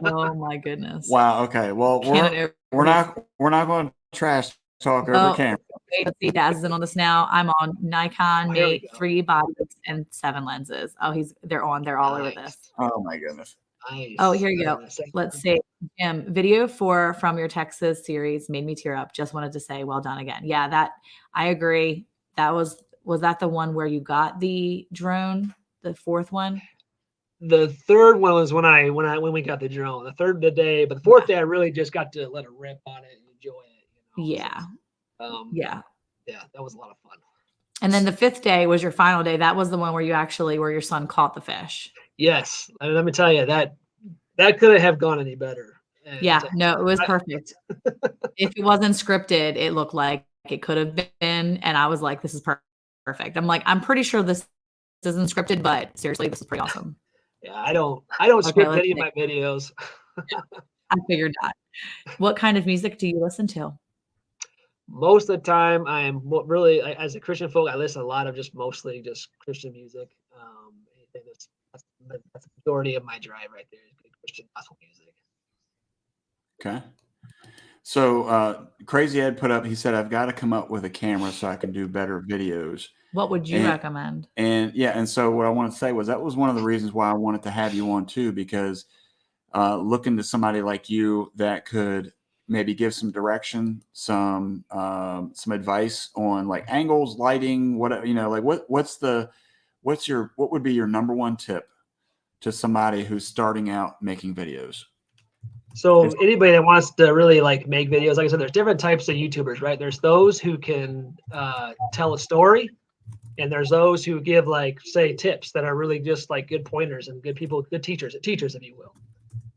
Oh my goodness. Wow. Okay. Well, Canon we're not going to trash talk over Oh, camera. Wait, let's see. Daz is in on this now. I'm on Nikon, There we Mate, go. 3 bodies and 7 lenses. Oh, they're all over this. Oh my goodness. nice. Oh, here you go. Second Let's one. see. Jim, video 4 from your Texas series made me tear up. Just wanted to say, well done again. Yeah, that I agree. That was that the one where you got the drone, the 4th one? The third one was when we got the drone. The third day, but the 4th day I really just got to let it rip on it and enjoy it. Yeah. Yeah, that was a lot of fun. And then the 5th day was your final day. That was the one where your son caught the fish. Yes, and let me tell you that couldn't have gone any better. And Yeah, no, it was perfect. If it wasn't scripted, it looked like it could have been. And I was like, this is perfect. I'm like, I'm pretty sure this isn't scripted, but seriously, this is pretty awesome. Yeah, I don't Okay, script let's any of see. my videos. I figured that. What kind of music do you listen to? Most of the time, I am really as a Christian folk. I listen a lot of mostly Christian music. Anything that's the majority of my drive right there is good Christian gospel music. Okay. So Crazy Ed put up, he said, I've got to come up with a camera so I can do better videos. What would you recommend? And so what I want to say was that was one of the reasons why I wanted to have you on too, because looking to somebody like you that could maybe give some direction, some advice on like angles, lighting, what would be your number one tip to somebody who's starting out making videos? So anybody that wants to really like make videos, like I said, there's different types of YouTubers, right? There's those who can tell a story, and there's those who give like say tips that are really just like good pointers and good people, good teachers, if you will.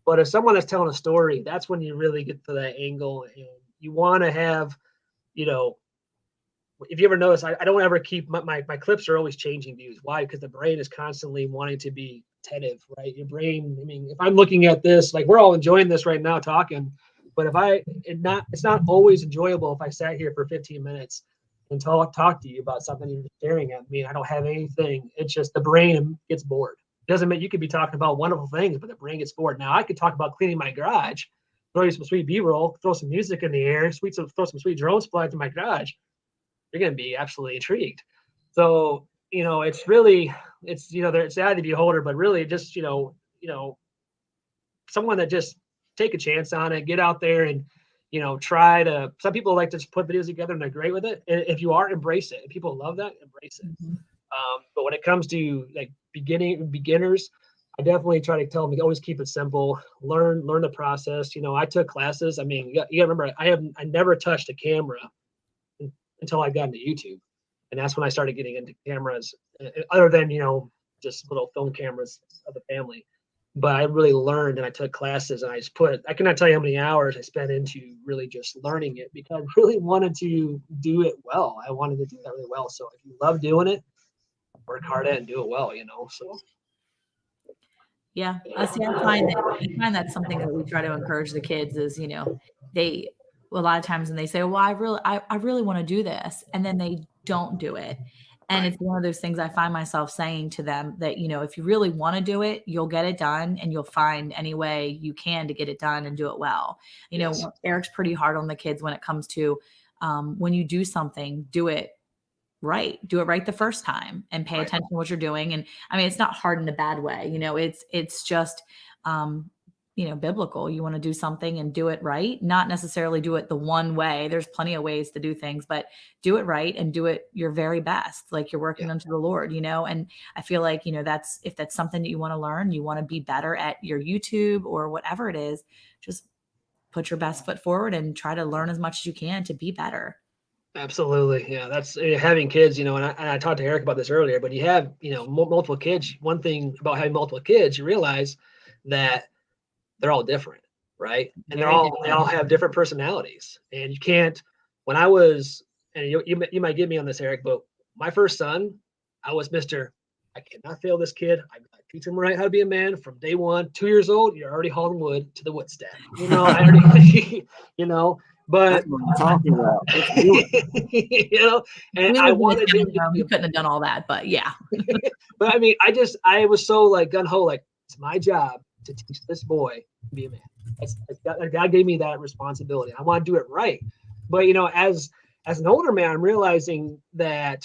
But if someone is telling a story, that's when you really get to that angle, and you want to have, if you ever notice, I don't ever keep my clips are always changing views. Why? Because the brain is constantly wanting to be attentive, right? Your brain, I mean, if I'm looking at this, like we're all enjoying this right now talking, but it's not always enjoyable if I sat here for 15 minutes and talk to you about something and you're staring at me. I don't have anything. It's just the brain gets bored. It doesn't mean you could be talking about wonderful things, but the brain gets bored. Now I could talk about cleaning my garage, throw you some sweet B-roll, throw some music in the air, throw some sweet drones flying through my garage. You're going to be absolutely intrigued. So, it's really, it's the eye of the beholder, but really just, someone that just take a chance on it, get out there and, some people like to just put videos together and they're great with it. And if you are, embrace it. If people love that, embrace it. Mm-hmm. But when it comes to like beginners, I definitely try to tell them to always keep it simple, learn the process. I took classes. I mean, you gotta remember, I never touched a camera until I got into YouTube. And that's when I started getting into cameras, other than, just little film cameras of the family. But I really learned and I took classes and I cannot tell you how many hours I spent into really just learning it because I really wanted to do it well. I wanted to do that really well. So if you love doing it, work hard at it and do it well, so. Yeah, I find that's something that we try to encourage the kids is, they a lot of times when they say, well, I really want to do this, and then they don't do it. And it's one of those things I find myself saying to them that, if you really want to do it, you'll get it done and you'll find any way you can to get it done and do it well. Yes. Eric's pretty hard on the kids when it comes to when you do something, do it right the first time and pay attention to what you're doing. And I mean, it's not hard in a bad way. It's just, biblical. You want to do something and do it right, not necessarily do it the one way. There's plenty of ways to do things, but do it right and do it your very best. Like you're working unto the Lord, and I feel like, if that's something that you want to learn, you want to be better at your YouTube or whatever it is, just put your best foot forward and try to learn as much as you can to be better. Absolutely. Yeah. That's having kids, and I talked to Eric about this earlier, but you have, multiple kids. One thing about having multiple kids, you realize that they're all different, right? And they all have different personalities. And you can't, when I was, and you might get me on this, Eric, but my first son, I was Mr. I cannot fail this kid. I'm going to teach them right how to be a man from day one. 2 years old, you're already hauling wood to the wood stack. I already, but That's what I'm talking about. Let's do it. and We I lived in a wanted him to townhome. be We couldn't have done all that, but yeah. But I mean, I was so like gun ho, like it's my job to teach this boy to be a man. God gave me that responsibility. I want to do it right. But as an older man, I'm realizing that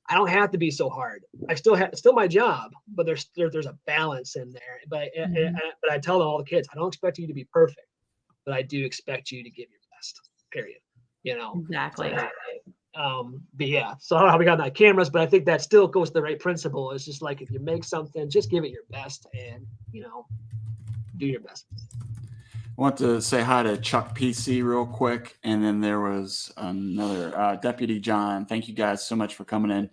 I don't have to be so hard. I still my job, but there's a balance in there. But but I tell all the kids, I don't expect you to be perfect, but I do expect you to give your best. Period. Exactly. But yeah, so I don't know how we got on that cameras, but I think that still goes to the right principle. It's just like if you make something, just give it your best and do your best. I want to say hi to Chuck PC real quick. And then there was another Deputy John. Thank you guys so much for coming in.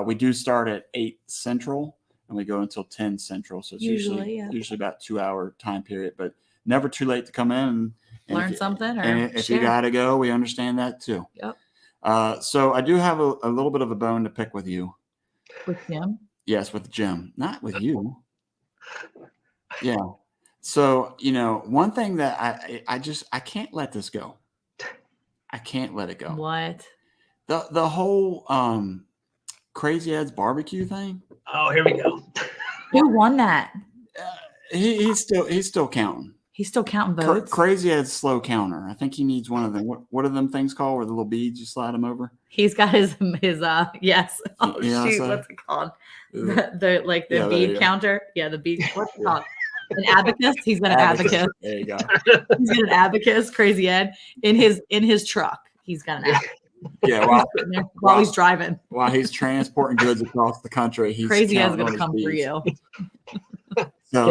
We do start at 8 Central and we go until 10 Central. So it's usually about 2-hour time period, but never too late to come in and Learn something. and if you got to go, we understand that too. Yep. So I do have a little bit of a bone to pick with you. With Jim? Yes, with Jim, not with you. Yeah. So, one thing that I can't let this go. I can't let it go. What? The whole Crazy Ed's barbecue thing. Oh, here we go. Who won that? He's still counting. He's still counting votes. Crazy Ed's slow counter. I think he needs one of them. What are them things called where the little beads you slide them over? He's got his yes. Oh Yeah, shoot, so- what's it called? The Yeah, there you bead go. counter. Yeah, the bead. What's it called? An abacus. He's got an abacus. There you go. He's got an abacus. Crazy Ed in his truck. He's got an abacus. Yeah, While he's driving. while he's transporting goods across the country, he's Crazy Ed's counting gonna on his come for beads. you. So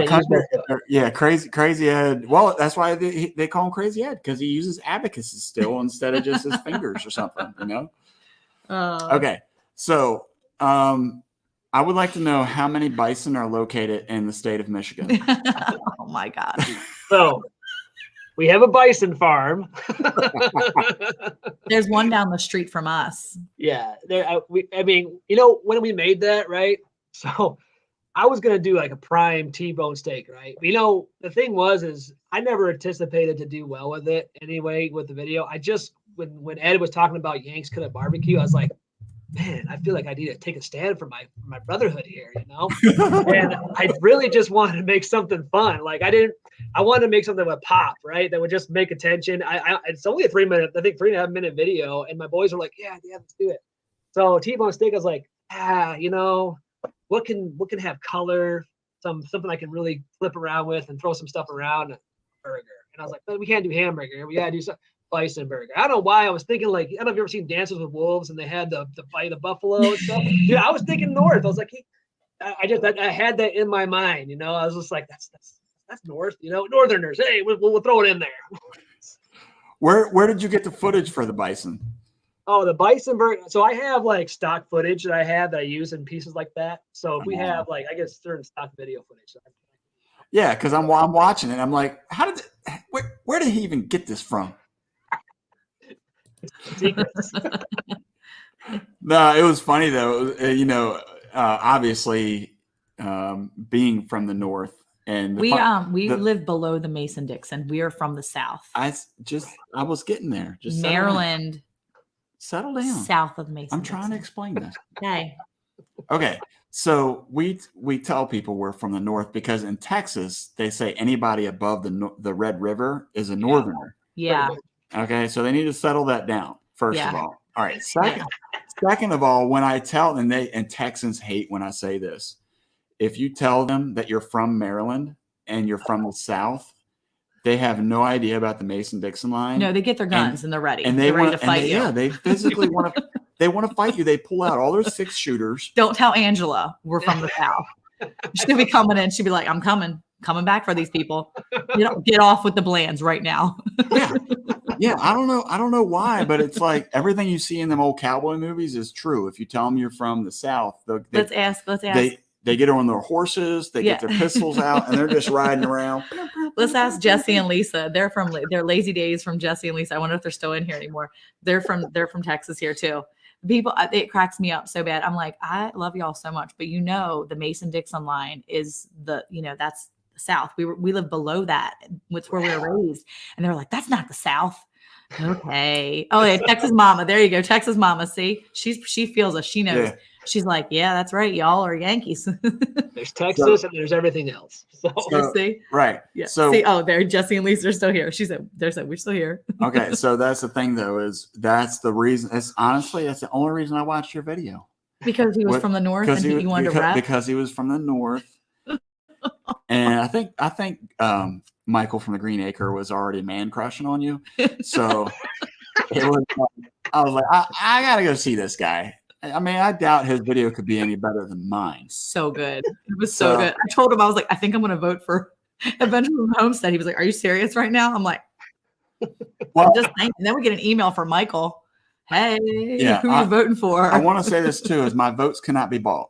Yeah, crazy Ed. Well, that's why they call him Crazy Ed, because he uses abacuses still instead of just his fingers or something. Okay, so I would like to know how many bison are located in the state of Michigan. Oh my God. So we have a bison farm. There's one down the street from us. Yeah, when we made that, right? So I was gonna do like a prime T-bone steak, right? The thing is I never anticipated to do well with it anyway with the video. I just when Ed was talking about Yanks Cut Up Barbecue, I was like, man, I feel like I need to take a stand for my brotherhood here, And I really just wanted to make something fun. Like I wanted to make something with pop, right? That would just make attention. It's only a 3.5 minute video, and my boys were like, yeah, let's do it. So T-bone steak, I was like, what can have color, something I can really flip around with and throw some stuff around. Burger, and I was like, but we can't do hamburger. We gotta do some bison burger. I don't know why I was thinking like, I don't know if you've ever seen Dances with Wolves and they had the bite of buffalo and stuff. Dude, I was thinking north. I was like, I had that in my mind. I was just like, that's north. Northerners. Hey, we'll throw it in there. Where did you get the footage for the bison? Oh, the bison burger. So I have like stock footage that I use in pieces like that. So if we have like, I guess certain stock video footage. Yeah, because I'm watching it. I'm like, where did he even get this from? Secrets. No, it was funny though. Obviously, being from the north, and We live below the Mason-Dixon. We are from the South. I was getting there. Just Maryland, settle down. south of Mason. I'm trying to explain this. Okay. Okay, so we tell people we're from the north because in Texas they say anybody above the Red River is a northerner. Yeah. Okay, so they need to settle that down first of Yeah. all. All right, second of all, when I tell them, and Texans hate when I say this, if you tell them that you're from Maryland and you're from the South, they have no idea about the Mason-Dixon line. No, they get their guns and they're ready. and they're ready want to fight you. Yeah, they physically want to. They want to fight you. They pull out all their 6-shooters. Don't tell Angela we're from the South. She's gonna be coming in. She'll be like, I'm coming back for these people. Get off with the Blands right now. Yeah. I don't know why, but it's like everything you see in them old cowboy movies is true. If you tell them you're from the South, Let's ask. They get on their horses, they get their pistols out, and they're just riding around. Let's ask Jessie and Lisa. They're Lazy Days from Jessie and Lisa. I wonder if they're still in here anymore. They're from Texas here too. people, it cracks me up so bad. I'm like, I love y'all so much, but the Mason-Dixon line is that's the South. We live below that. It's where we were raised. And they're like, that's not the South. Okay. Oh, yeah, Texas mama. There you go. Texas mama. See, she feels us. She knows. Yeah. She's like, yeah, that's right. Y'all are Yankees. There's Texas and there's everything else. So See? Right. Yeah. So See, there, Jessie and Lisa are still here. They're we're still here. okay, so that's the thing though, is that's the reason. It's honestly that's the only reason I watched your video. Because he was from the north and you wanted to rap. Because he was from the north. And I think Michael from the Green Acre was already man crushing on you. So it was I was like, I gotta go see this guy. I mean, I doubt his video could be any better than mine. So good. It was so good. I told him, I was like, I think I'm going to vote for Adventure from Homestead. He was like, are you serious right now? I'm like, well, just saying. And then we get an email from Michael. Hey, Yeah, who are you voting for? I want to say this too, is my votes cannot be bought.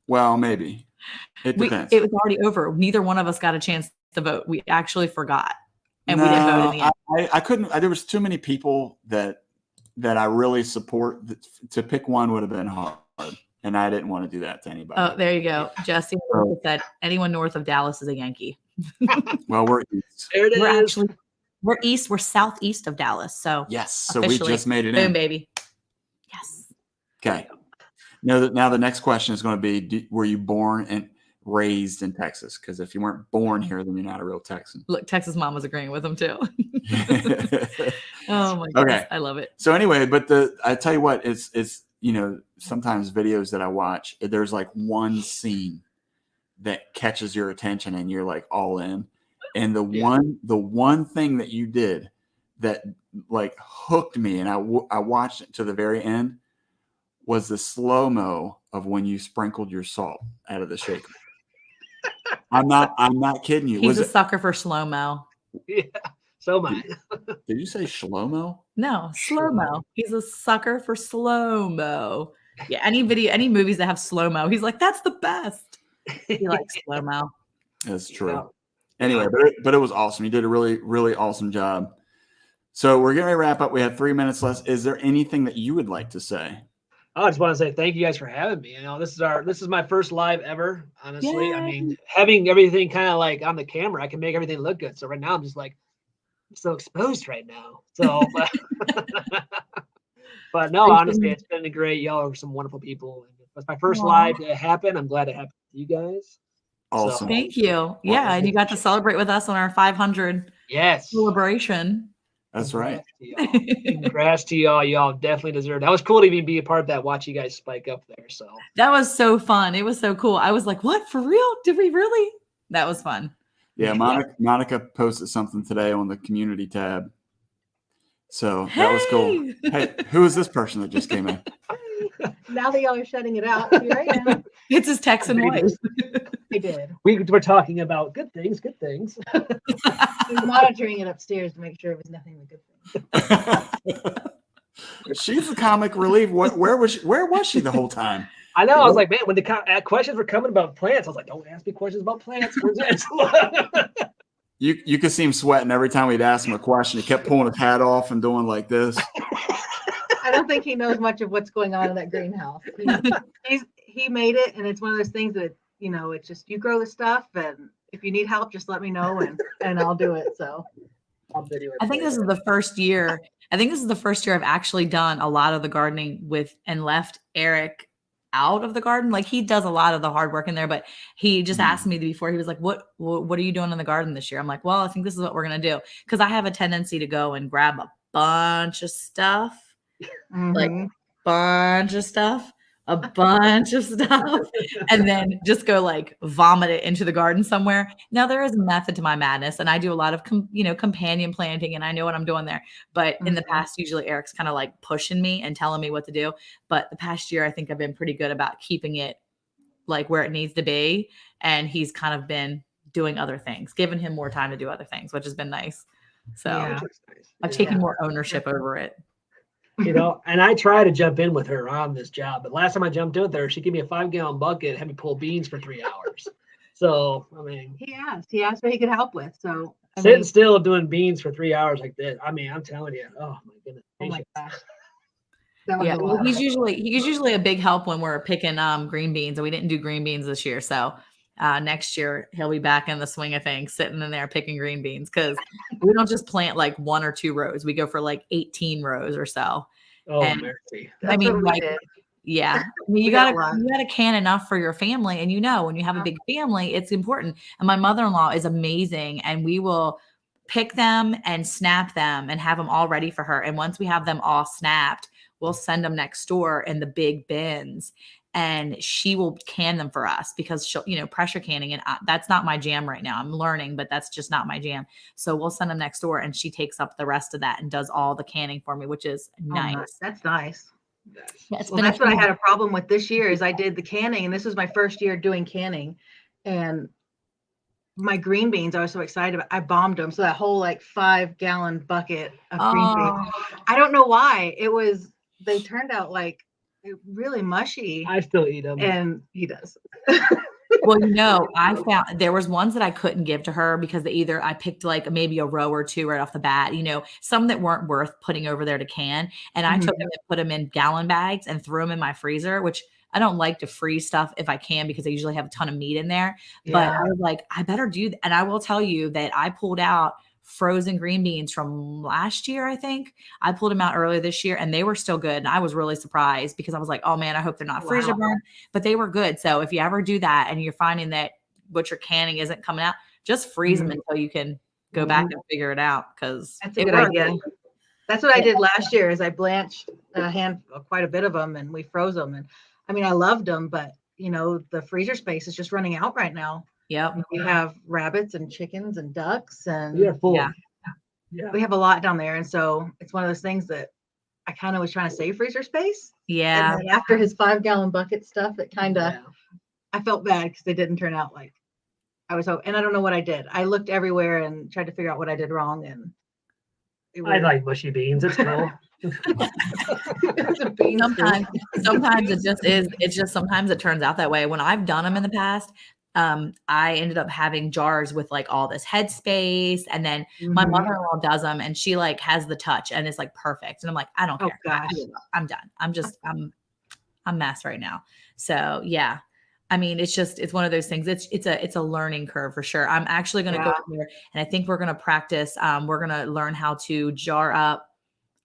Well, maybe. It depends. It was already over. Neither one of us got a chance to vote. We actually forgot. And we didn't vote in the end. I couldn't. There was too many people that I really support. To pick one would have been hard, and I didn't want to do that to anybody. Oh, there you go. Jessie said anyone north of Dallas is a Yankee. Well, we're east. there it is. We're east. We're southeast of Dallas. So Yes, so officially, we just made it boom, in. baby. Yes. Okay. Now the next question is going to be: were you born and raised in Texas? Because if you weren't born here, then you're not a real Texan. Look, Texas mom was agreeing with him too. Oh my goodness, Okay. I love it. So anyway, but I tell you what, it's sometimes videos that I watch, there's like one scene that catches your attention and you're like all in. And the one thing that you did that like hooked me and I watched it to the very end was the slow-mo of when you sprinkled your salt out of the shaker. I'm not kidding you. He's a sucker for slow-mo. Yeah. So am I. Did you say shlomo? No, slow-mo. He's a sucker for slow-mo. Yeah, any movies that have slow-mo, he's like, that's the best. He likes slow-mo. That's true. Yeah. Anyway, but it was awesome. You did a really, really awesome job. So we're going to wrap up. We have 3 minutes left. Is there anything that you would like to say? I just want to say thank you guys for having me. This is my first live ever, honestly. Yay. I mean, having everything kind of like on the camera, I can make everything look good. So right now I'm just like so exposed right now. So but no, honestly, it's been great. Y'all are some wonderful people. It's my first live to happen. I'm glad it happened to you guys. Awesome. Thank you. Yeah, and you got to celebrate with us on our 500 celebration. That's right. Congrats to y'all. Y'all definitely deserve it. That was cool to even be a part of that, watch you guys spike up there. So that was so fun. It was so cool. I was like, what, for real? Did we really? That was fun. Yeah, Monica posted something today on the community tab. So that was cool. Hey, who is this person that just came in? Now that y'all are shutting it out, here I am. It's his Texan wife. I did. We're talking about good things. We were monitoring it upstairs to make sure it was nothing but good things. She's the comic relief. Where was she the whole time? I know. I was like, man, when the questions were coming about plants, I was like, don't ask me questions about plants. Where's it? You could see him sweating every time we'd ask him a question. He kept pulling his hat off and doing like this. I don't think he knows much of what's going on in that greenhouse. He made it, and it's one of those things that, it's just you grow the stuff, and if you need help, just let me know, and I'll do it. So I think this is the first year. I've actually done a lot of the gardening with and left Eric out of the garden. Like, he does a lot of the hard work in there, but he just asked me before. He was like, what are you doing in the garden this year? I'm like, well, I think this is what we're going to do. Cause I have a tendency to go and grab a bunch of stuff, like a bunch of stuff, and then just go like vomit it into the garden somewhere. Now there is a method to my madness, and I do a lot of, companion planting, and I know what I'm doing there. But in the past, usually Eric's kind of like pushing me and telling me what to do. But the past year, I think I've been pretty good about keeping it like where it needs to be. And he's kind of been doing other things, giving him more time to do other things, which has been nice. So I've taken more ownership over it. And I try to jump in with her on this job. But last time I jumped in with her, she gave me a 5-gallon bucket and had me pull beans for 3 hours. So, I mean, he asked what he could help with. So sitting still doing beans for 3 hours like this. I mean, I'm telling you, oh my goodness. Oh my gosh. That was Yeah, a well, lot. he's usually a big help when we're picking green beans, and we didn't do green beans this year. So next year he'll be back in the swing of things, sitting in there picking green beans, because we don't just plant like 1 or 2 rows. We go for like 18 rows or so. Oh, And mercy. I That's mean, what we like, did. yeah, I mean, We got a lot. you gotta can enough for your family, and when you have a big family, it's important. And my mother-in-law is amazing, and we will pick them and snap them and have them all ready for her. And once we have them all snapped, we'll send them next door in the big bins, and she will can them for us, because she'll, pressure canning, and that's not my jam right now. I'm learning, but that's just not my jam. So we'll send them next door, and she takes up the rest of that and does all the canning for me, which is nice. Oh, that's nice. Yeah, it's Well, been a that's what I few- had a problem with this year is I did the canning, and this was my first year doing canning, and my green beans I was so excited about. I bombed them. So that whole like 5-gallon bucket of green beans. Oh, I don't know why. They turned out like really mushy. I still eat them. And he does. well, I found there was ones that I couldn't give to her because I picked like maybe a row or 2 right off the bat, some that weren't worth putting over there to can. And I took them and put them in gallon bags and threw them in my freezer, which I don't like to freeze stuff if I can, because I usually have a ton of meat in there. But I was like, I better do that. And I will tell you that I pulled out frozen green beans from last year. I think I pulled them out earlier this year, and they were still good. And I was really surprised, because I was like, oh man, I hope they're not freezer burn, but they were good. So if you ever do that and you're finding that what you're canning isn't coming out, just freeze them until you can go back and figure it out. Cause that's a good idea. That's what I did last year is I blanched quite a bit of them, and we froze them. And I mean, I loved them, but the freezer space is just running out right now. Yep. We have rabbits and chickens and ducks, and We are full. Yeah. we have a lot down there. And so it's one of those things that I kind of was trying to save freezer space. Yeah. And then after his 5-gallon bucket stuff, it kind of, I felt bad because they didn't turn out like I was hoping. And I don't know what I did. I looked everywhere and tried to figure out what I did wrong. And I like mushy beans. It's cool. Sometimes it just is. It's just sometimes it turns out that way. When I've done them in the past, I ended up having jars with like all this headspace, and then my mother-in-law does them, and she like has the touch, and it's like perfect. And I'm like, I don't care. Gosh. I'm done. I'm mess right now. So yeah. I mean, it's one of those things. It's a learning curve for sure. I'm actually going to go here, and I think we're going to practice. We're going to learn how to jar up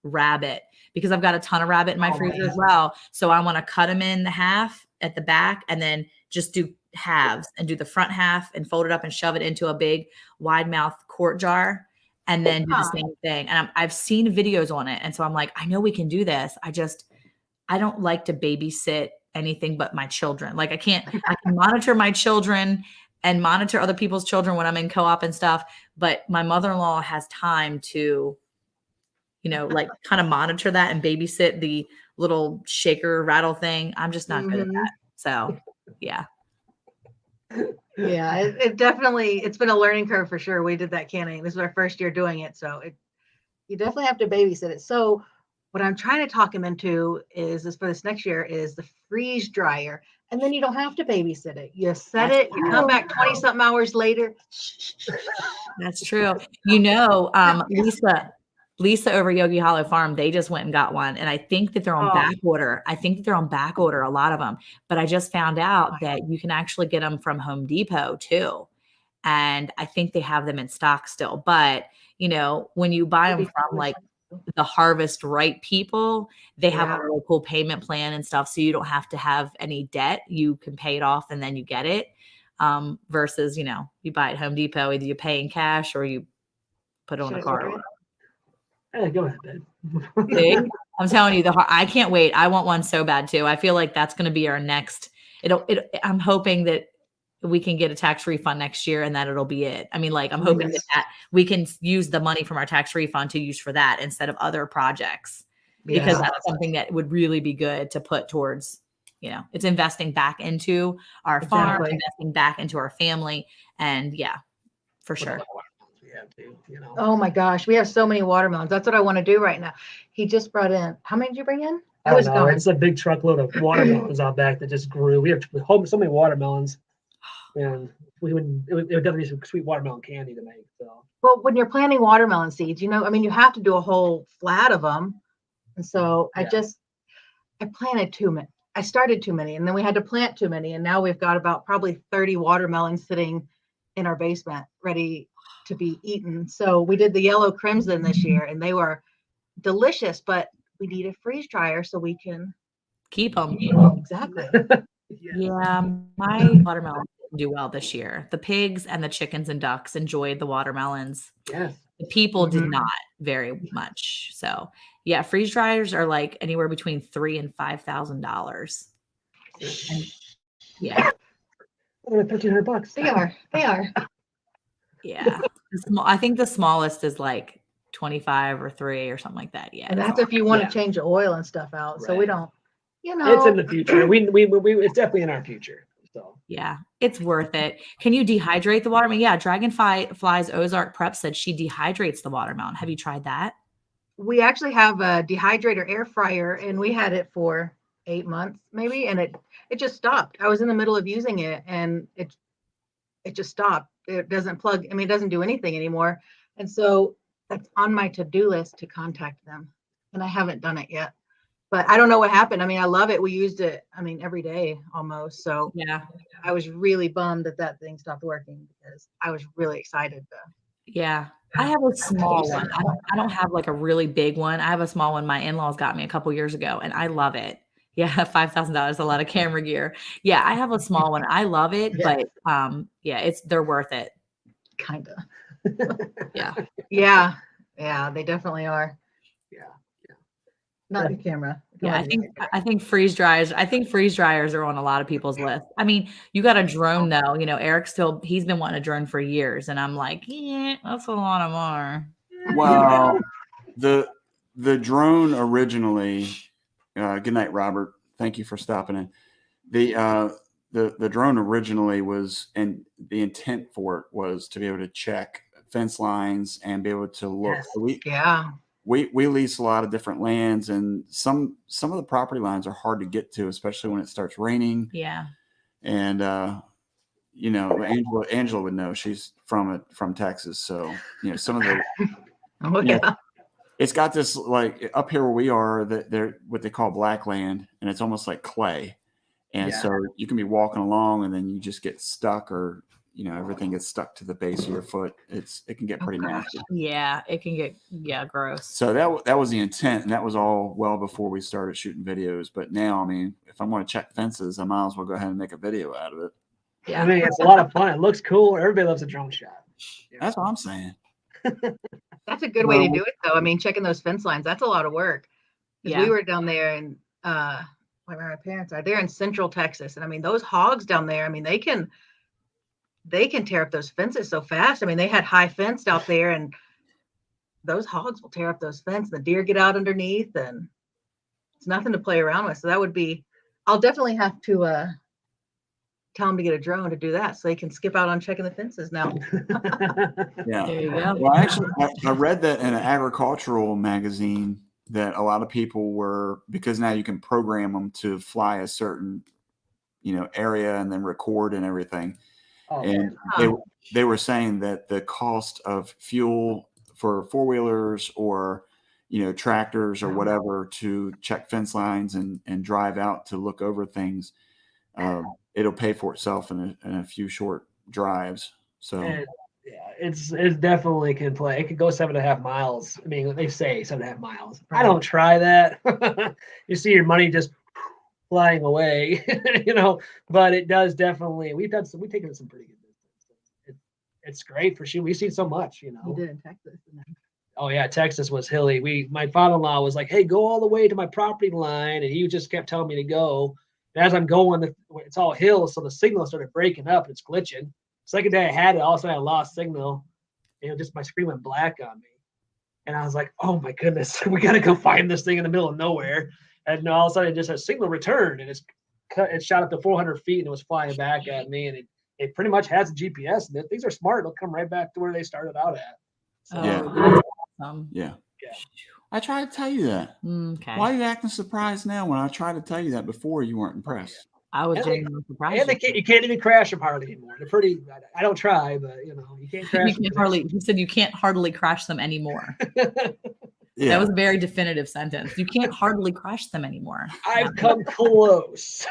rabbit, because I've got a ton of rabbit in my freezer as well. So I want to cut them in the half at the back, and then just do halves and do the front half and fold it up and shove it into a big wide mouth quart jar, and then do the same thing. And I've seen videos on it. And so I'm like, I know we can do this. I don't like to babysit anything but my children. Like I can monitor my children and monitor other people's children when I'm in co-op and stuff. But my mother-in-law has time to, like kind of monitor that and babysit the little shaker rattle thing. I'm just not good at that. So yeah. Yeah, it definitely, it's been a learning curve for sure. We did that canning. This is our first year doing it. So you definitely have to babysit it. So what I'm trying to talk him into is for this next year is the freeze dryer. And then you don't have to babysit it. You set it, you come back 20 something hours later. That's true. Lisa over Yogi Hollow Farm, they just went and got one. And I think that they're on back order. A lot of them. But I just found out that you can actually get them from Home Depot too. And I think they have them in stock still. But, when you buy them from like the Harvest Right people, they have a really cool payment plan and stuff. So you don't have to have any debt. You can pay it off and then you get it. Versus, you buy at Home Depot, either you pay in cash or you put it on a card. Hey, go ahead, Ben. See? I'm telling you, I can't wait. I want one so bad too. I feel like that's going to be our next. I'm hoping that we can get a tax refund next year, and that it'll be it. I mean, like I'm hoping that we can use the money from our tax refund to use for that instead of other projects, because that's something that would really be good to put towards. It's investing back into our farm, investing back into our family, and for sure. Oh my gosh, we have so many watermelons. That's what I want to do right now. He just brought in, how many did you bring in? I was gone. It's a big truckload of watermelons out back that just grew. We have so many watermelons, and it would definitely be some sweet watermelon candy to make. So, well, when you're planting watermelon seeds, you have to do a whole flat of them, and so I planted too many. I started too many, and then we had to plant too many, and now we've got about probably 30 watermelons sitting in our basement ready to be eaten. So we did the yellow crimson this year, and they were delicious, but we need a freeze dryer so we can Keep them. exactly. Yeah, my watermelons didn't do well this year. The pigs and the chickens and ducks enjoyed the watermelons. Yes. The people did Mhm. not very much. So yeah, freeze dryers are like anywhere between $3,000 and $5,000. Yeah, They're $1,300. They are. They are. yeah. I think the smallest is like 25 or 3 or something like that. Yeah, And it's that's if you want to Yeah. change the oil and stuff out. So we Right. don't, It's in the future. We it's definitely in our future. So yeah, it's worth it. Can you dehydrate the watermelon? Yeah, Dragonfly's Ozark Prep said she dehydrates the watermelon. Have you tried that? we actually have a dehydrator air fryer, and we had it for 8 months maybe, and it just stopped. I was in the middle of using it, and it just stopped. It doesn't plug. I mean, it doesn't do anything anymore. And so that's on my to-do list to contact them, and I haven't done it yet. But I don't know what happened. I mean, I love it. We used it, I mean, every day almost. So Yeah. I was really bummed that thing stopped working because I was really excited to. Yeah. I have a small one. I don't have like a really big one. I have a small one my in-laws got me a couple years ago, and I love it. Yeah, $5,000, a lot of camera gear. Yeah, I have a small one. I love it, Yeah. but yeah, they're worth it. Kind of. Yeah. Yeah, they definitely are. Yeah. Not the camera. Yeah, I think freeze dryers are on a lot of people's list. I mean, you got a drone though. You know, he's been wanting a drone for years, and I'm like, yeah, that's a lot of more. Well, the drone originally. Good night, Robert. Thank you for stopping in. The drone originally was, and the intent for it was to be able to check fence lines and be able to look. Yes. Yeah. We lease a lot of different lands, and some of the property lines are hard to get to, especially when it starts raining. Yeah. And you know, Angela would know. She's from Texas, so you know some of the. Oh Yeah. yeah. It's got this, like up here where we are, that they're what they call black land, and it's almost like clay. And Yeah. so you can be walking along and then you just get stuck, or you know, everything gets stuck to the base of your foot. It can get pretty nasty. Yeah, it can get gross. So that was the intent, and that was all well before we started shooting videos. But now, I mean, if I'm going to check fences, I might as well go ahead and make a video out of it. I mean, it's a lot of fun. It looks cool. Everybody loves a drone shot. That's what I'm saying. That's a good way to do it though. I mean, checking those fence lines, that's a lot of work. 'Cause Yeah. we were down there in where my parents are. They're in Central Texas. And I mean, those hogs down there, I mean, they can tear up those fences so fast. I mean, they had high fenced out there, and those hogs will tear up those fences. The deer get out underneath, and it's nothing to play around with. So that would be, I'll definitely have to tell them to get a drone to do that so they can skip out on checking the fences now. Yeah. There you go. Well, actually, I read that in an agricultural magazine that a lot of people were, because now you can program them to fly a certain, you know, area and then record and everything. Oh, And Huh. they were saying that the cost of fuel for four-wheelers or, you know, tractors or whatever to check fence lines and drive out to look over things, it'll pay for itself in a few short drives. So yeah, it's definitely can play. It could go 7.5 miles. I mean, they say 7.5 miles. I don't try that. You see your money just flying away, you know. But it does definitely. We've taken it some pretty good distance. It's great for sure. We've seen so much, you know. You did in Texas. Oh yeah, Texas was hilly. My father-in-law was like, "Hey, go all the way to my property line," and he just kept telling me to go. And as I'm going, it's all hills, so the signal started breaking up. It's glitching. Second day I had it, all of a sudden I lost signal. You know, just my screen went black on me, and I was like, "Oh my goodness, we gotta go find this thing in the middle of nowhere." And all of a sudden, it just a signal returned, and it shot up to 400 feet, and it was flying back at me, and it pretty much has a GPS. And things are smart; they'll come right back to where they started out at. So, Yeah. That's awesome. yeah. Yeah. I tried to tell you that. Okay. Why are you acting surprised now when I tried to tell you that before you weren't impressed? I was And genuinely surprised. and you can't even crash them hardly anymore. They're pretty. I don't try, but you know, you can't crash. He said you can't hardly crash them anymore. Yeah. That was a very definitive sentence. You can't hardly crush them anymore. I've come close.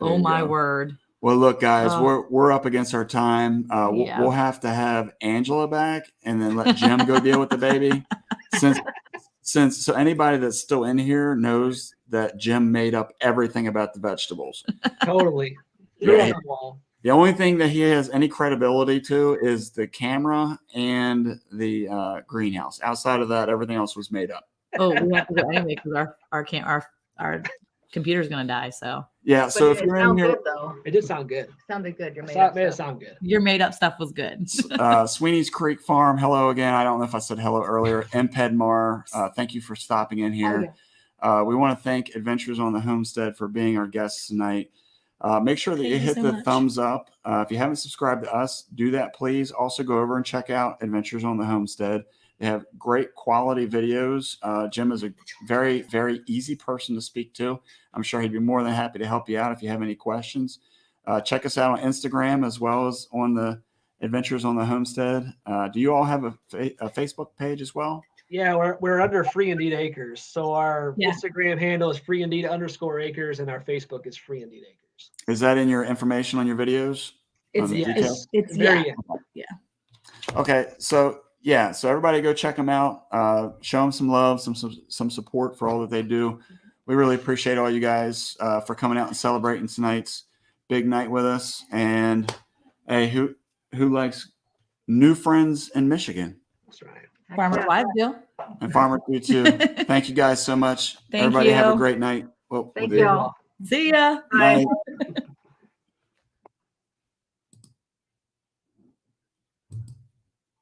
Oh you my go. word. Well, look, guys, Oh. we're up against our time. Yeah. We'll have to have Angela back, and then let Jim go deal with the baby. Since so anybody that's still in here knows that Jim made up everything about the vegetables. Totally. Yeah. Wall. The only thing that he has any credibility to is the camera and the greenhouse. Outside of that, everything else was made up. Oh, we have to go anyway because our computer's gonna die. So Yeah. But So it if you're in sounded here, good though. It did sound good. Sounded good. Your Made made it sound good. your made up stuff was good. Sweeney's Creek Farm, hello again. I don't know if I said hello earlier. Pedmar, thank you for stopping in here. We want to thank Adventures on the Homestead for being our guests tonight. Make sure that you Thank you hit so the much. thumbs up. If you haven't subscribed to us, do that, please. Also go over and check out Adventures on the Homestead. They have great quality videos. Jim is a very, very easy person to speak to. I'm sure he'd be more than happy to help you out if you have any questions. Check us out on Instagram as well as on the Adventures on the Homestead. Do you all have a Facebook page as well? Yeah, we're under Free Indeed Acres. So our Yeah. Instagram handle is Free Indeed _acres, and our Facebook is Free Indeed Acres. Is that in your information on your videos? It's On the Yes. details? it's Very yeah. Okay, so yeah, so everybody go check them out. Show them some love, some support for all that they do. We really appreciate all you guys for coming out and celebrating tonight's big night with us. And hey, who likes new friends in Michigan? That's right. Farmer's wives do. And farmers do too. Thank you guys so much. Thank Everybody have a you. great night. Well, Thank we'll do. you all. See ya. Night.